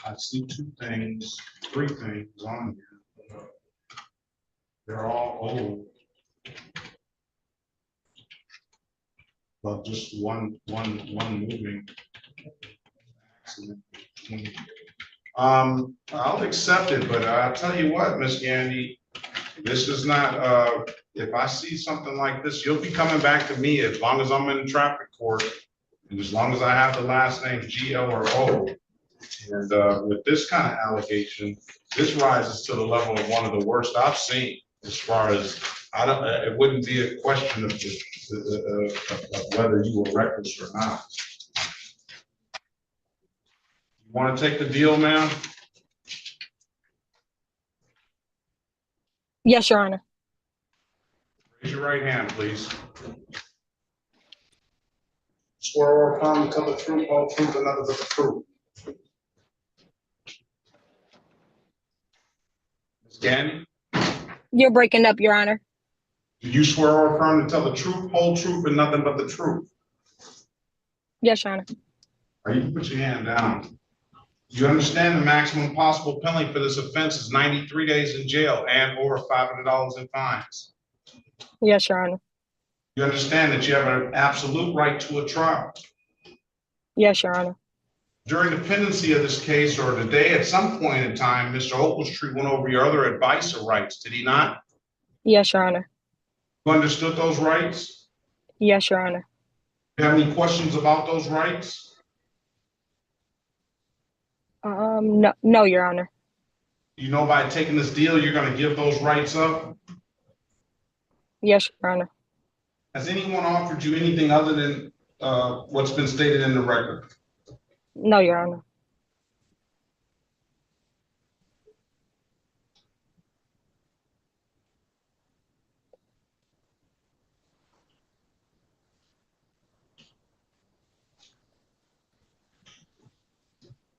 I see three things on here. They're all old. But just one moving accident. I'll accept it, but I'll tell you what, Miss Gandy, this is not, if I see something like this, you'll be coming back to me as long as I'm in traffic court. And as long as I have the last name GL or O. And with this kind of allegation, this rises to the level of one of the worst I've seen. As far as it wouldn't be a question of whether you were reckless or not. You want to take the deal, ma'am? Yes, Your Honor. Raise your right hand, please. Swear or affirm to tell the truth, whole truth, and nothing but the truth. Ms. Gandy? You're breaking up, Your Honor. Do you swear or affirm to tell the truth, whole truth, and nothing but the truth? Yes, Your Honor. All right, you can put your hand down. You understand the maximum possible penalty for this offense is 93 days in jail and or $500 in fines. Yes, Your Honor. You understand that you have an absolute right to a trial. Yes, Your Honor. During the pendency of this case or today, at some point in time, Mr. Oaklestree went over your other advice or rights, did he not? Yes, Your Honor. You understood those rights? Yes, Your Honor. You have any questions about those rights? No, Your Honor. You know by taking this deal, you're going to give those rights up? Yes, Your Honor. Has anyone offered you anything other than what's been stated in the record? No, Your Honor.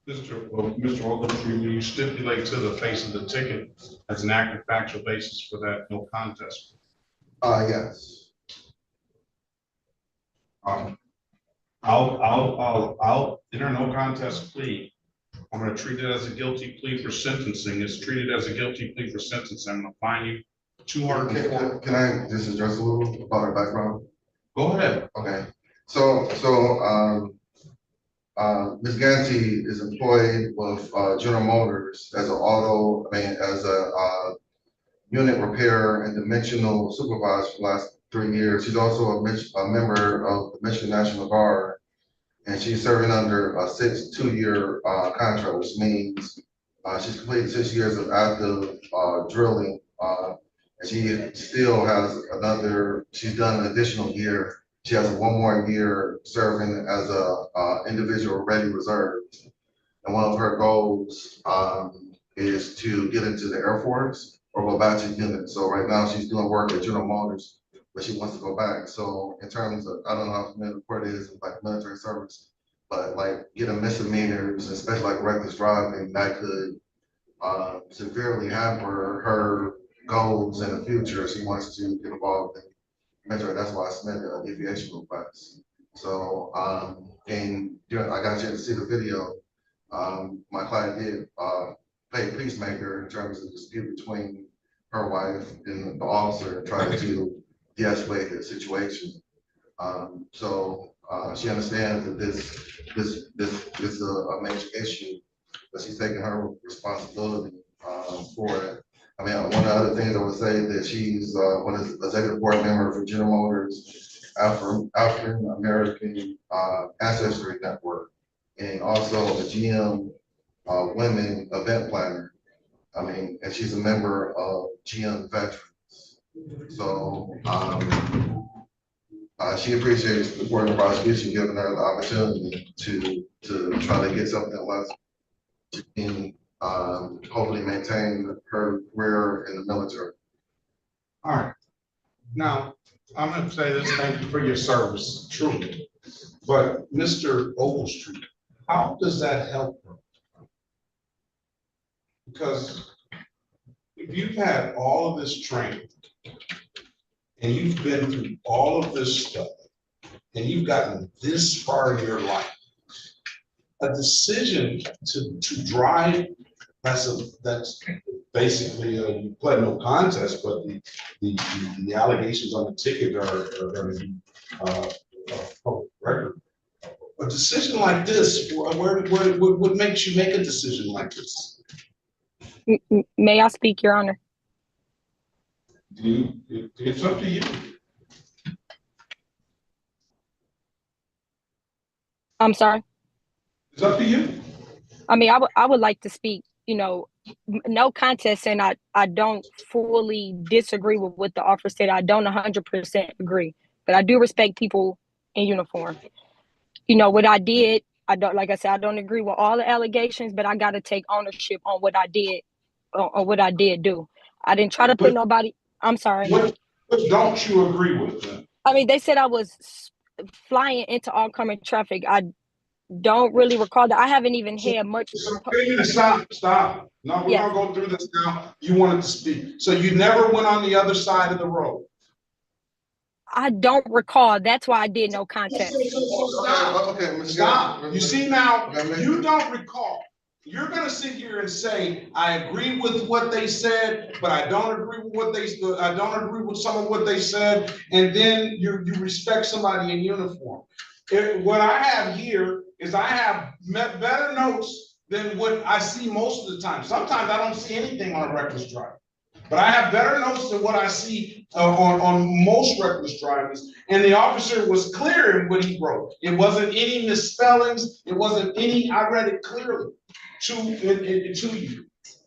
Mr. Oaklestree, will you stipulate to the face of the ticket as an active factual basis for that no contest? Yes. I'll enter no contest plea I'm gonna treat it as a guilty plea for sentencing. It's treated as a guilty plea for sentencing. I'm gonna fine you $204. Can I just address a little about her background? Go ahead. Okay, so, Ms. Ganti is employed with, General Motors as as a unit repair and dimensional supervisor for the last 3 years. She's also a member of the Michigan National Guard, and she's serving under a 2-year contract, which means she's completed 6 years of active drilling, and she still has she's done an additional year. She has 1 more year serving as a individual ready reserve. And one of her goals is to get into the Air Force or go back to the unit. So right now she's doing work at General Motors, but she wants to go back. So in terms of, I don't know how familiar the court is with like military service, but like getting misdemeanors, especially like reckless driving, that could severely hamper her goals in the future. She wants to get involved in military. That's why I submitted a deviation request. So, and I got a chance to see the video. My client did play peacemaker in terms of the dispute between her wife and the officer, trying to de-escalate the situation. She understands that this is a major issue, but she's taking her responsibility for it. I mean, one of the other things I would say that she's one of the executive board member for General Motors African American Ancestry Network, and also a GM women event planner. I mean, and she's a member of GM Veterans. So she appreciates the court and prosecution giving her the opportunity to try to get something less and hopefully maintain her career in the military. All right. Now, I'm gonna say this, thank you for your service, truly. But Mr. Overstreet, how does that help her? Because if you've had all of this training and you've been through all of this stuff and you've gotten this far in your life, a decision to drive, that's basically you pled no contest, but the allegations on the ticket are going to be public record. A decision like this, what makes you make a decision like this? May I speak, Your Honor? It's up to you. I'm sorry. It's up to you. I mean, I would like to speak, no contest, and I don't fully disagree with what the officer said. I don't 100% agree, but I do respect people in uniform. What I did, I don't, like I said, I don't agree with all the allegations, but I got to take ownership on what I did, on what I did do. I didn't try to put nobody, I'm sorry. What don't you agree with them? I mean, they said I was flying into oncoming traffic. I don't really recall that. I haven't even had much. Stop. No, we're gonna go through this now. You wanted to speak. So you never went on the other side of the road? I don't recall. That's why I did no contest. Stop. You see now, you don't recall. You're gonna sit here and say, I agree with what they said, but I don't agree with I don't agree with some of what they said, and then you respect somebody in uniform. What I have here is I have better notes than what I see most of the time. Sometimes I don't see anything on a reckless drive, but I have better notes than what I see on most reckless drivers. And the officer was clear in what he wrote. It wasn't any misspellings. It wasn't any, I read it clearly to you.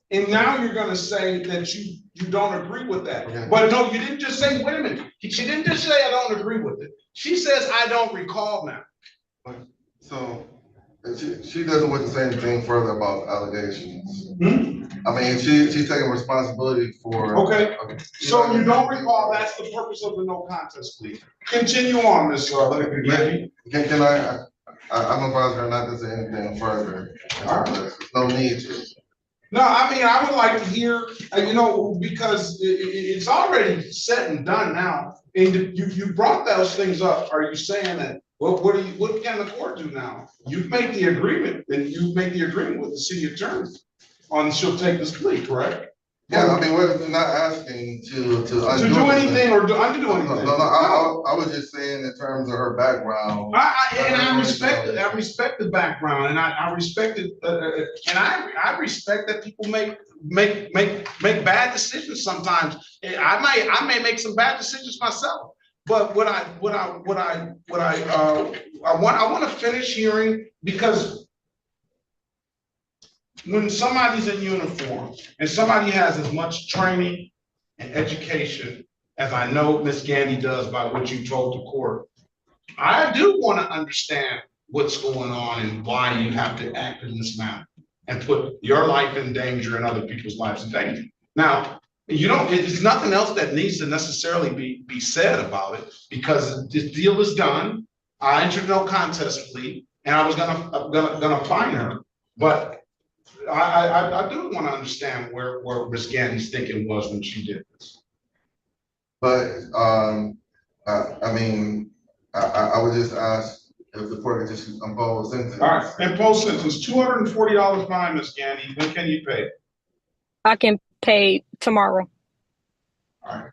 And now you're gonna say that you don't agree with that. Okay. But no, you didn't just say, wait a minute. She didn't just say I don't agree with it. She says I don't recall now. So she doesn't want to say anything further about allegations. I mean, she's taking responsibility for. Okay. So you don't recall. That's the purpose of the no contest plea. Continue on, Ms. Can I'm advising her not to say anything further. There's no need to. No, I mean, I would like to hear, because it's already said and done now. And you brought those things up. Are you saying that Well, what can the court do now? You've made the agreement, and you've made the agreement with the city attorney on she'll take this plea, correct? Yeah, I mean, we're not asking to To undo do anything. anything or to undo anything. I was just saying in terms of her background. I respect the background, and I respect it, and I respect that people make bad decisions sometimes. I may make some bad decisions myself, but I want to finish hearing, because when somebody's in uniform and somebody has as much training and education as I know Ms. Gandy does by what you told the court, I do want to understand what's going on and why you have to act in this manner and put your life in danger and other people's lives in danger. Now, it's nothing else that needs to necessarily be said about it, because this deal is done. I entered no contest plea, and I was gonna fine her, but I do want to understand where Ms. Gandy's thinking was when she did this. But, I mean, I would just ask if the court could just impose a sentence. All right, impose sentence, $240 fine, Ms. Gandy. When can you pay? I can pay tomorrow. All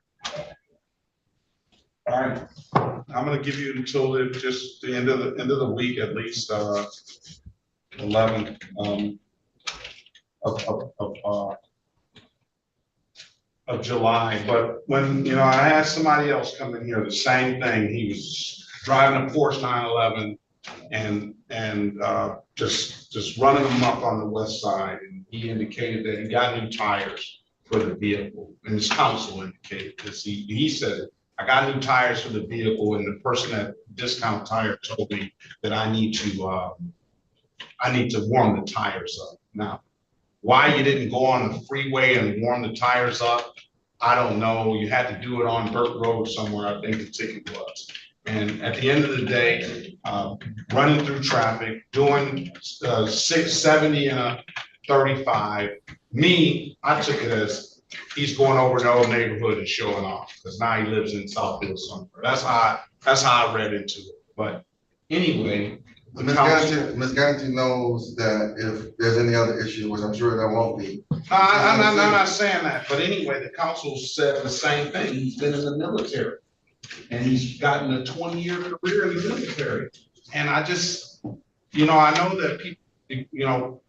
right. I'm gonna give you until just the end of the week, at least 11 of July. But when I had somebody else come in here, the same thing. He was driving a Porsche 911 and just running amok on the west side. And he indicated that he got new tires for the vehicle, and his counsel indicated this. He said it. I got new tires for the vehicle, and the person at Discount Tire told me that I need to warm the tires up. Now, why you didn't go on the freeway and warm the tires up, I don't know. You had to do it on Burke Road somewhere, I think the ticket was. And at the end of the day, running through traffic, doing 670 and a 35, I took it as he's going over the old neighborhood and showing off, because now he lives in Southfield somewhere. That's how I read into it. But anyway, Ms. Gandy knows that if there's any other issue, which I'm sure there won't be. I'm not saying that, but anyway, the council said the same thing. He's been in the military, and he's gotten a 20-year career in the military. And I just, I know that people,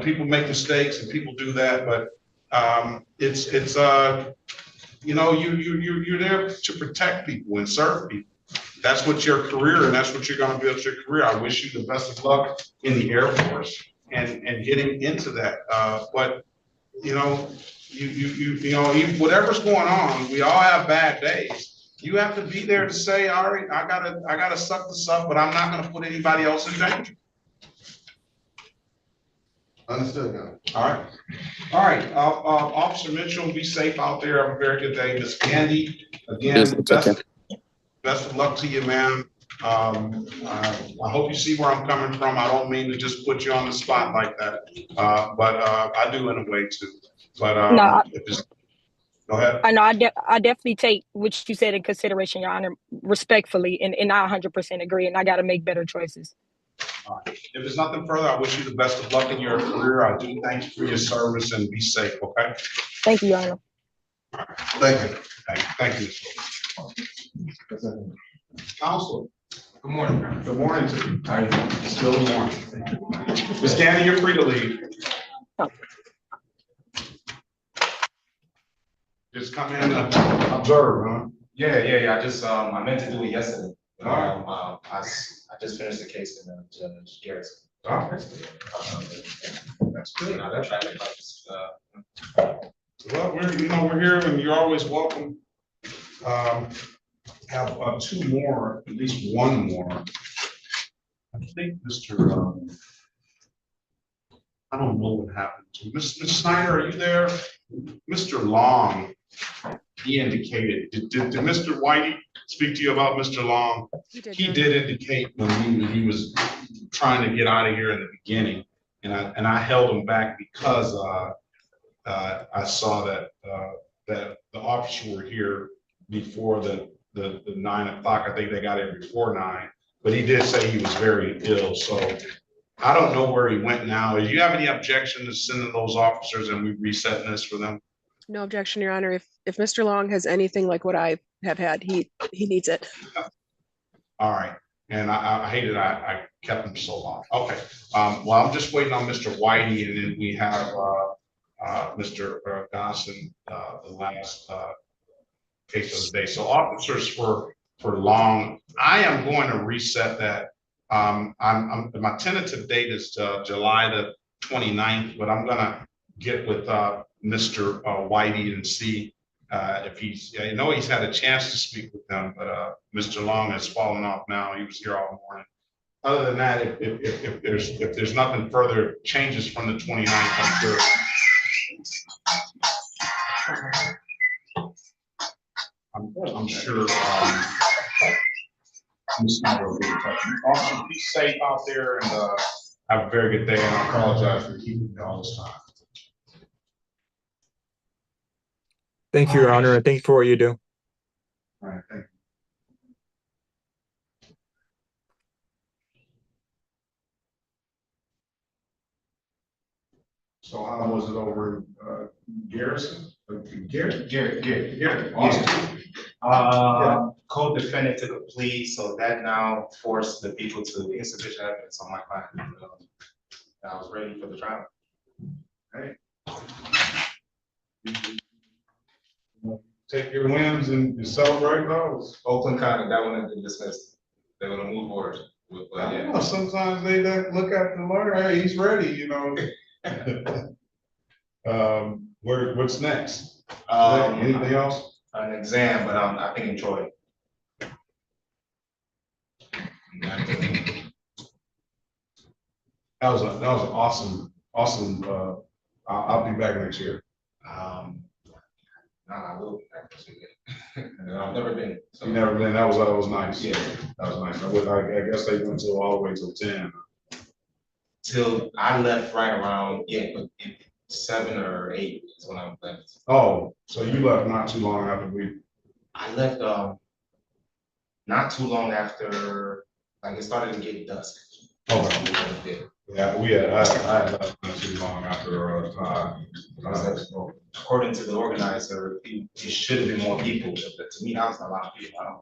people make mistakes and people do that, but you're there to protect people and serve people. That's what your career, and that's what you're going to build your career. I wish you the best of luck in the Air Force and getting into that. But whatever's going on, we all have bad days. You have to be there to say, all right, I gotta suck this up, but I'm not going to put anybody else in danger. Understood now. All right. Officer Mitchell, be safe out there. Have a very good day. Ms. Gandy, again, best of luck to you, ma'am. I hope you see where I'm coming from. I don't mean to just put you on the spot like that, but I do in a way too. But No, go ahead. I know. I definitely take what you said in consideration, Your Honor, respectfully, and I 100% agree. And I got to make better choices. All right. If there's nothing further, I wish you the best of luck in your career. I do thank you for your service, and be safe. Okay. Thank you, Your Honor. All right. Thank you. Thank you. Counsel. Good morning. Good morning to you. How are you? Still good morning. Ms. Gandy, you're free to leave. Just come in and observe, huh? Yeah. I just I meant to do it yesterday. I just finished the case in Judge Garrison. Oh, that's good. Now that's right. Well, we're here, and you're always welcome. Have two more, at least one more. I think Mr. I don't know what happened to Ms. Snyder. Are you there? Mr. Long, he indicated. Did Mr. Whitey speak to you about Mr. Long? He did indicate when he was trying to get out of here in the beginning, and I held him back because I saw that that the officers were here before the 9 o'clock. I think they got here before 9. but he did say he was very ill, so I don't know where he went now. Do you have any objection to sending those officers and we resetting this for them? No objection, Your Honor. If Mr. Long has anything like what I have had, he needs it. All right, and I hated I kept him so long. Okay, well, I'm just waiting on Mr. Whitey, and then we have Mr. Gosson, the last case of the day. So officers for Long, I am going to reset that. My tentative date is July the 29th, but I'm gonna get with Mr. Whitey and see if he's, I know he's had a chance to speak with them, but Mr. Long has fallen off now. He was here all morning. Other than that, if there's nothing further changes from the 29th, I'm sure. I'm sure. Awesome, be safe out there and have a very good day. And I apologize for keeping you all this time. Thank you, Your Honor, and thank you for what you do. All right, thank you. So how was it over Garrison? Garrett. Awesome. Co-defendant took a plea, so that now forced the people to insufficient evidence on my client. I was ready for the trial. Hey. Take your wins and celebrate those. Oakland County, that one has been dismissed. They're gonna move forward with, I know, sometimes they look at the lawyer, hey, he's ready, you know. What's next? Anything else? An exam, but I think in Troy. That was an awesome. I'll be back next year. No, I will be back next year. I've never been. So. You never been? That was nice. Yeah, that was nice. I guess they went all the way till 10. Till I left right around 7 or 8 is when I left. Oh, so you left not too long after we. I left not too long after, like, it started to get dusk. Okay. Yeah, I had left not too long after according to the organizer, it should have been more people, but to me, that was a lot of people. I don't.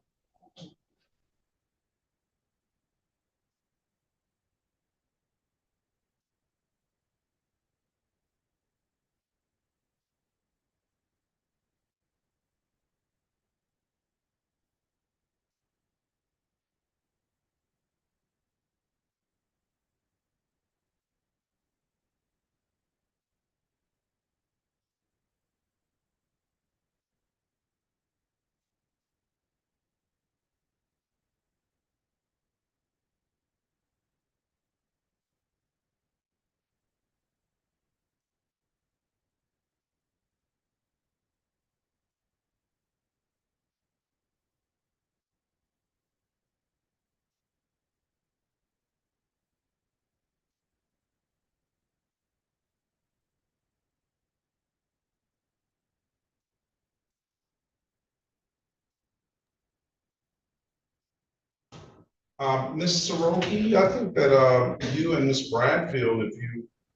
Ms. Soroki, I think that you and Ms. Bradfield,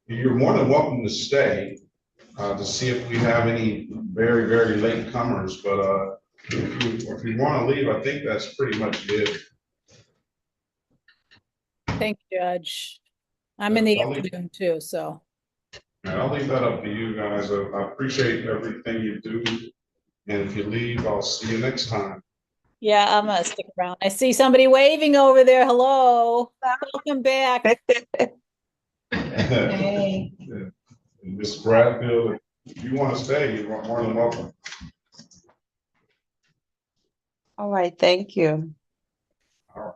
you're more than welcome to stay to see if we have any very, very late comers. But if you want to leave, I think that's pretty much it. Thank you, Judge. I'm in the afternoon too, so. I'll leave that up to you guys. I appreciate everything you do. And if you leave, I'll see you next time. Yeah, I'm gonna stick around. I see somebody waving over there. Hello. Welcome back. Hey. Ms. Bradfield, if you want to stay, you're more than welcome. All right, thank you. All right.